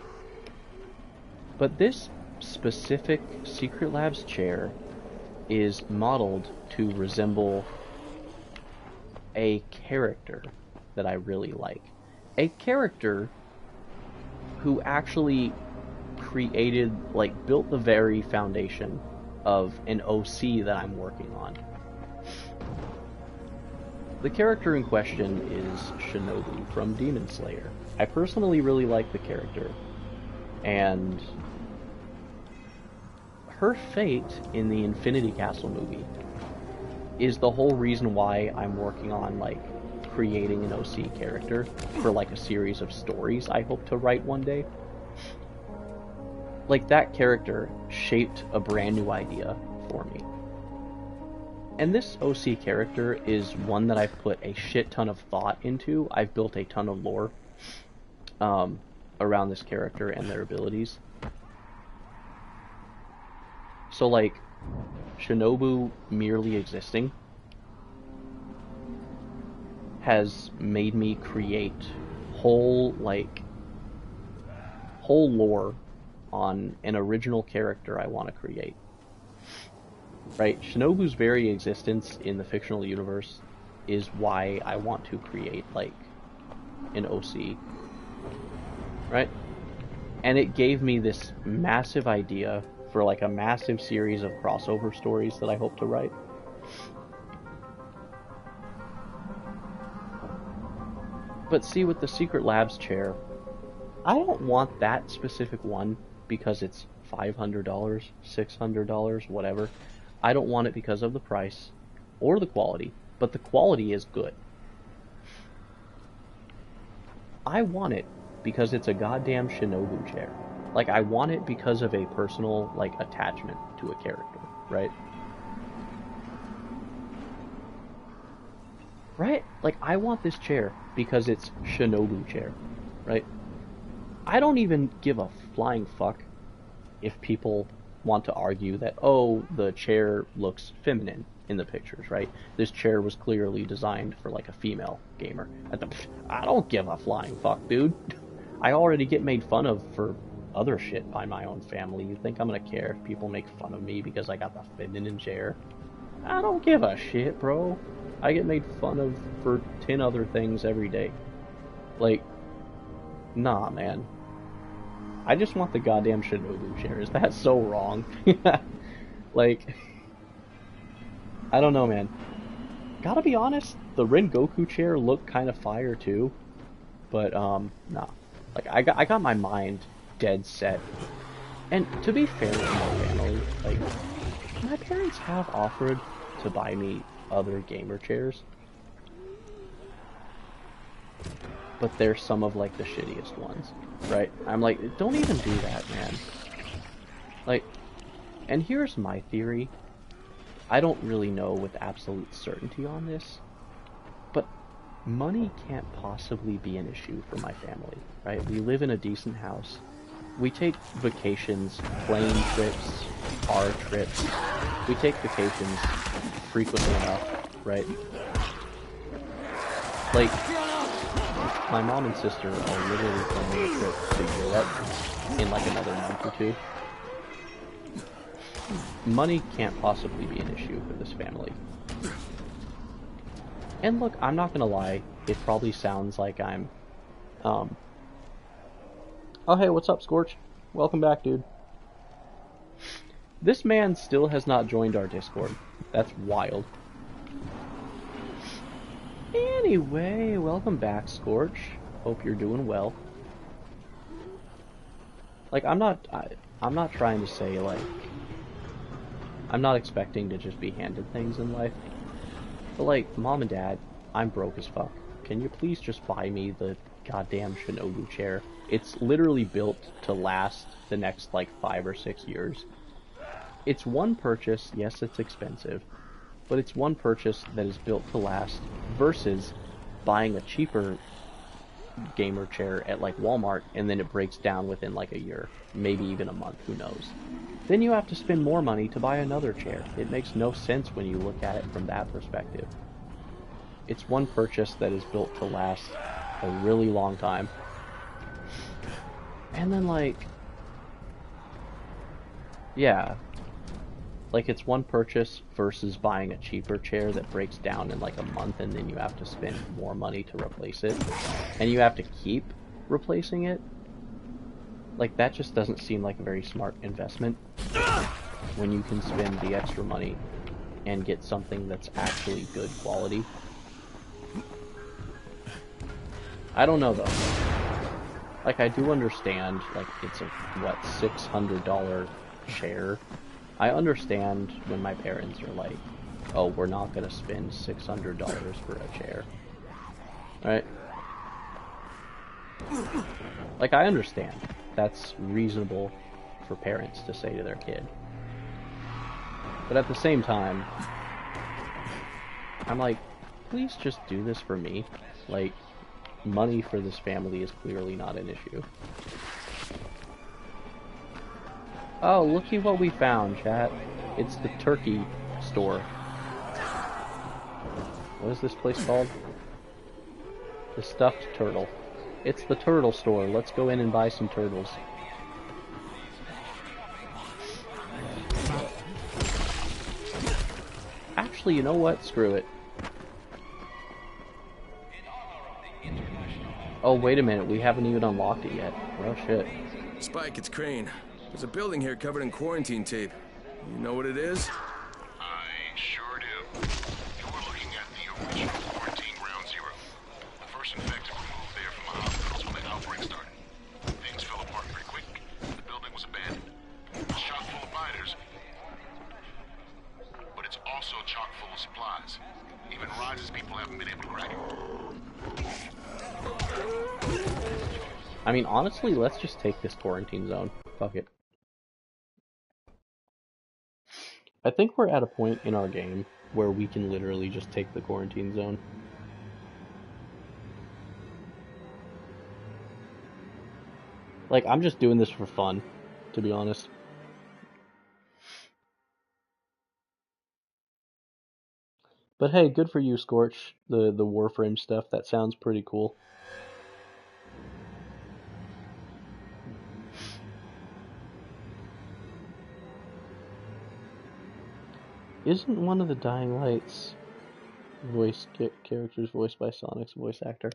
But this specific Secret Labs chair is modeled to resemble a character that I really like. A character who actually created, like, built the very foundation of an OC that I'm working on. The character in question is Shinobu from Demon Slayer. I personally really like the character, and her fate in the Infinity Castle movie is the whole reason why I'm working on, like, creating an OC character for, like, a series of stories I hope to write one day. Like, that character shaped a brand new idea for me. And this OC character is one that I've put a shit ton of thought into. I've built a ton of lore around this character and their abilities. So, like, Shinobu merely existing has made me create whole lore on an original character I want to create. Right? Shinobu's very existence in the fictional universe is why I want to create, like, an OC. Right? And it gave me this massive idea for, like, a massive series of crossover stories that I hope to write. But see, with the Secret Labs chair, I don't want that specific one because it's $500, $600, whatever. I don't want it because of the price or the quality, but the quality is good. I want it because it's a goddamn Shinobu chair. Like, I want it because of a personal, like, attachment to a character, right? Right? Like, I want this chair because it's Shinobu chair, right? I don't even give a flying fuck if people want to argue that, oh, the chair looks feminine in the pictures, right? This chair was clearly designed for, like, a female gamer. I don't give a flying fuck, dude. I already get made fun of for other shit by my own family. You think I'm gonna care if people make fun of me because I got the feminine chair? I don't give a shit, bro. I get made fun of for 10 other things every day. Like, nah, man. I just want the goddamn Shinobu chair. Is that so wrong? Like, I don't know, man. Gotta be honest, the Rengoku chair looked kind of fire too. But, nah. Like, I got my mind dead set. And to be fair to my family, like, my parents have offered to buy me other gamer chairs. But they're some of, like, the shittiest ones, right? I'm like, don't even do that, man. Like, and here's my theory. I don't really know with absolute certainty on this, but money can't possibly be an issue for my family, right? We live in a decent house. We take vacations, plane trips, car trips. We take vacations frequently enough, right? Like, my mom and sister are literally planning a trip to Europe in like another month or two. Money can't possibly be an issue for this family. And look, I'm not gonna lie, it probably sounds like I'm, oh hey, what's up, Scorch? Welcome back, dude. This man still has not joined our Discord. That's wild. Anyway, welcome back, Scorch. Hope you're doing well. Like, I'm not trying to say, like, I'm not expecting to just be handed things in life. But, like, Mom and Dad, I'm broke as fuck. Can you please just buy me the goddamn Shinobu chair? It's literally built to last the next, like, 5 or 6 years. It's one purchase, yes, it's expensive, but it's one purchase that is built to last versus buying a cheaper gamer chair at, like, Walmart, and then it breaks down within, like, a year, maybe even a month, who knows. Then you have to spend more money to buy another chair. It makes no sense when you look at it from that perspective. It's one purchase that is built to last a really long time. And then, like, yeah, like, it's one purchase versus buying a cheaper chair that breaks down in like a month, and then you have to spend more money to replace it, and you have to keep replacing it. Like, that just doesn't seem like a very smart investment when you can spend the extra money and get something that's actually good quality. I don't know, though. Like, I do understand, like, it's a, what, $600 chair. I understand when my parents are like, oh, we're not gonna spend $600 for a chair. Right? Like, I understand. That's reasonable for parents to say to their kid. But at the same time, I'm like, please just do this for me. Like, money for this family is clearly not an issue. Oh, looky what we found, chat. It's the turkey store. What is this place called? The Stuffed Turtle. It's the turtle store. Let's go in and buy some turtles. Actually, you know what? Screw it. Oh, wait a minute. We haven't even unlocked it yet. Oh, shit.
Spike, it's Crane. There's a building here covered in quarantine tape. You know what it is?
I sure do. You're looking at the original quarantine ground zero. The first infected were moved there from the hospitals when the outbreak started. Things fell apart pretty quick. The building was abandoned. It was chock full of miners. also chock full of supplies. Even Rise's people haven't been able to crack it.
I mean, honestly, let's just take this quarantine zone. Fuck it. I think we're at a point in our game where we can literally just take the quarantine zone. Like, I'm just doing this for fun, to be honest. But hey, good for you, Scorch. The Warframe stuff, that sounds pretty cool. Isn't one of the Dying Lights characters voiced by Sonic's voice actor?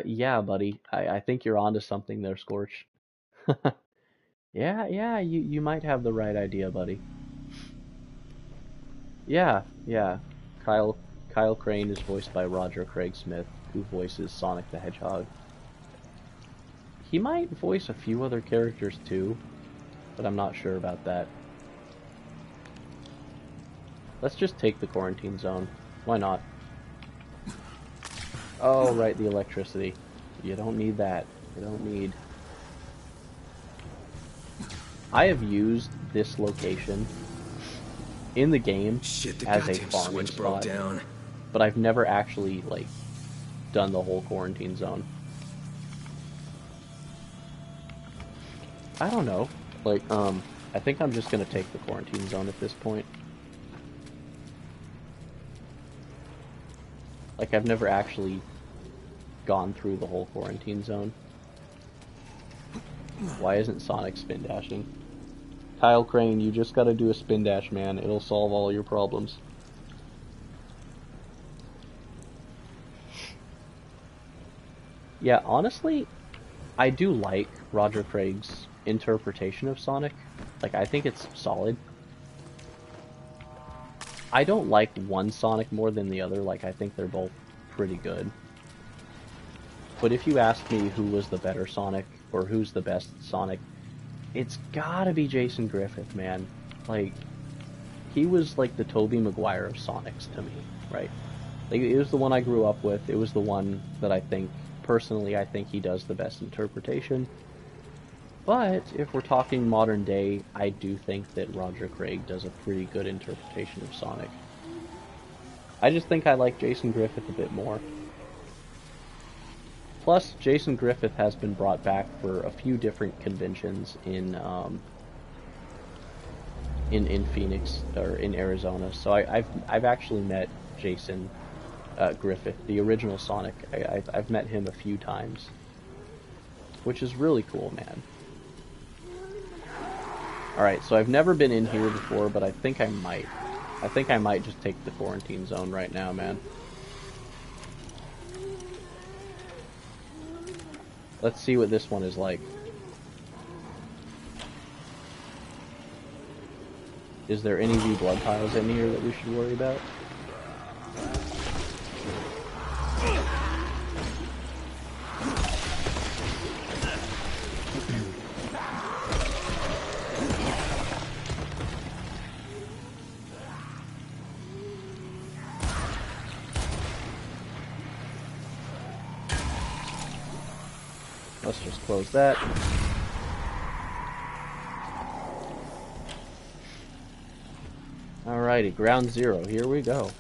Yeah, buddy. I think you're onto something there, Scorch. Yeah, you might have the right idea, buddy. Yeah. Kyle Crane is voiced by Roger Craig Smith, who voices Sonic the Hedgehog. He might voice a few other characters too, but I'm not sure about that. Let's just take the quarantine zone. Why not? Oh, right, the electricity. You don't need that. You don't need... I have used this location in the game as a farming spot, but I've never actually, like, done the whole quarantine zone. I don't know. Like, I think I'm just gonna take the quarantine zone at this point. Like, I've never actually gone through the whole quarantine zone. Why isn't Sonic spin dashing? Kyle Crane, you just gotta do a spin dash, man. It'll solve all your problems. Yeah, honestly, I do like Roger Craig's interpretation of Sonic. Like, I think it's solid. I don't like one Sonic more than the other. Like, I think they're both pretty good. But if you ask me who was the better Sonic, or who's the best Sonic, it's gotta be Jason Griffith, man. Like, he was like the Tobey Maguire of Sonics to me, right? Like, it was the one I grew up with. It was the one that I think, personally, I think he does the best interpretation. But if we're talking modern day, I do think that Roger Craig does a pretty good interpretation of Sonic. I just think I like Jason Griffith a bit more. Plus, Jason Griffith has been brought back for a few different conventions in Phoenix or in Arizona. So I've actually met Jason Griffith, the original Sonic. I've met him a few times, which is really cool, man. Alright, so I've never been in here before, but I think I might. I think I might just take the quarantine zone right now, man. Let's see what this one is like. Is there any V blood piles in here that we should worry about? Let's just close that. Alrighty, ground zero, here we go.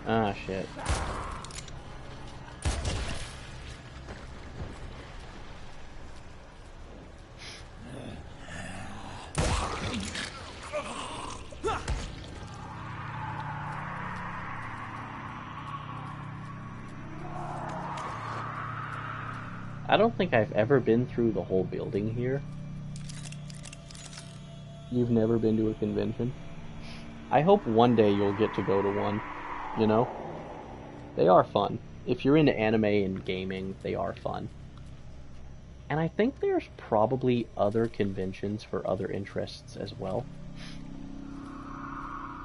Ah, shit. I don't think I've ever been through the whole building here. You've never been to a convention? I hope one day you'll get to go to one, you know? They are fun. If you're into anime and gaming, they are fun. And I think there's probably other conventions for other interests as well.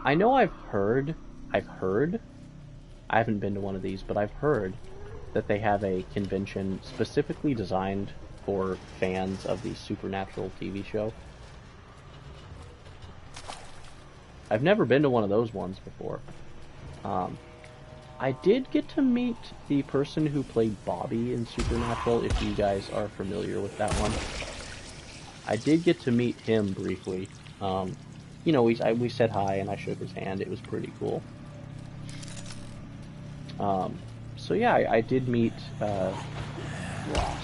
I know I've heard, I haven't been to one of these, but I've heard that they have a convention specifically designed for fans of the Supernatural TV show. I've never been to one of those ones before. I did get to meet the person who played Bobby in Supernatural, if you guys are familiar with that one. I did get to meet him briefly. You know, we said hi and I shook his hand. It was pretty cool. So yeah, I did meet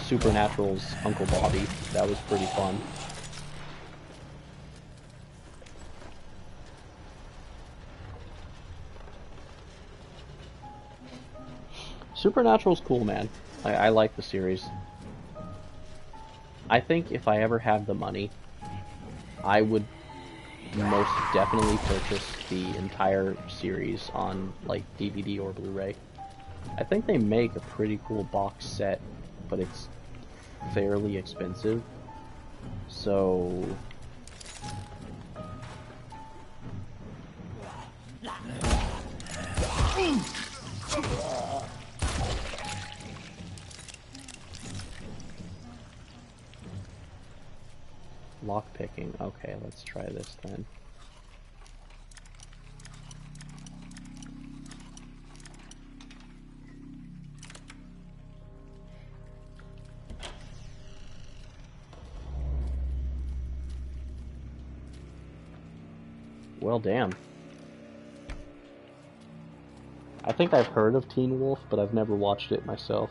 Supernatural's Uncle Bobby. That was pretty fun. Supernatural's cool, man. I like the series. I think if I ever have the money, I would most definitely purchase the entire series on, like, DVD or Blu-ray. I think they make a pretty cool box set, but it's fairly expensive. So... Lockpicking. Okay, let's try this then. Well, damn. I think I've heard of Teen Wolf, but I've never watched it myself.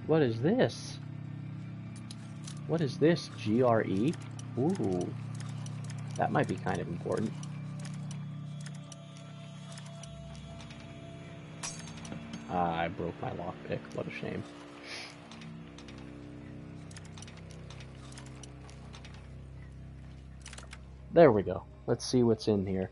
What is this? What is this? GRE? Ooh. That might be kind of important. Ah, I broke my lockpick. What a shame. There we go. Let's see what's in here.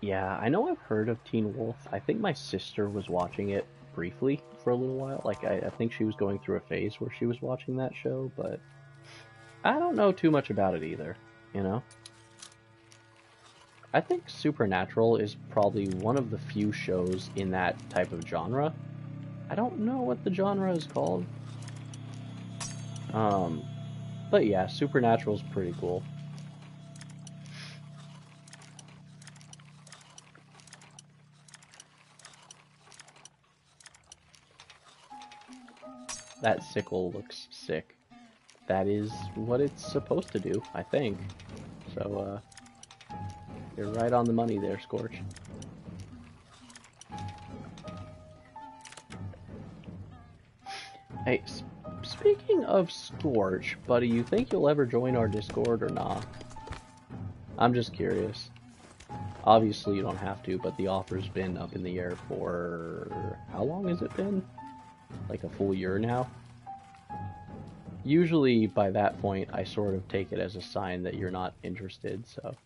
Yeah, I know I've heard of Teen Wolf. I think my sister was watching it briefly for a little while. Like, I think she was going through a phase where she was watching that show, but I don't know too much about it either, you know? I think Supernatural is probably one of the few shows in that type of genre. I don't know what the genre is called. But yeah, Supernatural's pretty cool. That sickle looks sick. That is what it's supposed to do, I think. So, you're right on the money there, Scorch. Hey, speaking of Scorch, buddy, you think you'll ever join our Discord or not? I'm just curious. Obviously you don't have to, but the offer's been up in the air for... how long has it been? Like a full year now? Usually by that point I sort of take it as a sign that you're not interested, so...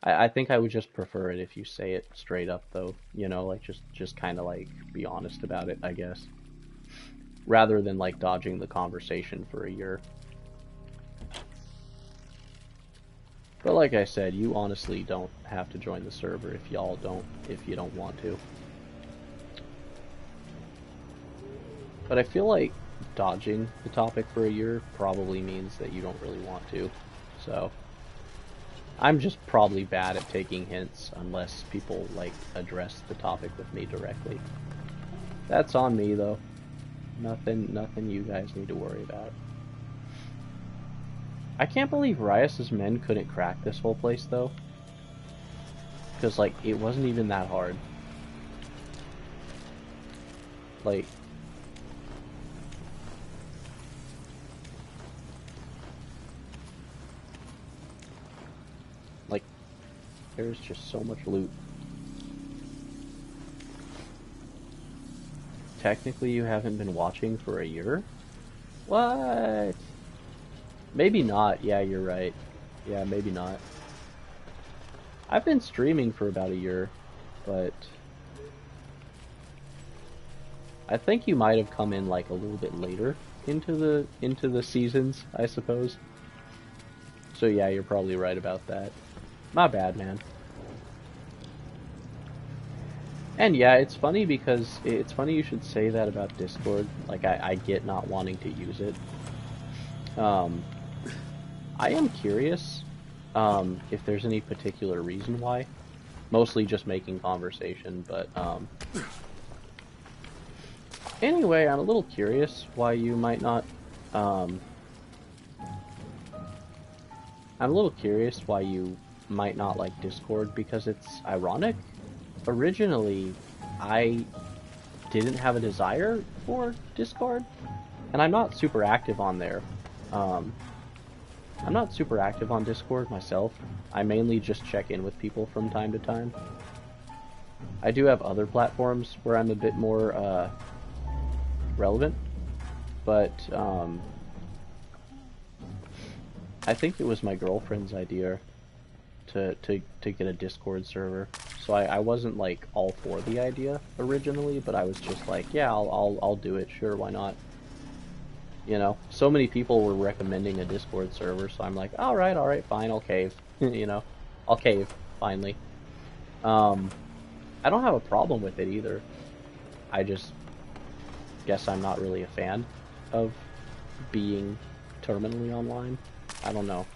I think I would just prefer it if you say it straight up though, you know, like just kind of like be honest about it, I guess. Rather than like dodging the conversation for a year. But like I said, you honestly don't have to join the server if you don't want to. But I feel like dodging the topic for a year probably means that you don't really want to. So I'm just probably bad at taking hints unless people like address the topic with me directly. That's on me though. Nothing you guys need to worry about. I can't believe Riot's men couldn't crack this whole place though. Because like it wasn't even that hard. Like there's just so much loot. Technically you haven't been watching for a year? What? Maybe not. Yeah, you're right. Yeah, maybe not. I've been streaming for about a year, but I think you might have come in like a little bit later into the seasons, I suppose. So yeah, you're probably right about that. My bad, man. And yeah, it's funny because it's funny you should say that about Discord. Like, I get not wanting to use it. I am curious if there's any particular reason why. Mostly just making conversation, but anyway, I'm a little curious why you might not. I'm a little curious why you might not like Discord, because it's ironic. Originally, I didn't have a desire for Discord, and I'm not super active on there. I'm not super active on Discord myself. I mainly just check in with people from time to time. I do have other platforms where I'm a bit more relevant, but I think it was my girlfriend's idea to get a Discord server. So I wasn't like all for the idea originally, but I was just like, yeah, I'll do it. Sure, why not? You know, so many people were recommending a Discord server, so I'm like, all right, fine, I'll cave. You know, I'll cave finally. I don't have a problem with it either. I just guess I'm not really a fan of being terminally online. I don't know.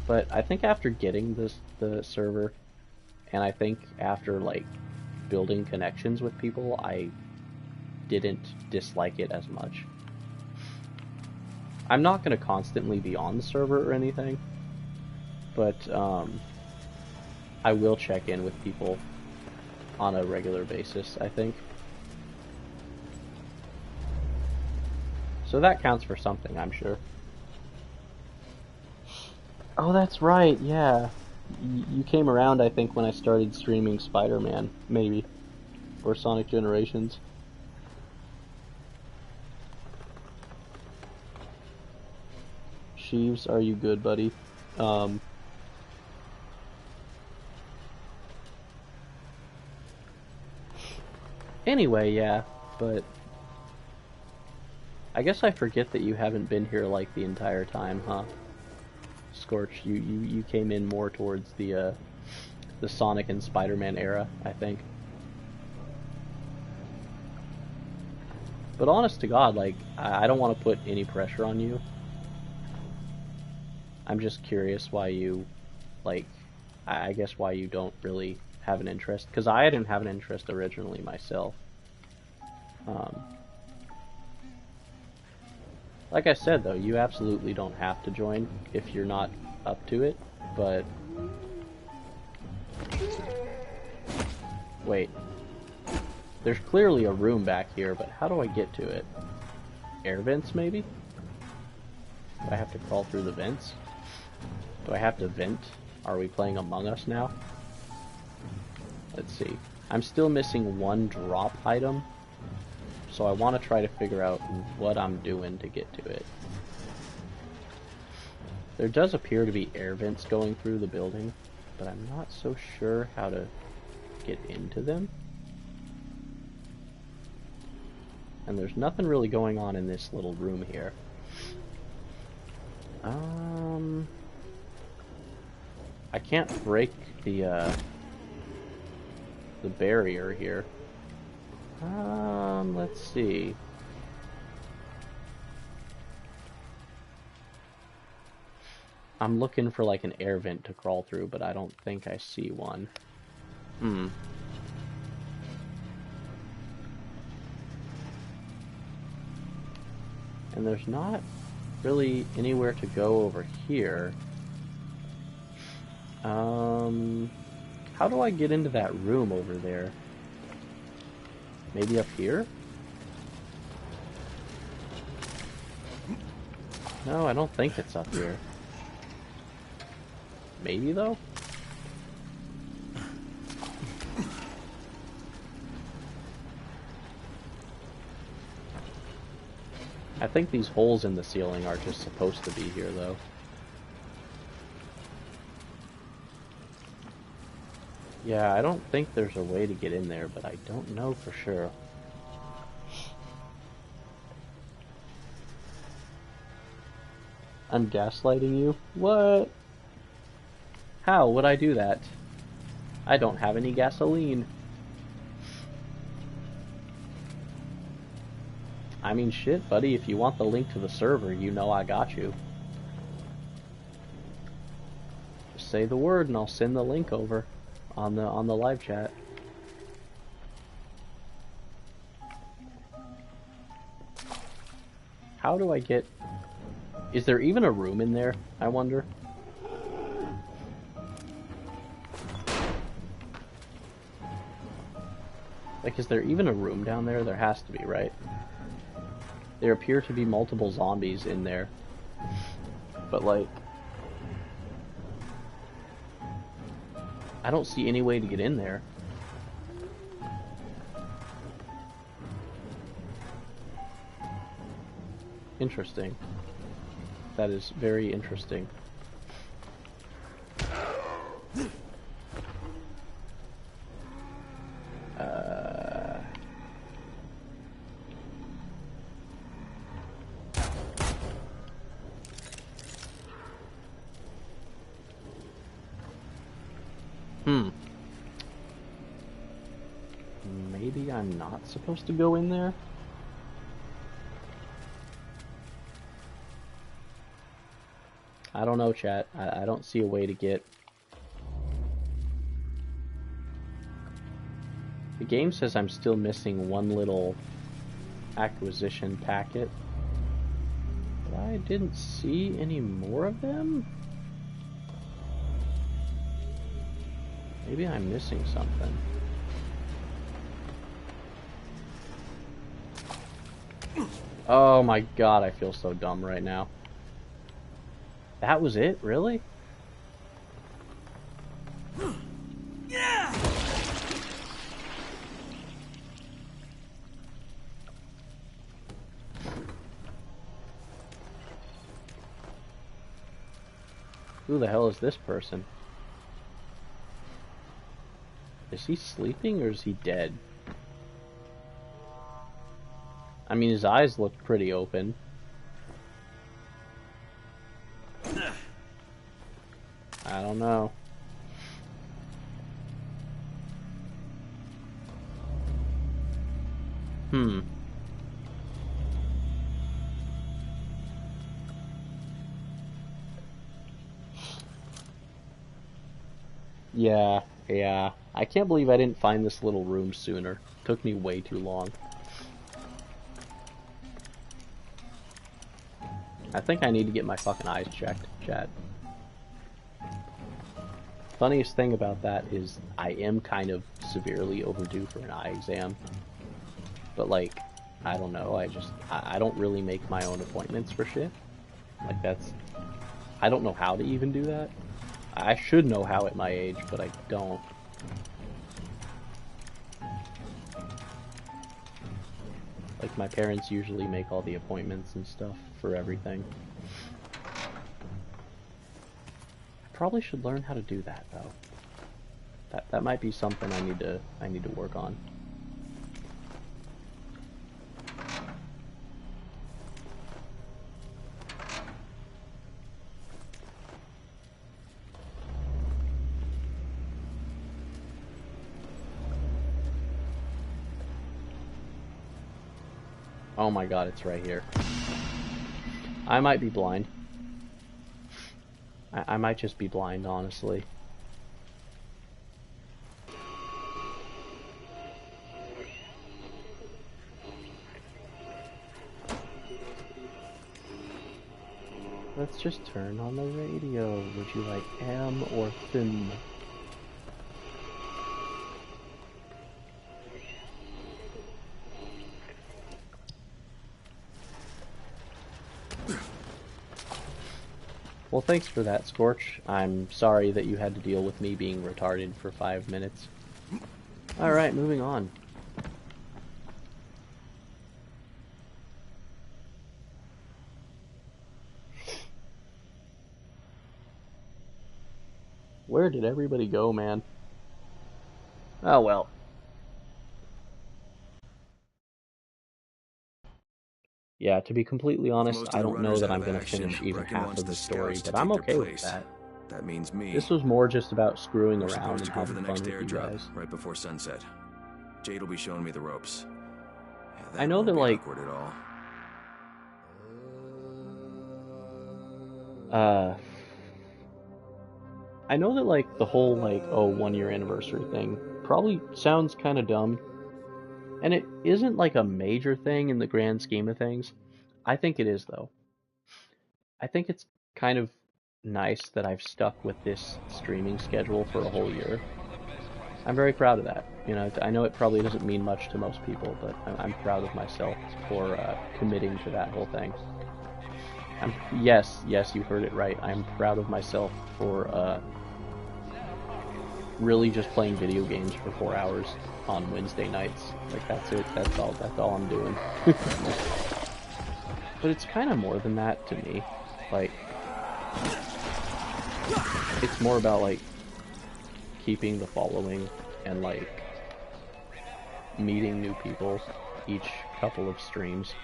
But I think after getting the server, and I think after like building connections with people, I didn't dislike it as much. I'm not going to constantly be on the server or anything, but I will check in with people on a regular basis, I think. So that counts for something, I'm sure. Oh, that's right, yeah. You came around, I think, when I started streaming Spider-Man, maybe. Or Sonic Generations. Sheaves, are you good, buddy? Anyway, yeah, but I guess I forget that you haven't been here like the entire time, huh? Scorch, you came in more towards the Sonic and Spider-Man era, I think. But honest to God, like, I don't want to put any pressure on you. I'm just curious why you, like, I guess why you don't really have an interest. Because I didn't have an interest originally myself. Like I said, though, you absolutely don't have to join if you're not up to it, but... Wait. There's clearly a room back here, but how do I get to it? Air vents, maybe? Do I have to crawl through the vents? Do I have to vent? Are we playing Among Us now? Let's see. I'm still missing one drop item, so I want to try to figure out what I'm doing to get to it. There does appear to be air vents going through the building, but I'm not so sure how to get into them. And there's nothing really going on in this little room here. I can't break the barrier here. Let's see. I'm looking for like an air vent to crawl through, but I don't think I see one. And there's not really anywhere to go over here. How do I get into that room over there? Maybe up here? No, I don't think it's up here. Maybe though? I think these holes in the ceiling are just supposed to be here, though. Yeah, I don't think there's a way to get in there, but I don't know for sure. I'm gaslighting you? What? How would I do that? I don't have any gasoline. I mean, shit, buddy, if you want the link to the server, you know I got you. Just say the word and I'll send the link over on the live chat. How do I get... Is there even a room in there, I wonder? Like, is there even a room down there? There has to be, right? There appear to be multiple zombies in there. But, like... I don't see any way to get in there. Interesting. That is very interesting. Maybe I'm not supposed to go in there? I don't know, chat. I don't see a way to get... The game says I'm still missing one little acquisition packet. But I didn't see any more of them? Maybe I'm missing something. Oh my god, I feel so dumb right now. That was it? Really?
Yeah!
Who the hell is this person? Is he sleeping or is he dead? I mean, his eyes look pretty open. I don't know. Yeah. I can't believe I didn't find this little room sooner. Took me way too long. I think I need to get my fucking eyes checked, chat. Funniest thing about that is I am kind of severely overdue for an eye exam. But like, I don't know, I don't really make my own appointments for shit. Like I don't know how to even do that. I should know how at my age, but I don't. Like, my parents usually make all the appointments and stuff for everything. I probably should learn how to do that, though. That might be something I need to work on. Oh my god, it's right here. I might be blind. I might just be blind, honestly. Let's just turn on the radio. Would you like ham or thin? Well, thanks for that, Scorch. I'm sorry that you had to deal with me being retarded for 5 minutes. Alright, moving on. Where did everybody go, man? Oh well. Yeah, to be completely honest, I don't know that I'm going to finish even half of the story, but I'm okay with that.
That means me.
This was more just about screwing
We're
around
supposed
and
to go for
having
the
fun
next
with you
airdrop
guys.
right before sunset. Jade will be showing me the ropes. Yeah,
I know that, like,
awkward at all.
I know that, like, the whole, like, oh, 1-year anniversary thing probably sounds kind of dumb. And it isn't, like, a major thing in the grand scheme of things. I think it is, though. I think it's kind of nice that I've stuck with this streaming schedule for a whole year. I'm very proud of that. You know, I know it probably doesn't mean much to most people, but I'm proud of myself for committing to that whole thing. Yes, you heard it right. I'm proud of myself for really just playing video games for 4 hours on Wednesday nights. Like, that's it. That's all I'm doing. But it's kind of more than that to me. Like, it's more about, like, keeping the following and, like, meeting new people each couple of streams.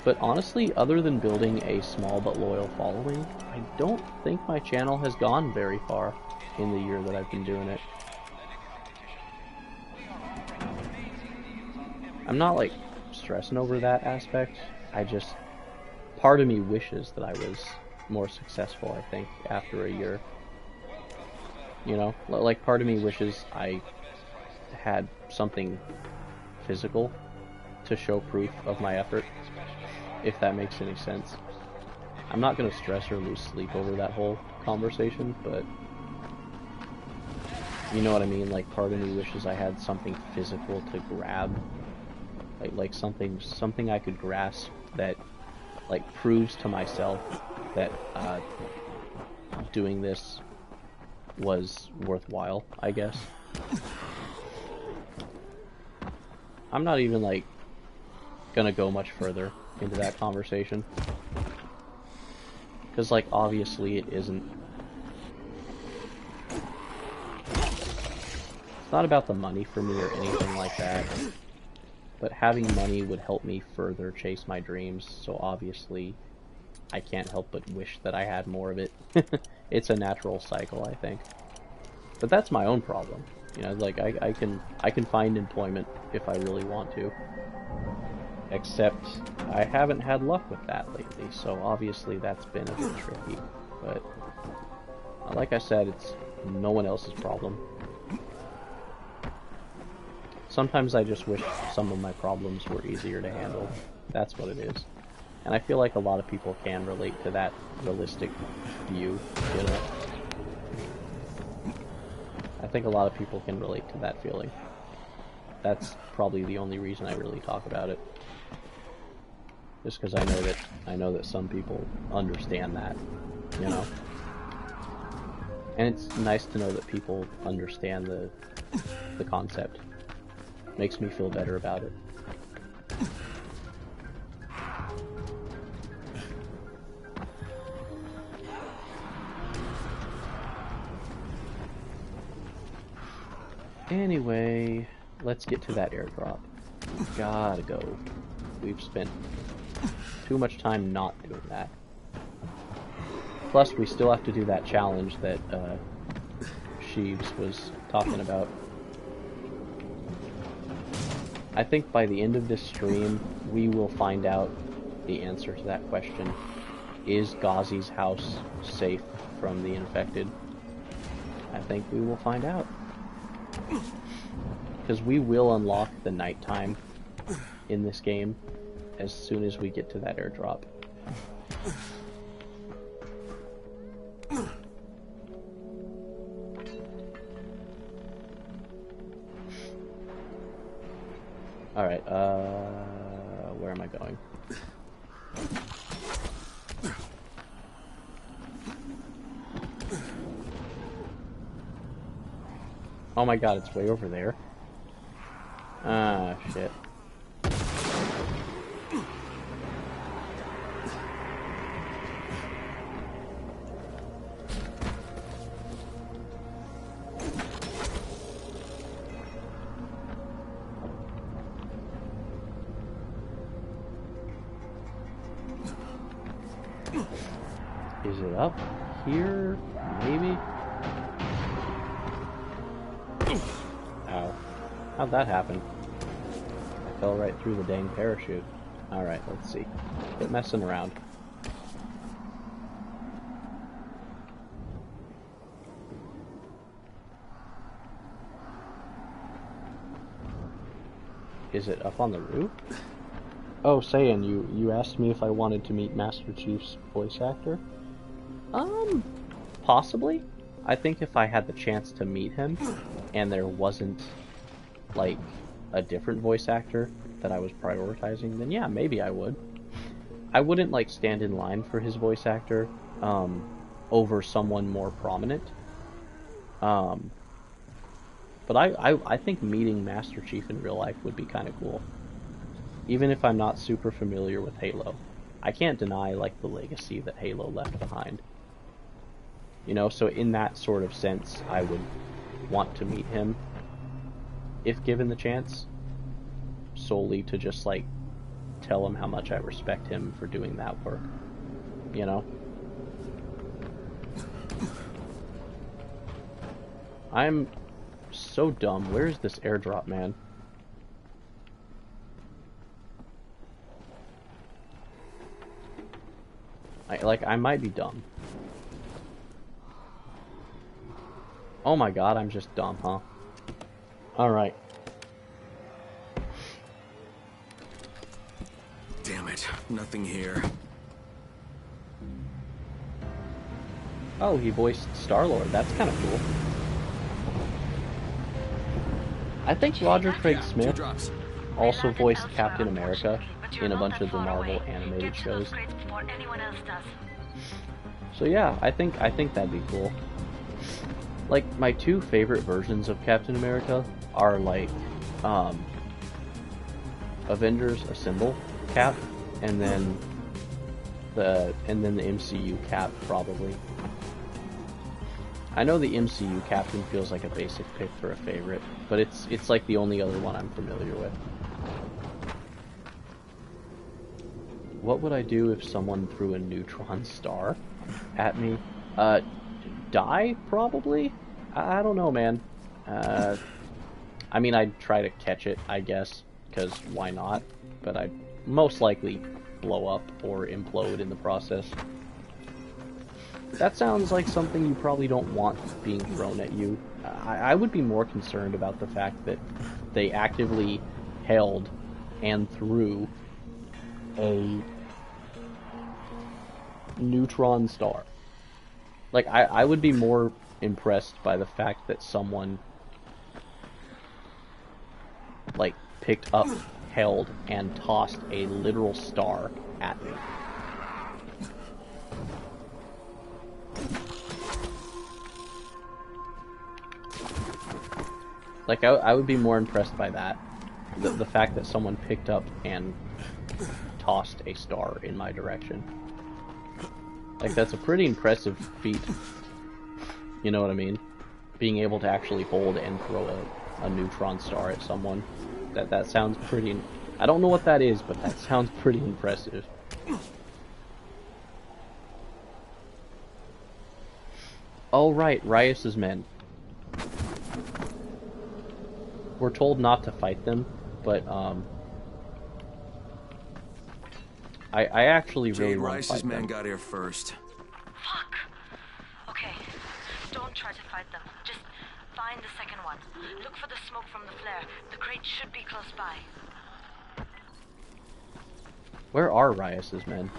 But honestly, other than building a small but loyal following, I don't think my channel has gone very far in the year that I've been doing it. I'm not, like, stressing over that aspect. Part of me wishes that I was more successful, I think, after a year. You know? Like, part of me wishes I had something physical to show proof of my effort, if that makes any sense. I'm not going to stress or lose sleep over that whole conversation, but you know what I mean? Like, part of me wishes I had something physical to grab. Like something I could grasp that, like, proves to myself that doing this was worthwhile, I guess. I'm not even, like, gonna go much further into that conversation. Because, like, obviously it isn't. It's not about the money for me or anything like that. But having money would help me further chase my dreams, so obviously I can't help but wish that I had more of it. It's a natural cycle, I think. But that's my own problem. You know, like, I can find employment if I really want to. Except I haven't had luck with that lately, so obviously that's been a bit tricky. But like I said, it's no one else's problem. Sometimes I just wish some of my problems were easier to handle. That's what it is. And I feel like a lot of people can relate to that realistic view, you know? I think a lot of people can relate to that feeling. That's probably the only reason I really talk about it. Just because I know that some people understand that, you know? And it's nice to know that people understand the concept. Makes me feel better about it. Anyway, let's get to that airdrop. Gotta go. We've spent too much time not doing that. Plus, we still have to do that challenge that Sheeves was talking about. I think by the end of this stream, we will find out the answer to that question. Is Ghazi's house safe from the infected? I think we will find out. Because we will unlock the nighttime in this game as soon as we get to that airdrop. Alright, where am I going? Oh my god, it's way over there. Ah, shit. Is it up here? Maybe? Ow. How'd that happen? I fell right through the dang parachute. Alright, let's see. Quit messing around. Is it up on the roof? Oh, Saiyan, you asked me if I wanted to meet Master Chief's voice actor? Possibly. I think if I had the chance to meet him, and there wasn't, like, a different voice actor that I was prioritizing, then yeah, maybe I would. I wouldn't, like, stand in line for his voice actor, over someone more prominent. But I think meeting Master Chief in real life would be kind of cool. Even if I'm not super familiar with Halo. I can't deny, like, the legacy that Halo left behind. You know, so in that sort of sense, I would want to meet him, if given the chance, solely to just, like, tell him how much I respect him for doing that work. You know? I'm so dumb. Where is this airdrop, man? I might be dumb. Oh my god, I'm just dumb, huh? Alright.
Damn it, nothing here.
Oh, he voiced Star-Lord. That's kind of cool. I think Roger Craig Smith also voiced Captain America in a bunch of the Marvel animated shows. So yeah, I think that'd be cool. Like, my two favorite versions of Captain America are, like, Avengers Assemble Cap, and then the MCU Cap, probably. I know the MCU Captain feels like a basic pick for a favorite, but it's like the only other one I'm familiar with. What would I do if someone threw a neutron star at me? Die, probably? I don't know, man. I mean, I'd try to catch it, I guess, because why not? But I'd most likely blow up or implode in the process. That sounds like something you probably don't want being thrown at you. I would be more concerned about the fact that they actively held and threw a neutron star. Like, I would be more impressed by the fact that someone, like, picked up, held, and tossed a literal star at me. Like, I would be more impressed by that. The fact that someone picked up and tossed a star in my direction. Like, that's a pretty impressive feat. You know what I mean? Being able to actually hold and throw a neutron star at someone. That sounds pretty... I don't know what that is, but that sounds pretty impressive. Oh, right, Rias's men. We're told not to fight them, but, I actually really want to fight them.
Rice's men got here first.
Fuck! Okay, don't try to fight them. Just find the second one. Look for the smoke from the flare. The crate should be close by.
Where are Rias's men?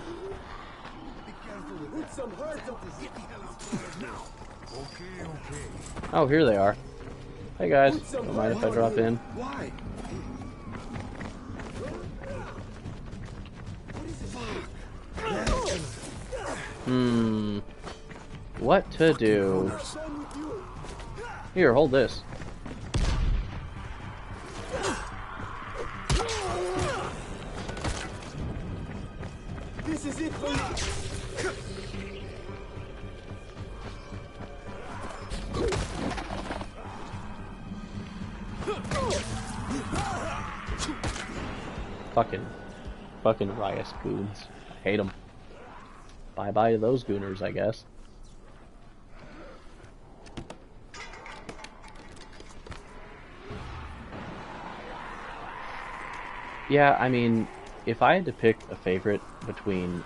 Oh, here they are. Hey guys, don't mind if I drop in.
Why?
What to do? Here, hold this.
This is it for you.
Fucking Rias goons. I hate them. Bye-bye to those gooners, I guess. Yeah, I mean, if I had to pick a favorite between,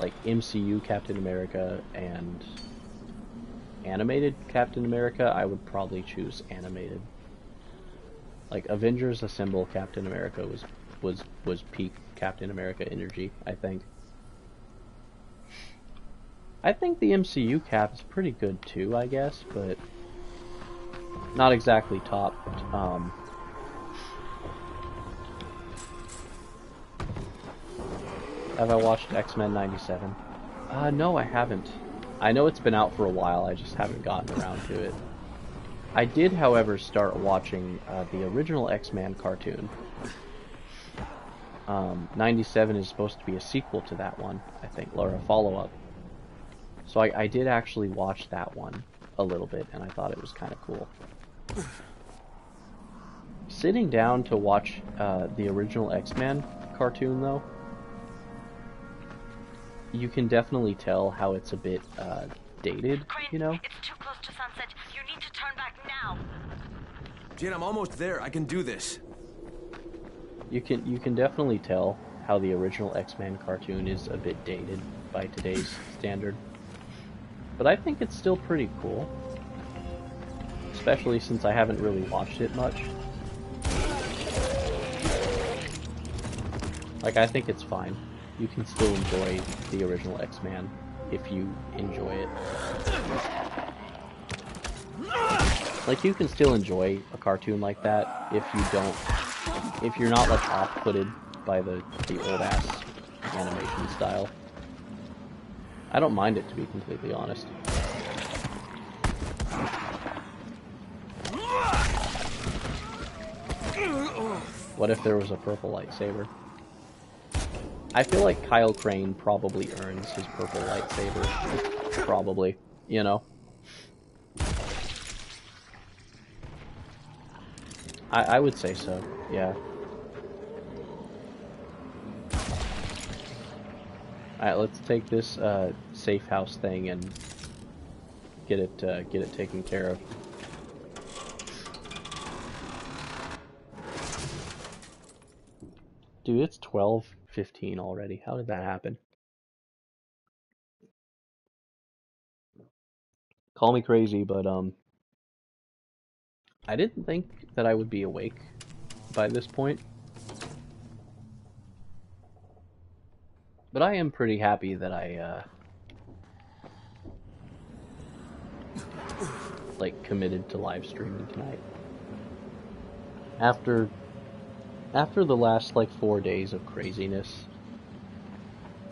like, MCU Captain America and animated Captain America, I would probably choose animated. Like, Avengers Assemble Captain America was peak Captain America energy, I think. I think the MCU Cap is pretty good too, I guess, but not exactly top. Have I watched X-Men 97? No, I haven't. I know it's been out for a while, I just haven't gotten around to it. I did, however, start watching the original X-Men cartoon. 97 is supposed to be a sequel to that one, I think, or a follow-up. So I did actually watch that one a little bit, and I thought it was kind of cool. Sitting down to watch the original X-Men cartoon, though, you can definitely tell how it's a bit dated, you know?
It's too close to sunset. You need to turn back now.
Jin, I'm almost there. I can do this.
You can definitely tell how the original X-Men cartoon is a bit dated by today's standard. But I think it's still pretty cool. Especially since I haven't really watched it much. Like, I think it's fine. You can still enjoy the original X-Men if you enjoy it. Like, you can still enjoy a cartoon like that if you're not, like, off-putted by the old-ass animation style. I don't mind it, to be completely honest. What if there was a purple lightsaber? I feel like Kyle Crane probably earns his purple lightsaber. Probably, you know? I would say so, yeah. Alright, let's take this safe house thing and get it taken care of. Dude, it's 12:15 already. How did that happen? Call me crazy, but I didn't think that I would be awake by this point. But I am pretty happy that I like committed to live streaming tonight. After the last like 4 days of craziness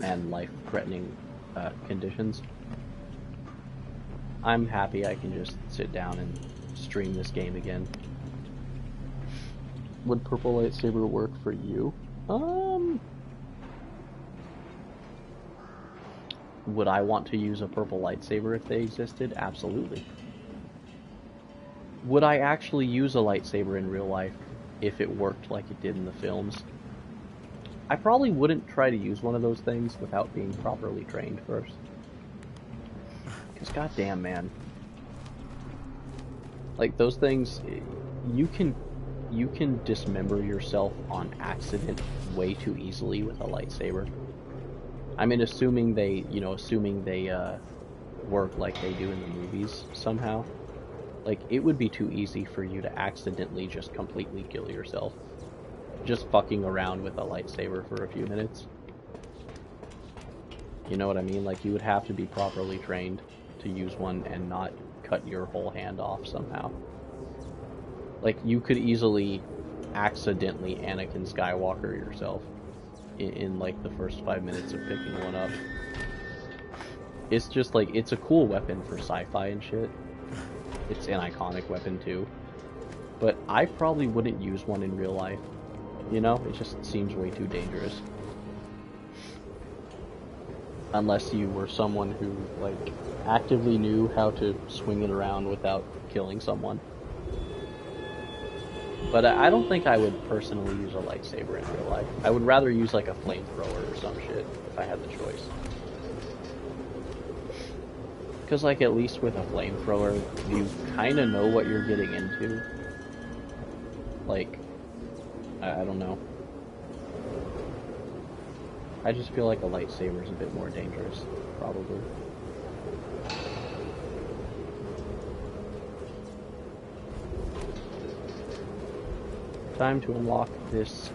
and life-threatening conditions, I'm happy I can just sit down and stream this game again. Would purple lightsaber work for you? Would I want to use a purple lightsaber if they existed? Absolutely. Would I actually use a lightsaber in real life if it worked like it did in the films? I probably wouldn't try to use one of those things without being properly trained first. Because goddamn, man. Like, those things, you can dismember yourself on accident way too easily with a lightsaber. I mean, assuming they work like they do in the movies somehow. Like, it would be too easy for you to accidentally just completely kill yourself. Just fucking around with a lightsaber for a few minutes. You know what I mean? Like, you would have to be properly trained to use one and not cut your whole hand off somehow. Like, you could easily accidentally Anakin Skywalker yourself in like the first 5 minutes of picking one up. It's just like, it's a cool weapon for sci-fi and shit. It's an iconic weapon too. But I probably wouldn't use one in real life. You know, it just seems way too dangerous. Unless you were someone who, like, actively knew how to swing it around without killing someone. But I don't think I would personally use a lightsaber in real life. I would rather use like a flamethrower or some shit if I had the choice. Because like at least with a flamethrower, you kind of know what you're getting into. Like, I don't know. I just feel like a lightsaber is a bit more dangerous, probably. Time to unlock this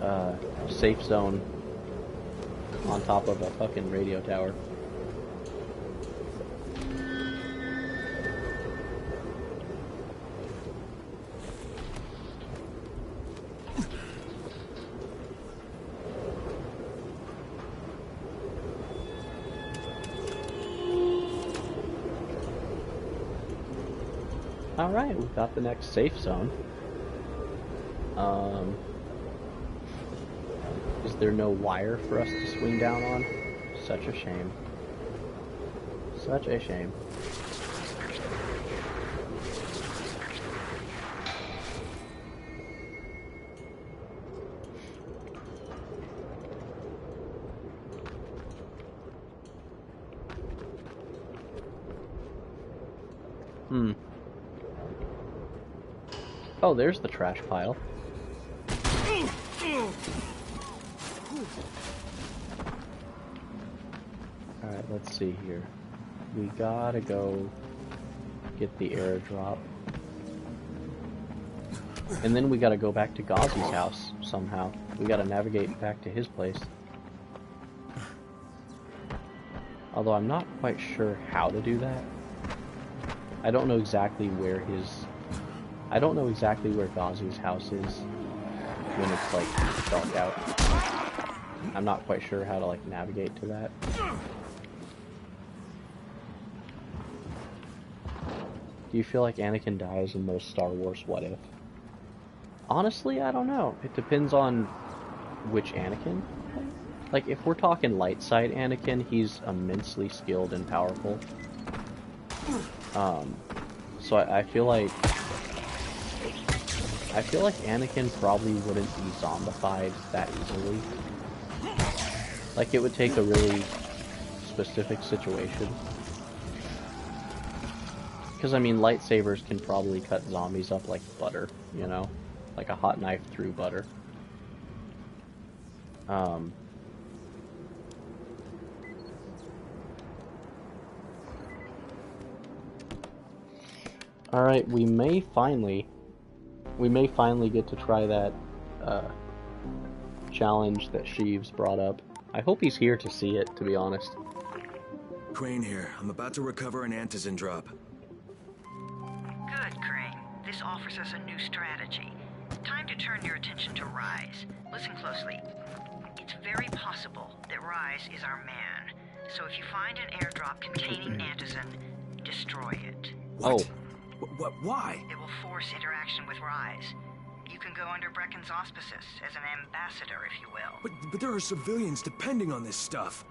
safe zone on top of a fucking radio tower. Alright, we've got the next safe zone. Is there no wire for us to swing down on? Such a shame. Such a shame. Oh, there's the trash pile. Alright, let's see here. We gotta go get the airdrop. And then we gotta go back to Ghazi's house somehow. We gotta navigate back to his place. Although I'm not quite sure how to do that. I don't know exactly where Ghazi's house is when it's like dark out. I'm not quite sure how to like navigate to that. Do you feel like Anakin dies in most Star Wars What If? Honestly, I don't know. It depends on which Anakin. Like, if we're talking light side Anakin, he's immensely skilled and powerful. So I feel like Anakin probably wouldn't be zombified that easily. Like, it would take a really specific situation. Because, I mean, lightsabers can probably cut zombies up like butter, you know? Like a hot knife through butter. Alright, we may finally get to try that challenge that Sheeves brought up. I hope he's here to see it, to be honest.
Crane here. I'm about to recover an antizin drop.
Good, Crane. This offers us a new strategy. Time to turn your attention to Rise. Listen closely. It's very possible that Rise is our man. So if you find an airdrop containing antizin, destroy it.
What? What? Why?
It will force interaction with Rise. You can go under Brecken's auspices as an ambassador, if you will.
But there are civilians depending on this stuff.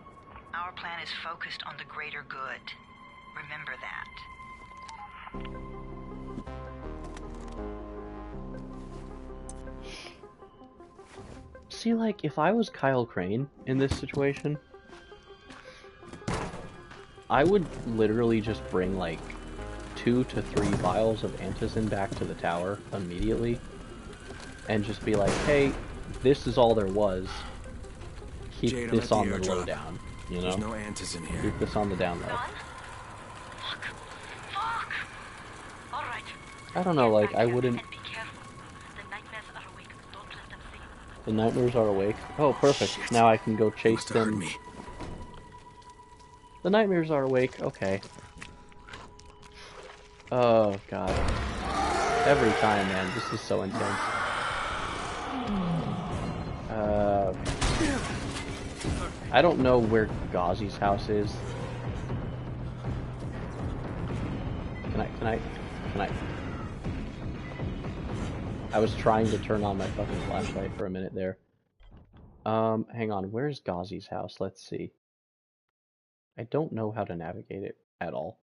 Our plan is focused on the greater good. Remember that.
See, like, if I was Kyle Crane in this situation, I would literally just bring, like, 2 to 3 vials of antizin back to the tower immediately, and just be like, hey, this is all there was. Keep
Jade,
this on the
airdrop.
lowdown, you know?
There's no antizin here.
Keep this on the down low.
Fuck! Alright.
I don't know, like, I wouldn't...
Be careful. The nightmares are awake. Don't let them see you.
The nightmares are awake. Oh, perfect.
Shit.
Now I can go chase
Must have heard
them.
me.
The nightmares are awake. Okay. Oh, God. Every time, man. This is so intense. I don't know where Ghazi's house is. Can I? I was trying to turn on my fucking flashlight for a minute there. Hang on. Where's Ghazi's house? Let's see. I don't know how to navigate it at all.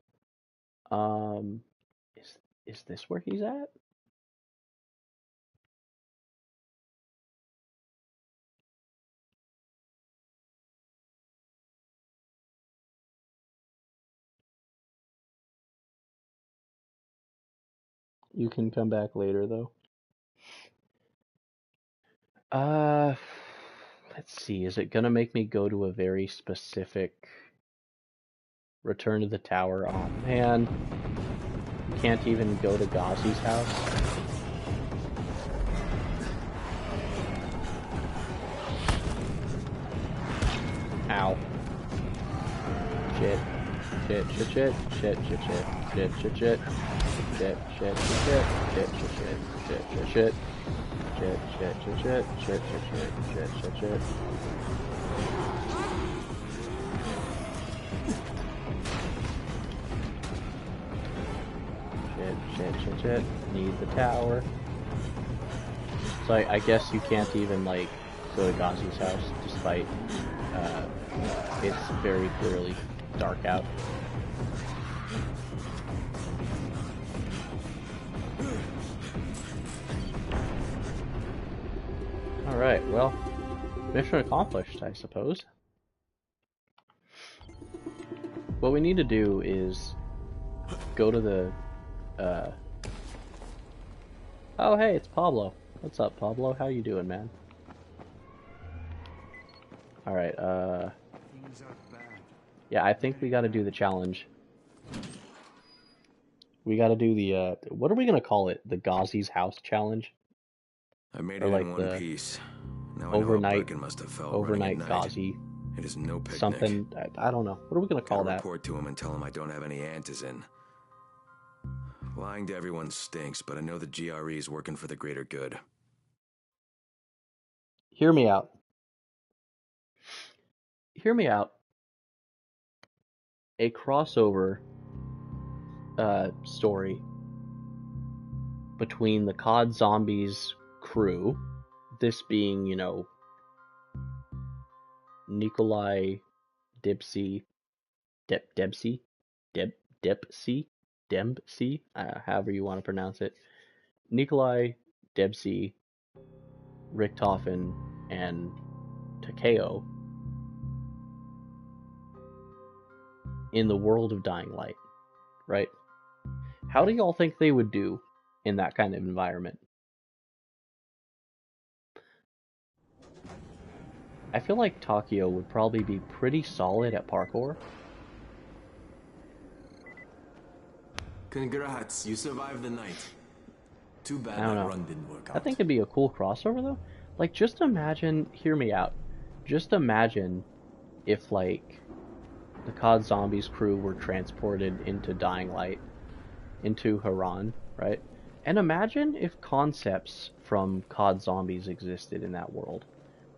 Is this where he's at? You can come back later, though. Let's see. Is it gonna make me go to a very specific return to the tower? Oh man, can't even go to Ghazi's house. Ow. Shit. Shit, shit, shit, shit, shit, shit, shit, shit, shit, shit, shit, shit, shit, shit, shit, shit, shit. Shit, shit, shit, shit, shit, shit, shit, shit, shit, shit. Shit, shit, shit, shit. Need the tower. So I guess you can't even, like, go to Ghazi's house, despite, it's very clearly dark out. Alright, well, mission accomplished, I suppose. What we need to do is go to the, Oh, hey, it's Pablo. What's up, Pablo? How you doing, man? Alright, yeah, I think we gotta do the challenge. We gotta do the, what are we gonna call it? The Ghazi's house challenge?
I made
or
it
like
in one piece. Now
overnight,
I know how must have felt
overnight Ghazi.
It is no picnic.
Something, I don't know. What are we gonna call that?
Report to him and tell him I don't have any antizin. Lying to everyone stinks, but I know the GRE is working for the greater good.
Hear me out. Hear me out. A crossover story between the COD Zombies crew, this being, you know, Nikolai, Dempsey, Dempsey, however you want to pronounce it, Nikolai, Dempsey, Richtofen, and Takeo in the world of Dying Light, right? How do y'all think they would do in that kind of environment? I feel like Takeo would probably be pretty solid at parkour.
Congrats, you survived the night. Too bad that run didn't work out.
I think it'd be a cool crossover though. Like, just imagine, hear me out. Just imagine if, like, the COD Zombies crew were transported into Dying Light, into Harran, right? And imagine if concepts from COD Zombies existed in that world.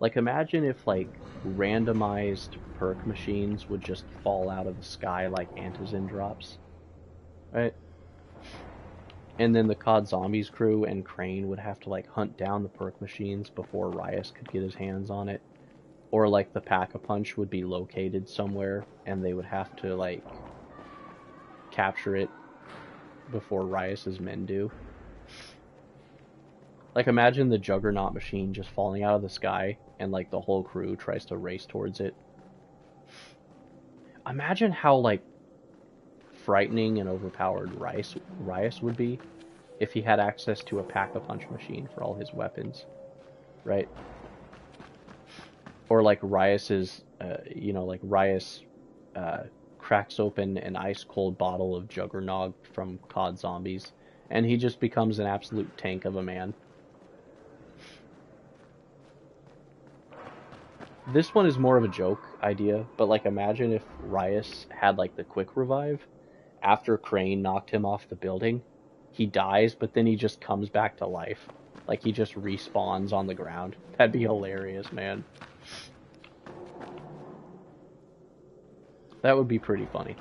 Like, imagine if, like, randomized perk machines would just fall out of the sky like antizin drops, right? And then the COD Zombies crew and Crane would have to, like, hunt down the perk machines before Rias could get his hands on it. Or, like, the Pack-a-Punch would be located somewhere, and they would have to, like, capture it before Rias's men do. Like, imagine the Juggernaut machine just falling out of the sky, and, like, the whole crew tries to race towards it. Imagine how, like, frightening and overpowered Rias would be if he had access to a Pack-a-Punch machine for all his weapons, right? Or, like, Rias's, you know, like, Rias cracks open an ice-cold bottle of Juggernaut from COD Zombies, and he just becomes an absolute tank of a man. This one is more of a joke idea, but, like, imagine if Rias had, like, the quick revive. After Crane knocked him off the building, he dies, but then he just comes back to life. Like, he just respawns on the ground. That'd be hilarious, man. That would be pretty funny.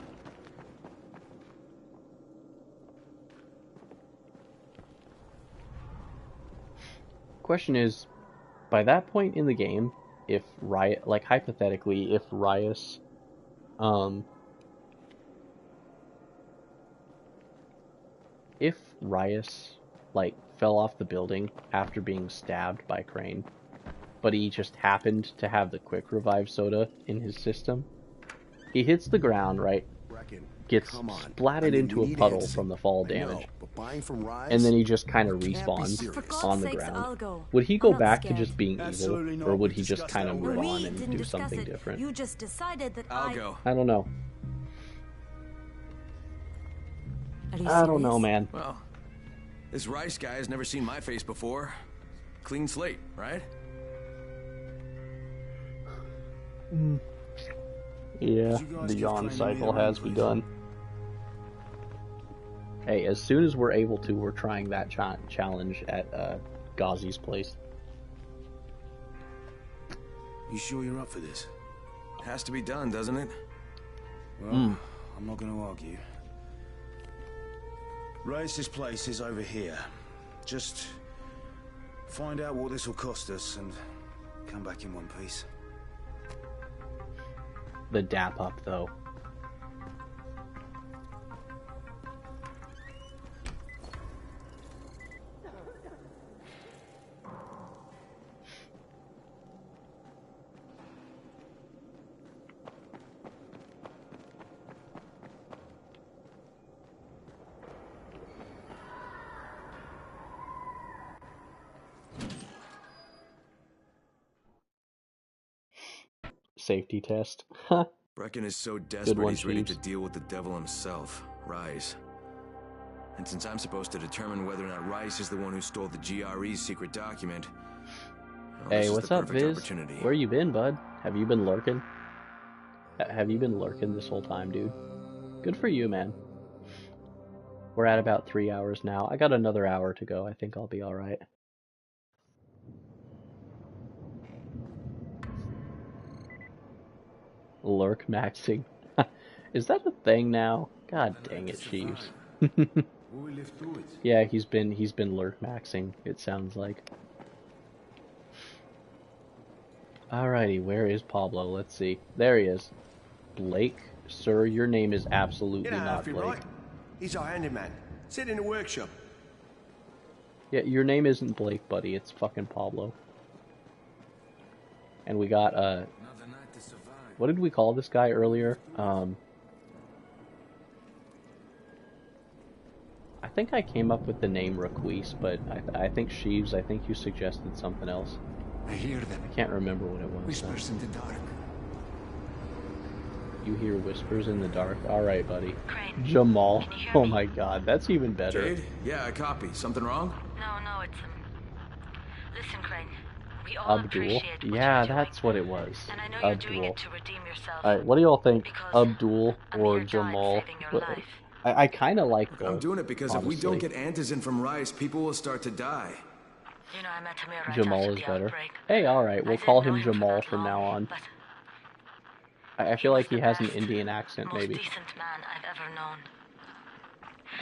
Question is, by that point in the game, if Rias, like, hypothetically, if Rias, like, fell off the building after being stabbed by Crane, but he just happened to have the quick revive soda in his system, he hits the ground, right? gets splatted into a puddle from the fall damage, and then he just kind of respawns on the ground. Would he go back to just being evil, or would he just kind of move on and do something different?
You just decided that
I'll go.
I don't know. I don't know, man.
Well, this Rice guy has never seen my face before. Clean slate, right?
Yeah, the yawn cycle has begun. Hey, as soon as we're able to, we're trying that challenge at Ghazi's place.
You sure you're up for this?
Has to be done, doesn't it?
Well, I'm not gonna argue. Rice's place is over here. Just find out what this will cost us and come back in one piece.
The dap up, though. Safety test.
Brecken is so desperate he's ready to
Chiefs.
deal with the devil himself, Rice. And since I'm supposed to determine whether or not Rice is the one who stole the GRE's secret document, well, this
Hey,
is
what's
the
up,
perfect
Viz?
opportunity.
Where you been, bud? Have you been lurking? Have you been lurking this whole time, dude? Good for you, man. We're at about 3 hours now. I got another hour to go. I think I'll be alright. Lurk maxing. Is that a thing now? God dang it, Sheaves. Yeah, he's been lurk maxing, it sounds like. Alrighty, where is Pablo? Let's see. There he is. Blake, sir, your name is absolutely not Blake.
Right? He's our handyman. Sit in the workshop.
Yeah, your name isn't Blake, buddy. It's fucking Pablo. And we got, what did we call this guy earlier? I think I came up with the name Requise, but I think Sheaves, I think you suggested something else.
I hear them.
I can't remember what it was.
Whispers in the dark.
You hear whispers in the dark? Alright, buddy. Jamal. Oh my god, that's even better.
Jade? Yeah, I copy. Something wrong?
No, it's listen, Crane. We all
Abdul.
appreciate what
Yeah,
you're
that's
doing.
what it was.
And I know you're doing
Abdul.
it to redeem yourself.
Alright, what do y'all think?
Because
Abdul
I'm
or
here died
Jamal?
saving your life.
I kind of like both.
I'm doing it because
honestly.
if we don't get Antizin from Rice, people will start to die.
You know, I met Amir right
Jamal
after
is
the
better.
outbreak.
Hey, alright, we'll
I
call
didn't
him
know for
Jamal
that
from
long,
now on.
but
I feel like he has an Indian accent,
most
maybe.
decent man I've ever known.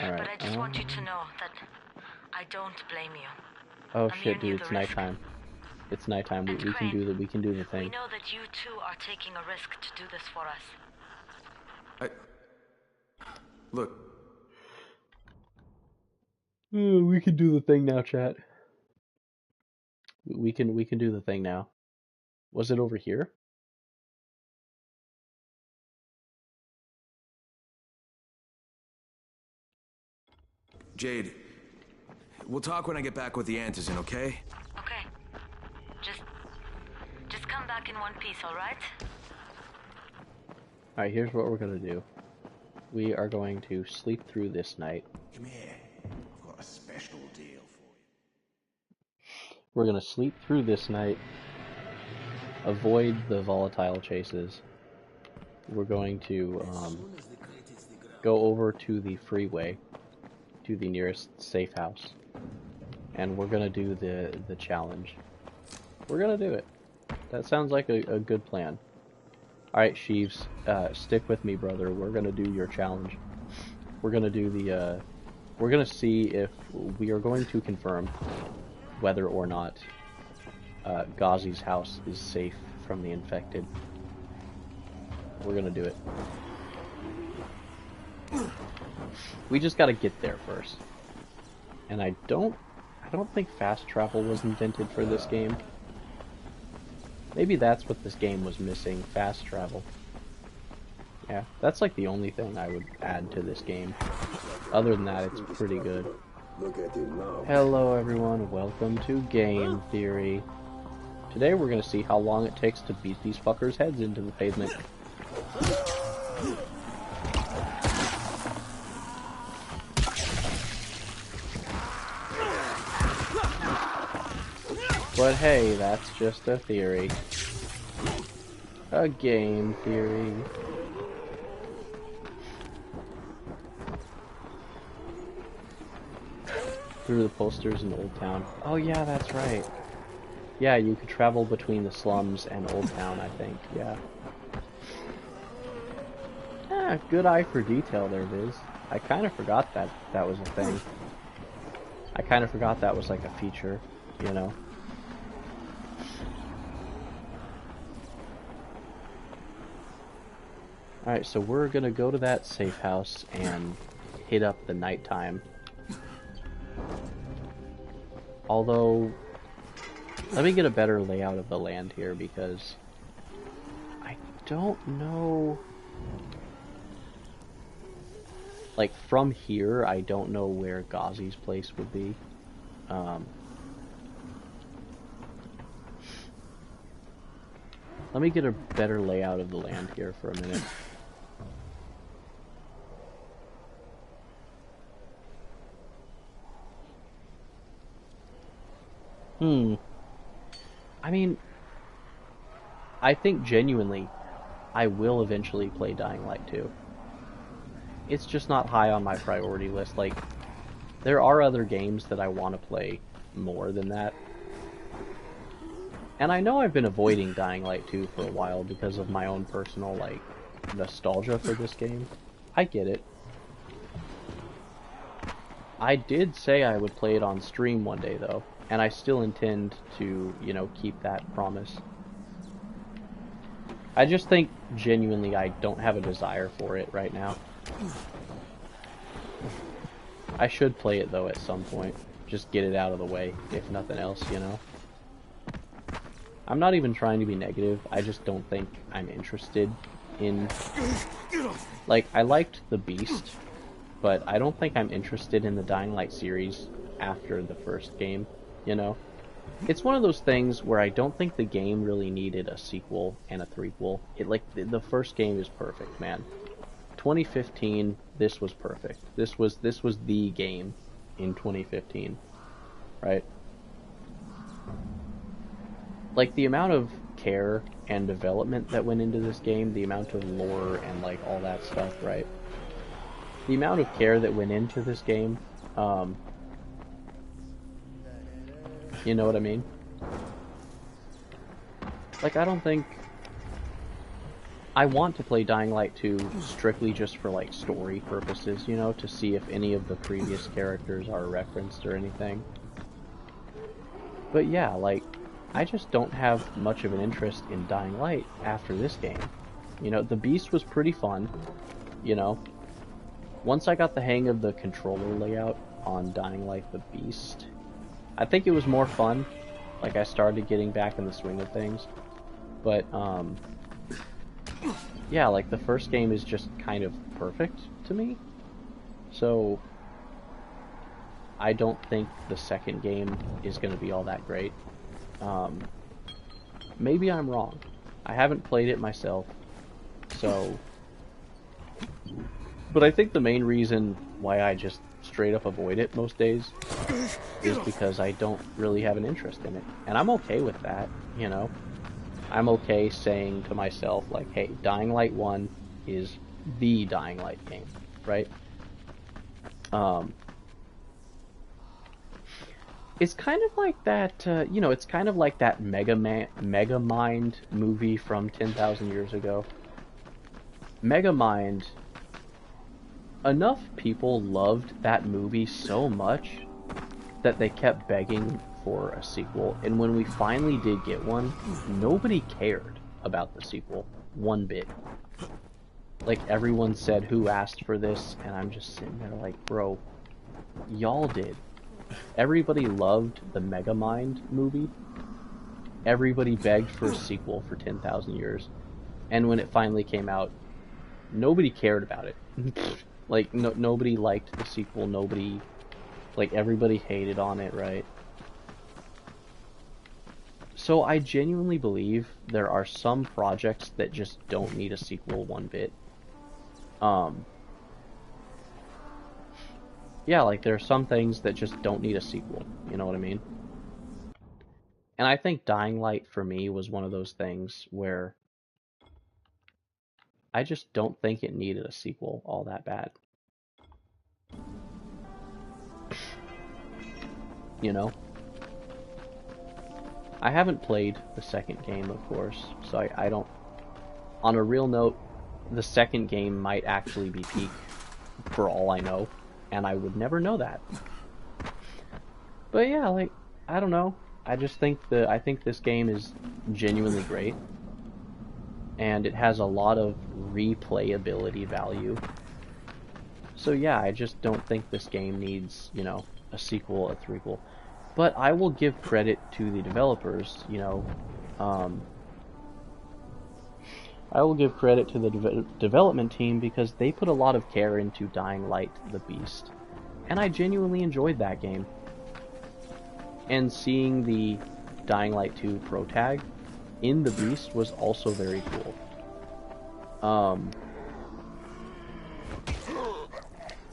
Alright.
But I just want you to know that I don't blame you.
Oh
Amir
shit,
knew
dude,
the
it's
risk.
nighttime. It's nighttime. We can
Crane,
do the thing.
We know that you too are taking a risk to do this for us.
Look.
We can do the thing now, chat. We can do the thing now. Was it over here?
Jade, we'll talk when I get back with the Antizin, okay?
Okay. Just come back in one piece, alright?
Alright, here's what we're gonna do. We are going to sleep through this night.
Come here. I've got a special deal for you.
We're gonna sleep through this night. Avoid the volatile chases. We're going to go over to the freeway, to the nearest safe house, and we're gonna do the challenge. We're gonna do it. That sounds like a good plan. Alright, Sheaves, stick with me, brother. We're gonna do your challenge. We're gonna do the, we're gonna see if we are going to confirm whether or not Ghazi's house is safe from the infected. We're gonna do it. We just gotta get there first. And I don't think fast travel was invented for this game. Maybe that's what this game was missing, fast travel. Yeah, that's like the only thing I would add to this game. Other than that, it's pretty good.
Look at him now.
Hello everyone, welcome to Game Theory. Today we're gonna see how long it takes to beat these fuckers' heads into the pavement. But hey, that's just a theory. A game theory. Through the posters in Old Town. Oh yeah, that's right. Yeah, you could travel between the slums and Old Town, I think. Yeah. Ah, good eye for detail there, Viz. I kind of forgot that that was a thing. I kind of forgot that was like a feature, you know? Alright, so we're gonna go to that safe house and hit up the nighttime. Although, let me get a better layout of the land here because I don't know. Like, from here, I don't know where Ghazi's place would be. Let me get a better layout of the land here for a minute. I mean, I think genuinely I will eventually play Dying Light 2. It's just not high on my priority list. Like, there are other games that I want to play more than that. And I know I've been avoiding Dying Light 2 for a while because of my own personal, like, nostalgia for this game. I get it. I did say I would play it on stream one day, though. And I still intend to, you know, keep that promise. I just think, genuinely, I don't have a desire for it right now. I should play it, though, at some point. Just get it out of the way, if nothing else, you know? I'm not even trying to be negative, I just don't think I'm interested in... Like, I liked The Beast, but I don't think I'm interested in the Dying Light series after the first game. You know, it's one of those things where I don't think the game really needed a sequel and a threequel. It like the first game is perfect, man. 2015, this was perfect. This was the game in 2015, right? Like the amount of care and development that went into this game, the amount of lore and like all that stuff, right? The amount of care that went into this game, you know what I mean? Like, I don't think... I want to play Dying Light 2 strictly just for, like, story purposes, you know, to see if any of the previous characters are referenced or anything. But yeah, like, I just don't have much of an interest in Dying Light after this game. You know, The Beast was pretty fun, you know. Once I got the hang of the controller layout on Dying Light The Beast... I think it was more fun, like I started getting back in the swing of things, but yeah, like the first game is just kind of perfect to me, so I don't think the second game is going to be all that great. Maybe I'm wrong. I haven't played it myself, so... But I think the main reason why I just straight up avoid it most days is because I don't really have an interest in it. And I'm okay with that, you know? I'm okay saying to myself, like, hey, Dying Light 1 is the Dying Light game, right? It's kind of like that, you know, it's kind of like that Megamind movie from 10,000 years ago. Megamind... Enough people loved that movie so much that they kept begging for a sequel, and when we finally did get one, nobody cared about the sequel one bit. Like, everyone said, who asked for this? And I'm just sitting there like, bro, y'all did. Everybody loved the Megamind movie. Everybody begged for a sequel for 10,000 years. And when it finally came out, nobody cared about it. Like, nobody liked the sequel, nobody, like, everybody hated on it, right? So I genuinely believe there are some projects that just don't need a sequel one bit. Yeah, like, there are some things that just don't need a sequel, you know what I mean? And I think Dying Light, for me, was one of those things where I just don't think it needed a sequel all that bad. You know? I haven't played the second game, of course, so I don't... On a real note, the second game might actually be peak, for all I know, and I would never know that. But yeah, like, I don't know. I just think I think this game is genuinely great, and it has a lot of replayability value. So yeah, I just don't think this game needs, you know, a sequel, a threequel. But I will give credit to the developers, you know. I will give credit to the development team because they put a lot of care into Dying Light the Beast. And I genuinely enjoyed that game. And seeing the Dying Light 2 Pro Tag in the Beast was also very cool.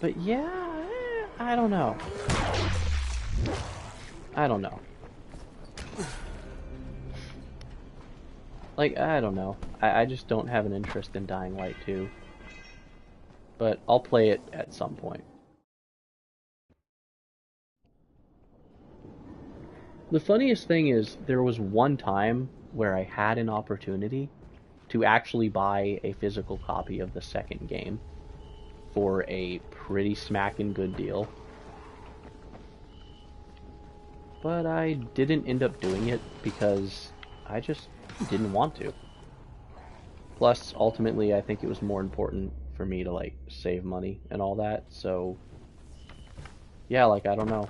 But yeah, I don't know. I don't know. Like, I don't know. I just don't have an interest in Dying Light 2. But I'll play it at some point. The funniest thing is, there was one time where I had an opportunity to actually buy a physical copy of the second game for a pretty smacking good deal. But I didn't end up doing it because I just didn't want to. Plus, ultimately, I think it was more important for me to, like, save money and all that, so... Yeah, like, I don't know.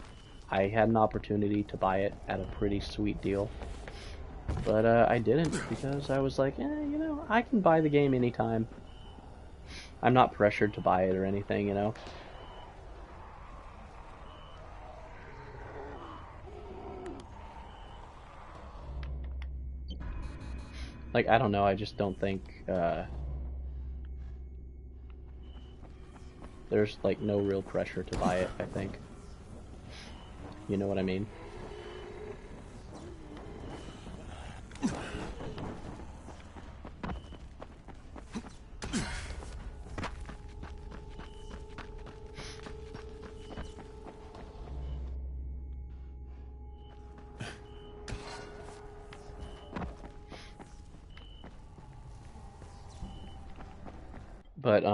I had an opportunity to buy it at a pretty sweet deal. But, I didn't, because I was like, you know, I can buy the game anytime. I'm not pressured to buy it or anything, you know? Like, I don't know, I just don't think, there's, like, no real pressure to buy it, I think. You know what I mean? But,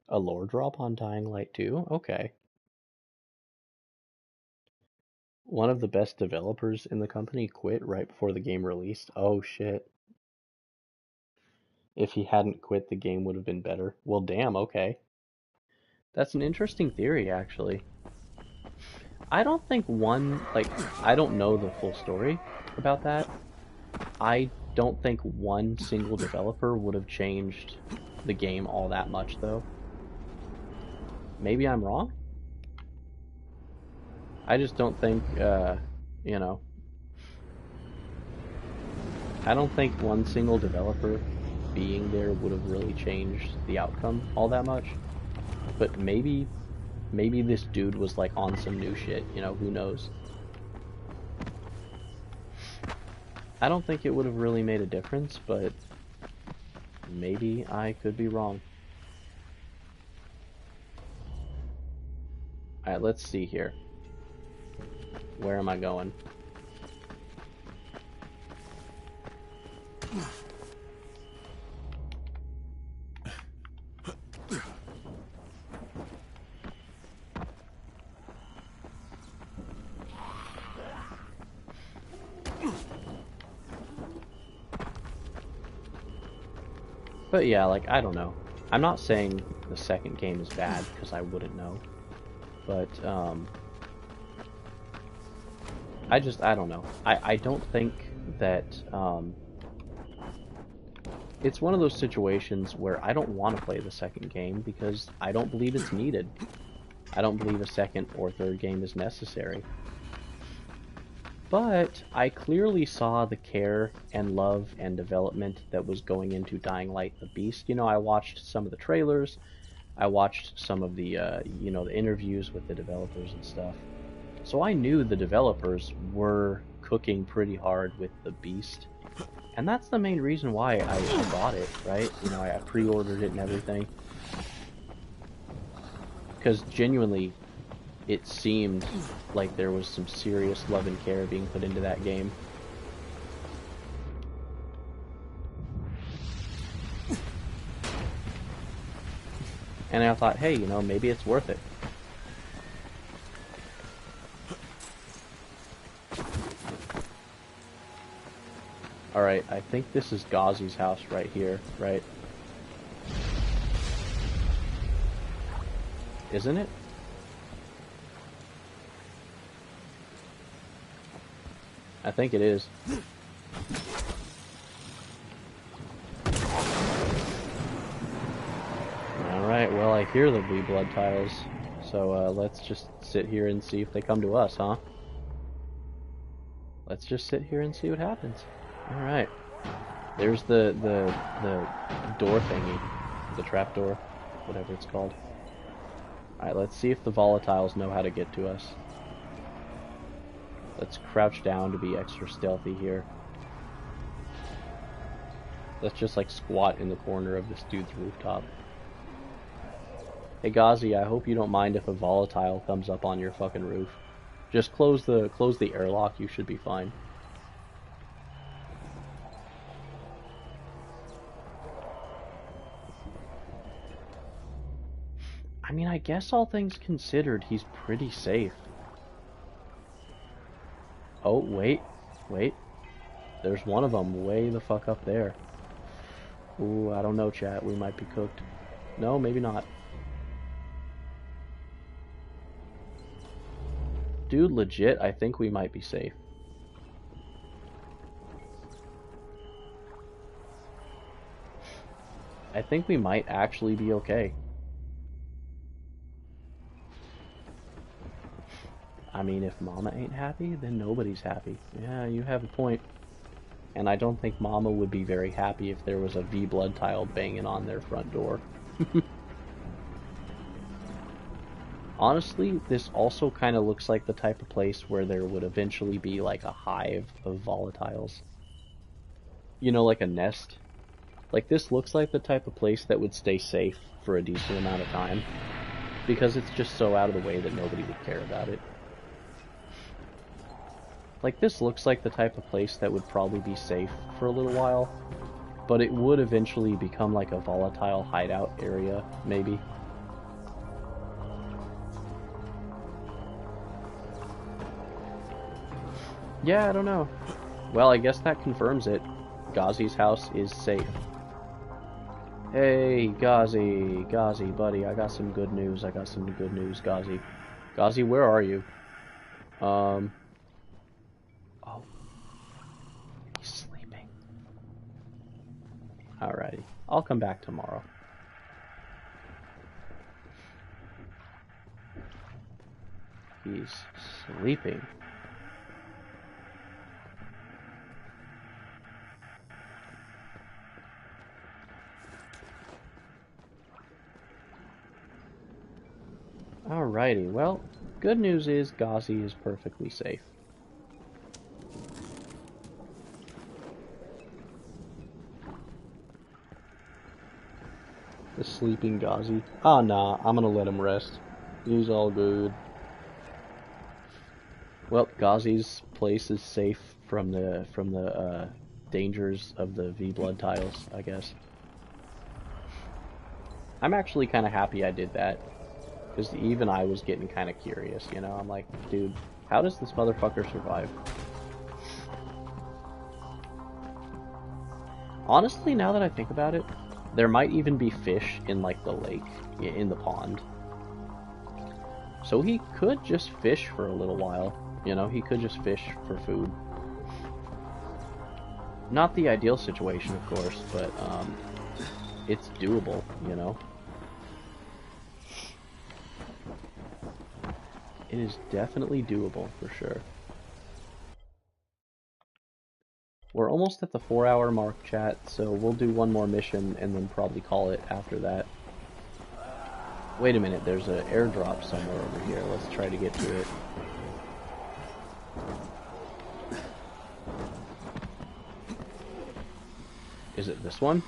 a lore drop on Dying Light 2? Okay. One of the best developers in the company quit right before the game released. Oh shit. If he hadn't quit, the game would have been better. Well, damn, okay. That's an interesting theory, actually. I don't think I don't know the full story about that. I don't think one single developer would have changed the game all that much, though. Maybe I'm wrong? I just don't think, you know... I don't think one single developer being there would have really changed the outcome all that much. But maybe this dude was, like, on some new shit, you know, who knows? I don't think it would have really made a difference, but maybe I could be wrong. Alright, let's see here. Where am I going? But yeah, like, I don't know. I'm not saying the second game is bad, because I wouldn't know. But, I don't know. I don't think that, it's one of those situations where I don't want to play the second game because I don't believe it's needed. I don't believe a second or third game is necessary. But I clearly saw the care and love and development that was going into Dying Light the Beast. You know, I watched some of the trailers, I watched some of the, you know, the interviews with the developers and stuff. So I knew the developers were cooking pretty hard with the Beast. And that's the main reason why I bought it, right? You know, I pre-ordered it and everything. Because genuinely, it seemed like there was some serious love and care being put into that game. And I thought, hey, you know, maybe it's worth it. Alright, I think this is Ghazi's house right here, right? Isn't it? I think it is. Alright, well, I hear the blue blood tiles, so let's just sit here and see if they come to us, huh? Let's just sit here and see what happens. Alright. There's the door thingy. The trap door. Whatever it's called. Alright, let's see if the volatiles know how to get to us. Let's crouch down to be extra stealthy here. Let's just like squat in the corner of this dude's rooftop. Hey Ghazi, I hope you don't mind if a volatile comes up on your fucking roof. Just close the airlock, you should be fine. I mean, I guess all things considered, he's pretty safe. Oh, wait. There's one of them way the fuck up there. Ooh, I don't know, chat. We might be cooked. No, maybe not. Dude, legit, I think we might be safe. I think we might actually be okay. I mean, if Mama ain't happy, then nobody's happy. Yeah, you have a point. And I don't think Mama would be very happy if there was a V blood tile banging on their front door. Honestly, this also kind of looks like the type of place where there would eventually be like a hive of volatiles. You know, like a nest. Like, this looks like the type of place that would stay safe for a decent amount of time. Because it's just so out of the way that nobody would care about it. Like, this looks like the type of place that would probably be safe for a little while, but it would eventually become like a volatile hideout area, maybe. Yeah, I don't know. Well, I guess that confirms it. Ghazi's house is safe. Hey, Ghazi, buddy, I got some good news. Ghazi. Ghazi, where are you? Oh. He's sleeping. Alrighty. I'll come back tomorrow. He's sleeping. Alrighty, well, good news is Ghazi is perfectly safe. The sleeping Ghazi. Ah, nah, I'm gonna let him rest. He's all good. Well, Ghazi's place is safe from the dangers of the V blood tiles, I guess. I'm actually kind of happy I did that. Because even I was getting kind of curious, you know? I'm like, dude, how does this motherfucker survive? Honestly, now that I think about it, there might even be fish in, like, the lake, in the pond. So he could just fish for a little while You know, he could just fish for food. Not the ideal situation, of course, but it's doable, you know? It is definitely doable, for sure. We're almost at the 4-hour mark, chat, so we'll do one more mission and then probably call it after that. Wait a minute, there's an airdrop somewhere over here. Let's try to get to it. Is it this one?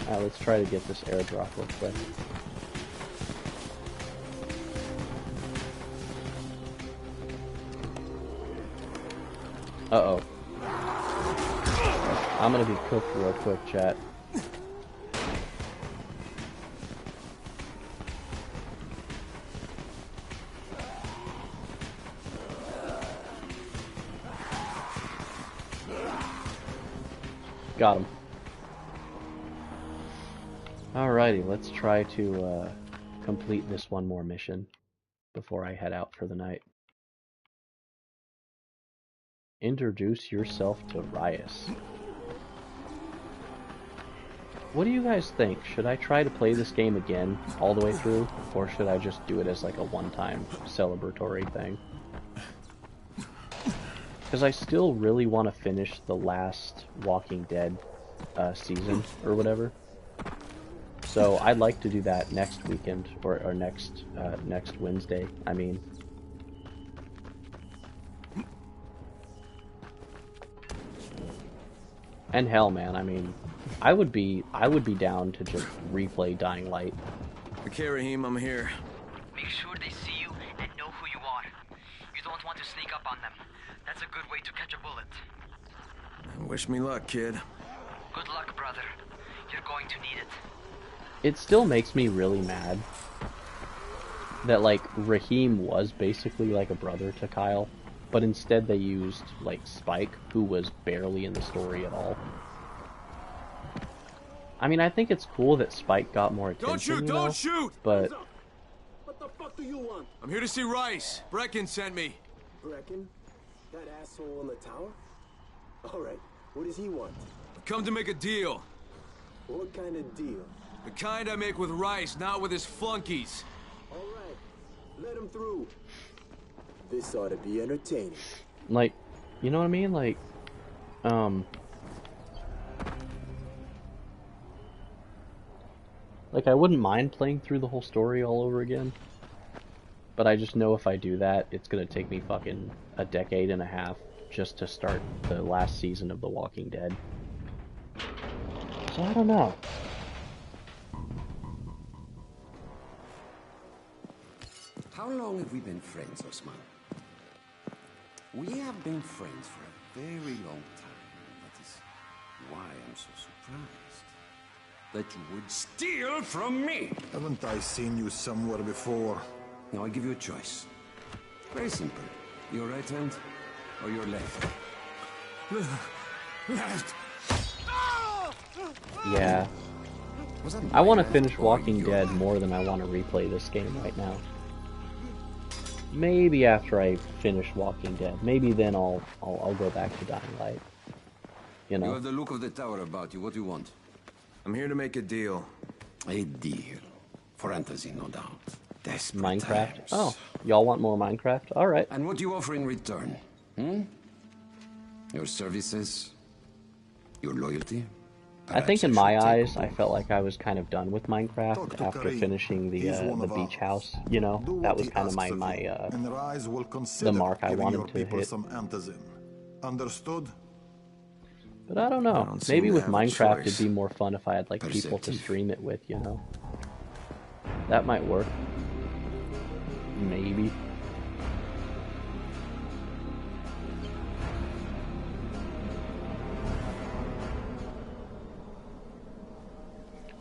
Let's try to get this airdrop real quick. Uh-oh. I'm gonna be cooked real quick, chat. Got him. Alrighty, let's try to complete this one more mission before I head out for the night. Introduce yourself to Rias. What do you guys think? Should I try to play this game again all the way through, or should I just do it as like a one-time celebratory thing? Because I still really want to finish the last Walking Dead season, or whatever. So I'd like to do that next weekend, or next Wednesday, I mean. And hell, man, I mean, I would be down to just replay Dying Light.
Okay, Raheem, I'm here.
Make sure they see you and know who you are. You don't want to sneak up on them. That's a good way to catch a bullet.
Wish me luck, kid.
Good luck, brother. You're going to need it.
It still makes me really mad that, like, Raheem was basically like a brother to Kyle, but instead they used, like, Spike, who was barely in the story at all. I mean, I think it's cool that Spike got more attention,
Don't shoot! Don't shoot!
But...
What the fuck do you want?
I'm here to see Rice. Brecken sent me.
Brecken? That asshole in the tower? Alright, what does he want?
I've come to make a deal.
What kind of deal?
The kind I make with Rice, not with his flunkies.
Alright, let him through. This ought to be entertaining.
Like, you know what I mean? Like, like, I wouldn't mind playing through the whole story all over again. But I just know if I do that, it's gonna take me fucking a decade and a half just to start the last season of The Walking Dead. So I don't know.
How long have we been friends, Osman? We have been friends for a very long time. That is why I'm so surprised that you would steal from me.
Haven't I seen you somewhere before?
Now I give you a choice. Very simple. Your right hand or your left? Left.
Yeah. I want to finish Walking Dead more than I want to replay this game right now. Maybe after I finish Walking Dead, maybe then I'll go back to Dying Light. You know.
You have the look of the tower about you. What do you want?
I'm here to make a deal.
A deal. Fantasy, no doubt. Desperate
Minecraft?
times.
Oh, y'all want more Minecraft? Alright.
And what do you offer in return? Hmm? Your services? Your loyalty?
I think in my eyes, I felt like I was kind of done with Minecraft after finishing the beach house. You know, that was kind of my the mark I wanted to hit.
Understood?
But I don't know. Maybe with Minecraft it'd be more fun if I had like people to stream it with. You know, that might work. Maybe.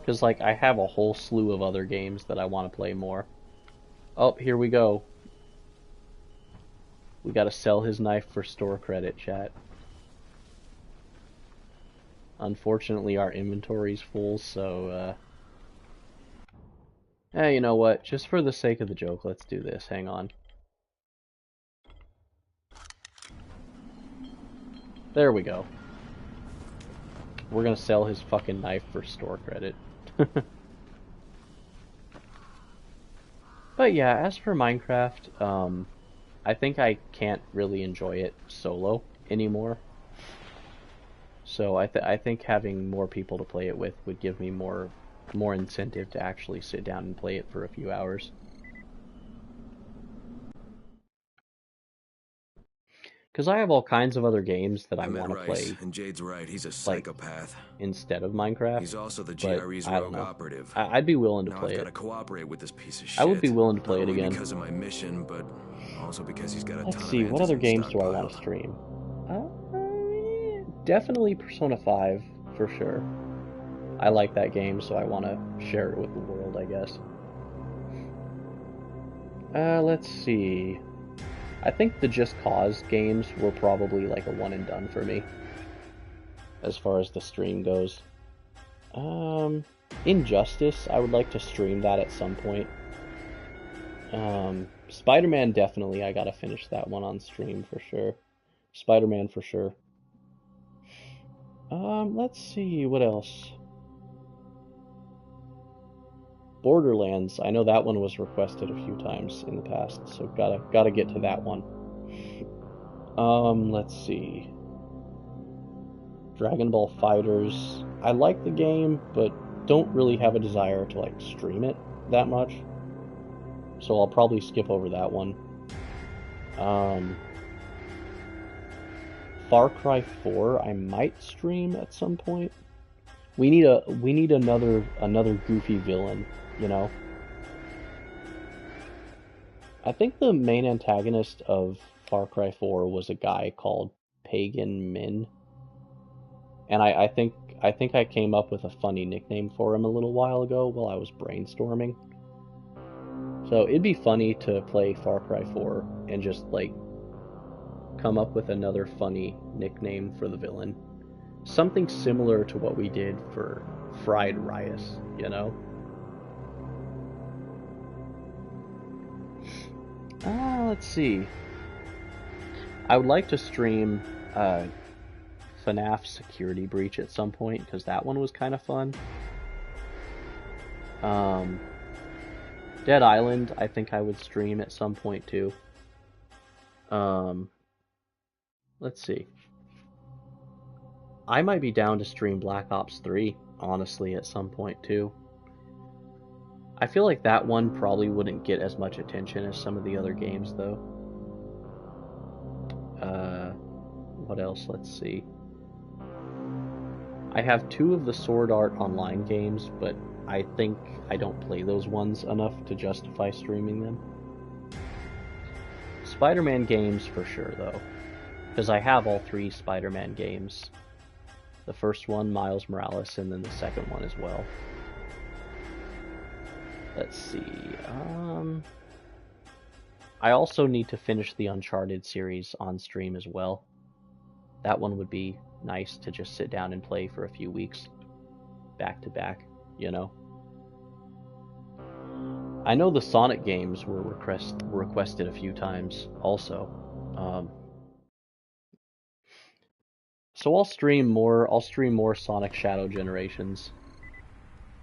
Because, like, I have a whole slew of other games that I want to play more. Oh, here we go. We gotta sell his knife for store credit, chat. Unfortunately, our inventory's full, so, hey, you know what? Just for the sake of the joke, let's do this. Hang on. There we go. We're gonna sell his fucking knife for store credit. But yeah, as for Minecraft, I think I can't really enjoy it solo anymore. So I think having more people to play it with would give me more incentive to actually sit down and play it for a few hours. Because I have all kinds of other games that I want to play.
And Jade's right, he's a psychopath.
Instead of Minecraft.
He's also the GRE's rogue operative.
I'd be willing to play it.
I've got to cooperate with this piece of shit.
I would be willing to play it again.
Because of my mission, but also because he's got a ton of
Let's see, what other games do I want to stream? Definitely Persona 5, for sure. I like that game, so I want to share it with the world, I guess. Let's see. I think the Just Cause games were probably like a one and done for me, as far as the stream goes. Injustice, I would like to stream that at some point. Spider-Man, definitely, I gotta finish that one on stream for sure. Spider-Man for sure. Let's see, what else? Borderlands, I know that one was requested a few times in the past, so gotta get to that one. Let's see. Dragon Ball FighterZ, I like the game, but don't really have a desire to like stream it that much. So I'll probably skip over that one. Far Cry 4 I might stream at some point. We need another goofy villain, you know. I think the main antagonist of Far Cry 4 was a guy called Pagan Min. And I think I came up with a funny nickname for him a little while ago while I was brainstorming. So it'd be funny to play Far Cry 4 and just like come up with another funny nickname for the villain. Something similar to what we did for Fried Rice, you know? Let's see. I would like to stream FNAF Security Breach at some point, because that one was kind of fun. Dead Island, I think I would stream at some point too. Let's see. I might be down to stream Black Ops 3, honestly, at some point too. I feel like that one probably wouldn't get as much attention as some of the other games, though. What else? Let's see. I have 2 of the Sword Art Online games, but I think I don't play those ones enough to justify streaming them. Spider-Man games for sure, though, because I have all 3 Spider-Man games. The first one, Miles Morales, and then the second one as well. Let's see. I also need to finish the Uncharted series on stream as well. That one would be nice to just sit down and play for a few weeks, back to back, you know. I know the Sonic games were requested a few times also. So I'll stream more Sonic Shadow Generations.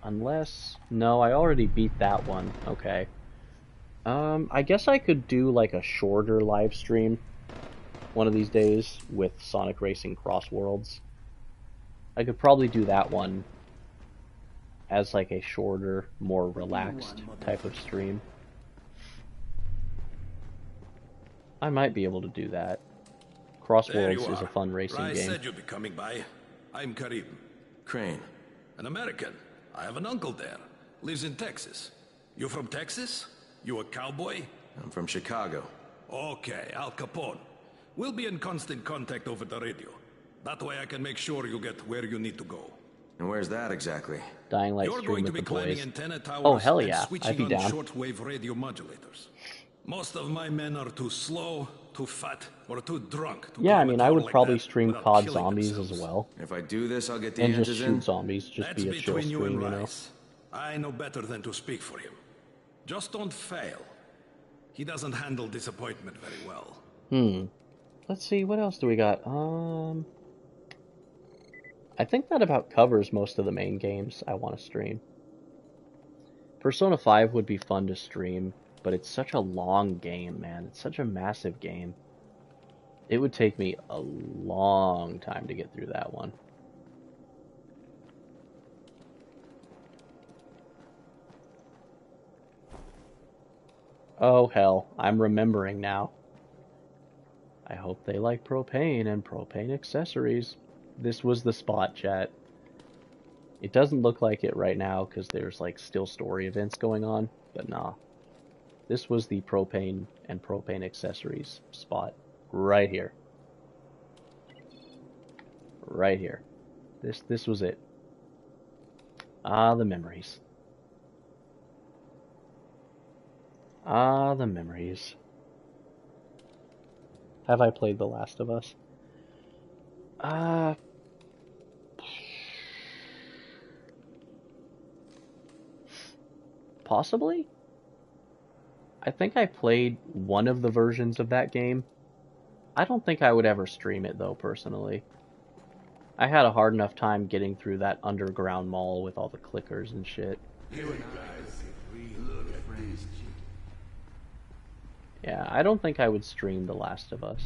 Unless, no, I already beat that one. Okay. I guess I could do like a shorter live stream one of these days with Sonic Racing Cross Worlds. I could probably do that one as like a shorter, more relaxed type of stream. I might be able to do that. Cross Worlds is a fun racing game.
I said you'd be coming by. I'm Karim.
Crane.
An American. I have an uncle there. Lives in Texas. You from Texas? You a cowboy?
I'm from Chicago.
Okay, Al Capone. We'll be in constant contact over the radio. That way I can make sure you get where you need to go.
And where's that exactly?
Dying Light
You're
stream
going to
with
be
the
climbing
boys.
antenna towers
Oh hell yeah,
and switching
I'd be
on
down.
shortwave radio modulators. Most of my men are too slow, too fat, or too drunk to
Yeah, I
climb a
mean, I
tower
would
like
probably
that
stream
without
COD
killing
Zombies
themselves.
as well.
If I do this, I'll get the
And just
antis
shoot
in.
zombies, just
That's
be a chill
between you
stream,
and
you know?
Rice. I know better than to speak for him. Just don't fail. He doesn't handle disappointment very well.
Let's see, what else do we got? I think that about covers most of the main games I want to stream. Persona 5 would be fun to stream, but it's such a long game, man. It's such a massive game. It would take me a long time to get through that one. Oh hell, I'm remembering now. I hope they like propane and propane accessories. This was the spot, chat. It doesn't look like it right now because there's like still story events going on, but nah. This was the propane and propane accessories spot right here. Right here. This was it. Ah, the memories. Ah, the memories. Have I played The Last of Us? Possibly? I think I played one of the versions of that game. I don't think I would ever stream it though, personally. I had a hard enough time getting through that underground mall with all the clickers and shit. Yeah, I don't think I would stream The Last of Us.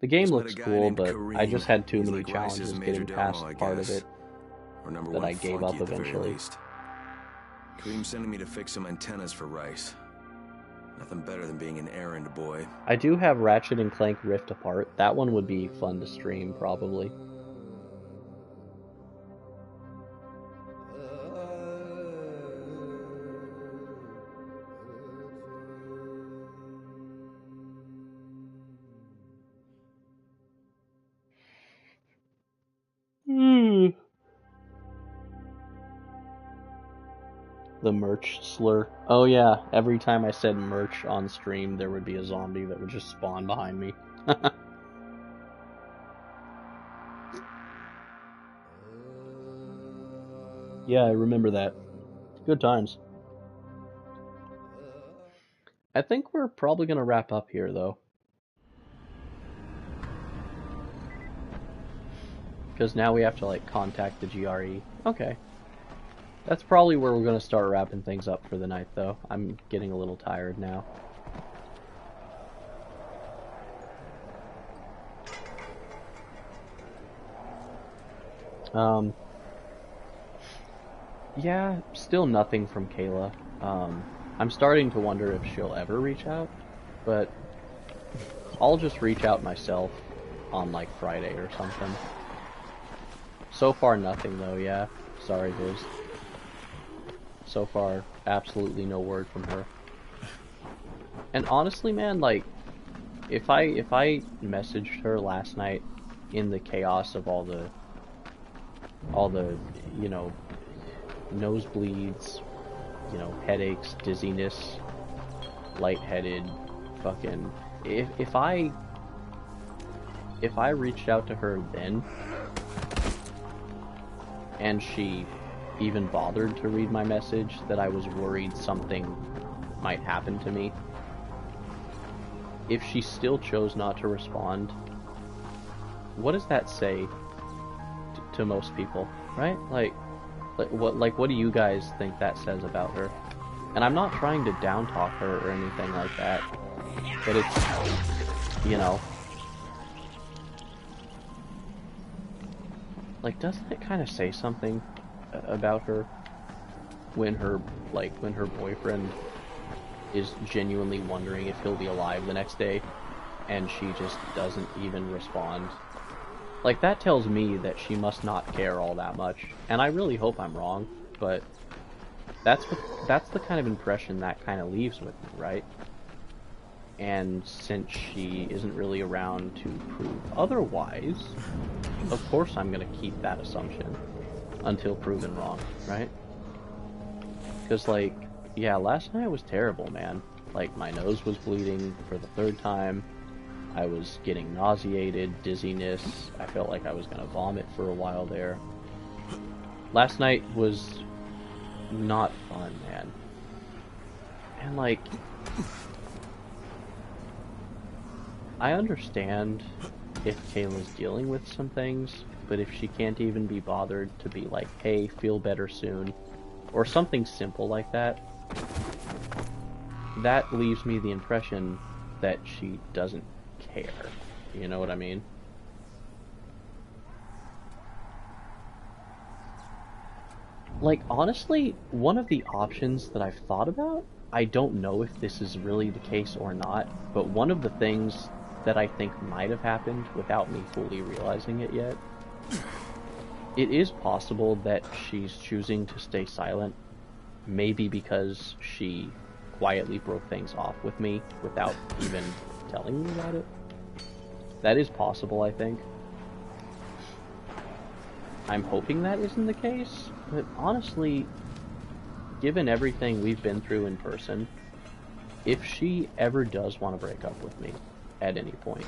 The game looks cool, but I just had too many challenges getting past part of it that I gave up eventually.
Kareem's sending me to fix some antennas for Rice. Nothing better than being an errand boy.
I do have Ratchet and Clank Rift Apart. That one would be fun to stream, probably. The merch slur. Oh yeah, every time I said merch on stream, there would be a zombie that would just spawn behind me. Yeah, I remember that. Good times. I think we're probably gonna wrap up here, though. Because now we have to, like, contact the GRE. Okay. That's probably where we're gonna start wrapping things up for the night, though. I'm getting a little tired now. Yeah, still nothing from Kayla. I'm starting to wonder if she'll ever reach out, but I'll just reach out myself on, like, Friday or something. So far, nothing, though, yeah. Sorry, Viz. So far, absolutely no word from her. And honestly, man, like, if I messaged her last night in the chaos of all the, you know, nosebleeds, you know, headaches, dizziness, lightheaded, fucking, if I reached out to her then, and she even bothered to read my message that I was worried something might happen to me, if she still chose not to respond, what does that say to most people, right? Like what do you guys think that says about her? And I'm not trying to down talk her or anything like that, but it's, you know, like, doesn't it kind of say something about her when her boyfriend is genuinely wondering if he'll be alive the next day and she just doesn't even respond? Like, that tells me that she must not care all that much, and I really hope I'm wrong, but that's the kind of impression that kind of leaves with me, right? And since she isn't really around to prove otherwise, of course I'm gonna keep that assumption until proven wrong, right? Because, like, yeah, last night was terrible, man. Like, my nose was bleeding for the 3rd time. I was getting nauseated, dizziness. I felt like I was gonna vomit for a while there. Last night was not fun, man. And like, I understand if Kayla's dealing with some things, but if she can't even be bothered to be like, hey, feel better soon, or something simple like that, that leaves me the impression that she doesn't care. You know what I mean? Like, honestly, one of the options that I've thought about, I don't know if this is really the case or not, but one of the things that I think might have happened without me fully realizing it yet, it is possible that she's choosing to stay silent, maybe because she quietly broke things off with me without even telling me about it. That is possible, I think. I'm hoping that isn't the case, but honestly, given everything we've been through in person, if she ever does want to break up with me at any point,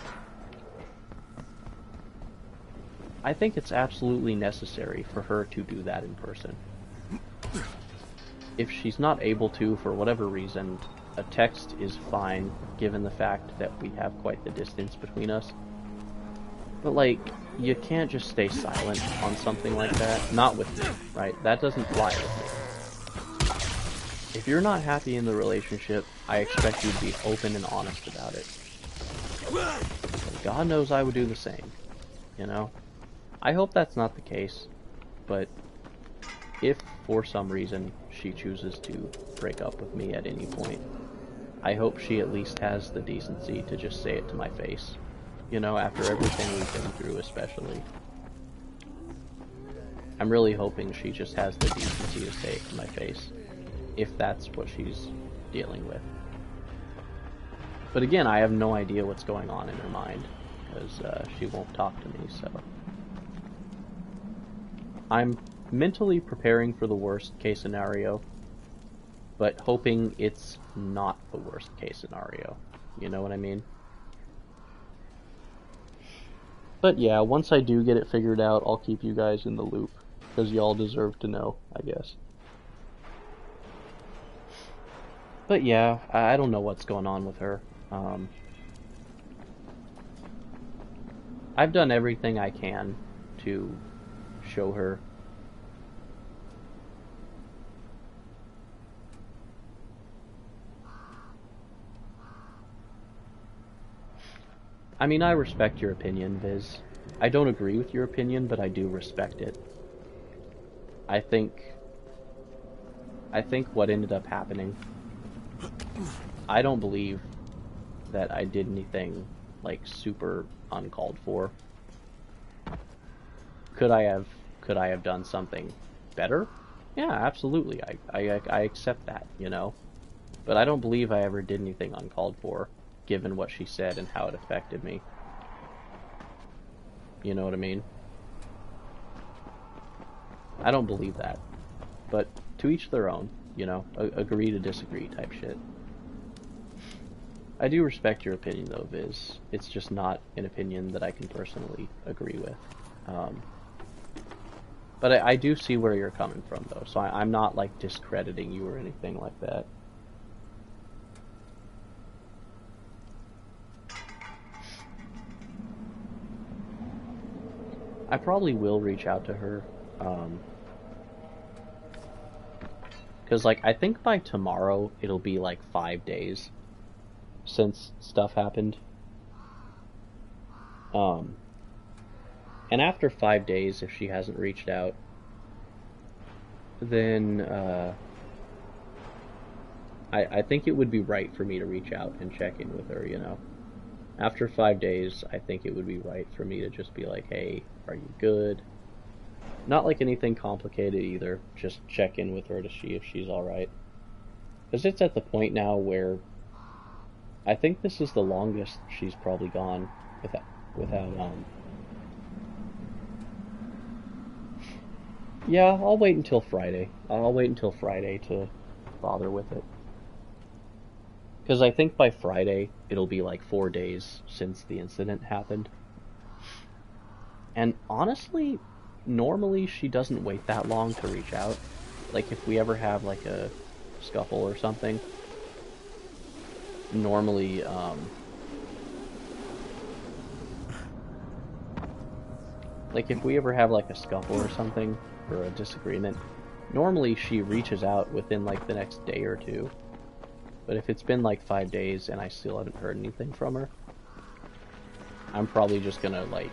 I think it's absolutely necessary for her to do that in person. If she's not able to, for whatever reason, a text is fine, given the fact that we have quite the distance between us. But, like, you can't just stay silent on something like that. Not with me, right? That doesn't fly with me. If you're not happy in the relationship, I expect you to be open and honest about it. And God knows I would do the same, you know? I hope that's not the case, but if, for some reason, she chooses to break up with me at any point, I hope she at least has the decency to just say it to my face. You know, after everything we've been through, especially. I'm really hoping she just has the decency to say it to my face, if that's what she's dealing with. But again, I have no idea what's going on in her mind, because she won't talk to me, so... I'm mentally preparing for the worst case scenario, but hoping it's not the worst case scenario. You know what I mean? But yeah, once I do get it figured out, I'll keep you guys in the loop, because y'all deserve to know, I guess. But yeah, I don't know what's going on with her. I've done everything I can to show her I mean, I respect your opinion, Viz. I don't agree with your opinion, but I do respect it. I think what ended up happening, I don't believe that I did anything, like, super uncalled for. Could I have done something better? Yeah, absolutely. I accept that, you know? But I don't believe I ever did anything uncalled for, given what she said and how it affected me. You know what I mean? I don't believe that. But to each their own, you know? Agree to disagree type shit. I do respect your opinion though, Viz. It's just not an opinion that I can personally agree with. But I do see where you're coming from though, so I'm not like discrediting you or anything like that. I probably will reach out to her, because like I think by tomorrow it'll be like 5 days since stuff happened. And after 5 days, if she hasn't reached out, then I think it would be right for me to reach out and check in with her, you know. After 5 days, I think it would be right for me to just be like, hey, are you good? Not like anything complicated either, just check in with her to see if she's alright. Because it's at the point now where I think this is the longest she's probably gone without yeah, I'll wait until Friday. I'll wait until Friday to bother with it. Because I think by Friday, it'll be like 4 days since the incident happened. And honestly, normally she doesn't wait that long to reach out. Like if we ever have like a scuffle or something, normally, like if we ever have like a scuffle or something, or a disagreement, normally she reaches out within like the next day or two. But if it's been like 5 days and I still haven't heard anything from her, I'm probably just gonna like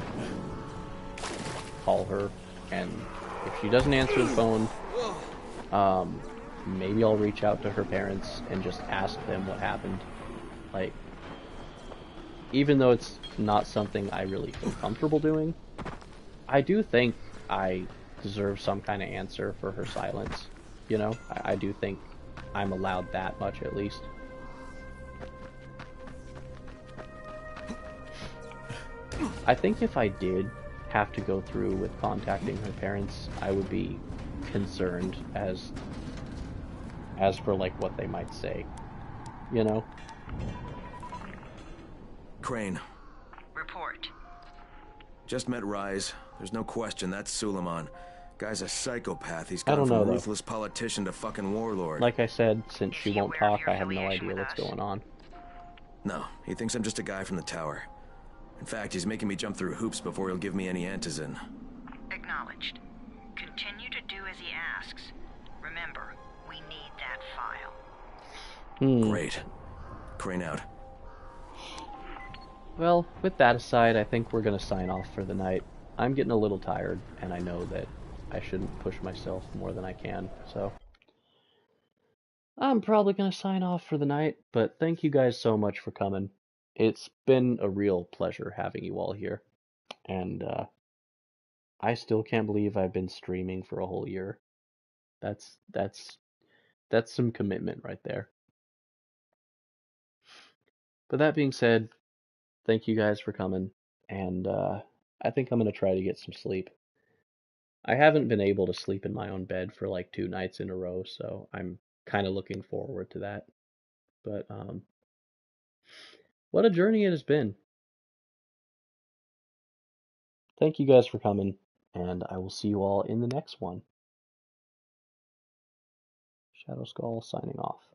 call her, and if she doesn't answer the phone, maybe I'll reach out to her parents and just ask them what happened. Like, even though it's not something I really feel comfortable doing, I do think I deserve some kind of answer for her silence. You know, I do think I'm allowed that much at least. I think if I did have to go through with contacting her parents, I would be concerned as for like what they might say, you know?
Crane.
Report.
Just met Rise. There's no question that's Suleiman. Guy's a psychopath. He's
I
gone
don't
from
know, though.
ruthless politician to fucking warlord.
Like I said, since she won't talk, I have no idea what's going on.
No, he thinks I'm just a guy from the tower. In fact, he's making me jump through hoops before he'll give me any antizin.
Acknowledged. Continue to do as he asks. Remember, we need that file.
Great. Crane out.
Well, with that aside, I think we're gonna sign off for the night. I'm getting a little tired, and I know that I shouldn't push myself more than I can, so I'm probably gonna sign off for the night, but thank you guys so much for coming. It's been a real pleasure having you all here, and I still can't believe I've been streaming for a whole year. That's some commitment right there. But that being said, thank you guys for coming, and I think I'm gonna try to get some sleep. I haven't been able to sleep in my own bed for like 2 nights in a row, so I'm kind of looking forward to that. But what a journey it has been. Thank you guys for coming, and I will see you all in the next one. ShadowSkull signing off.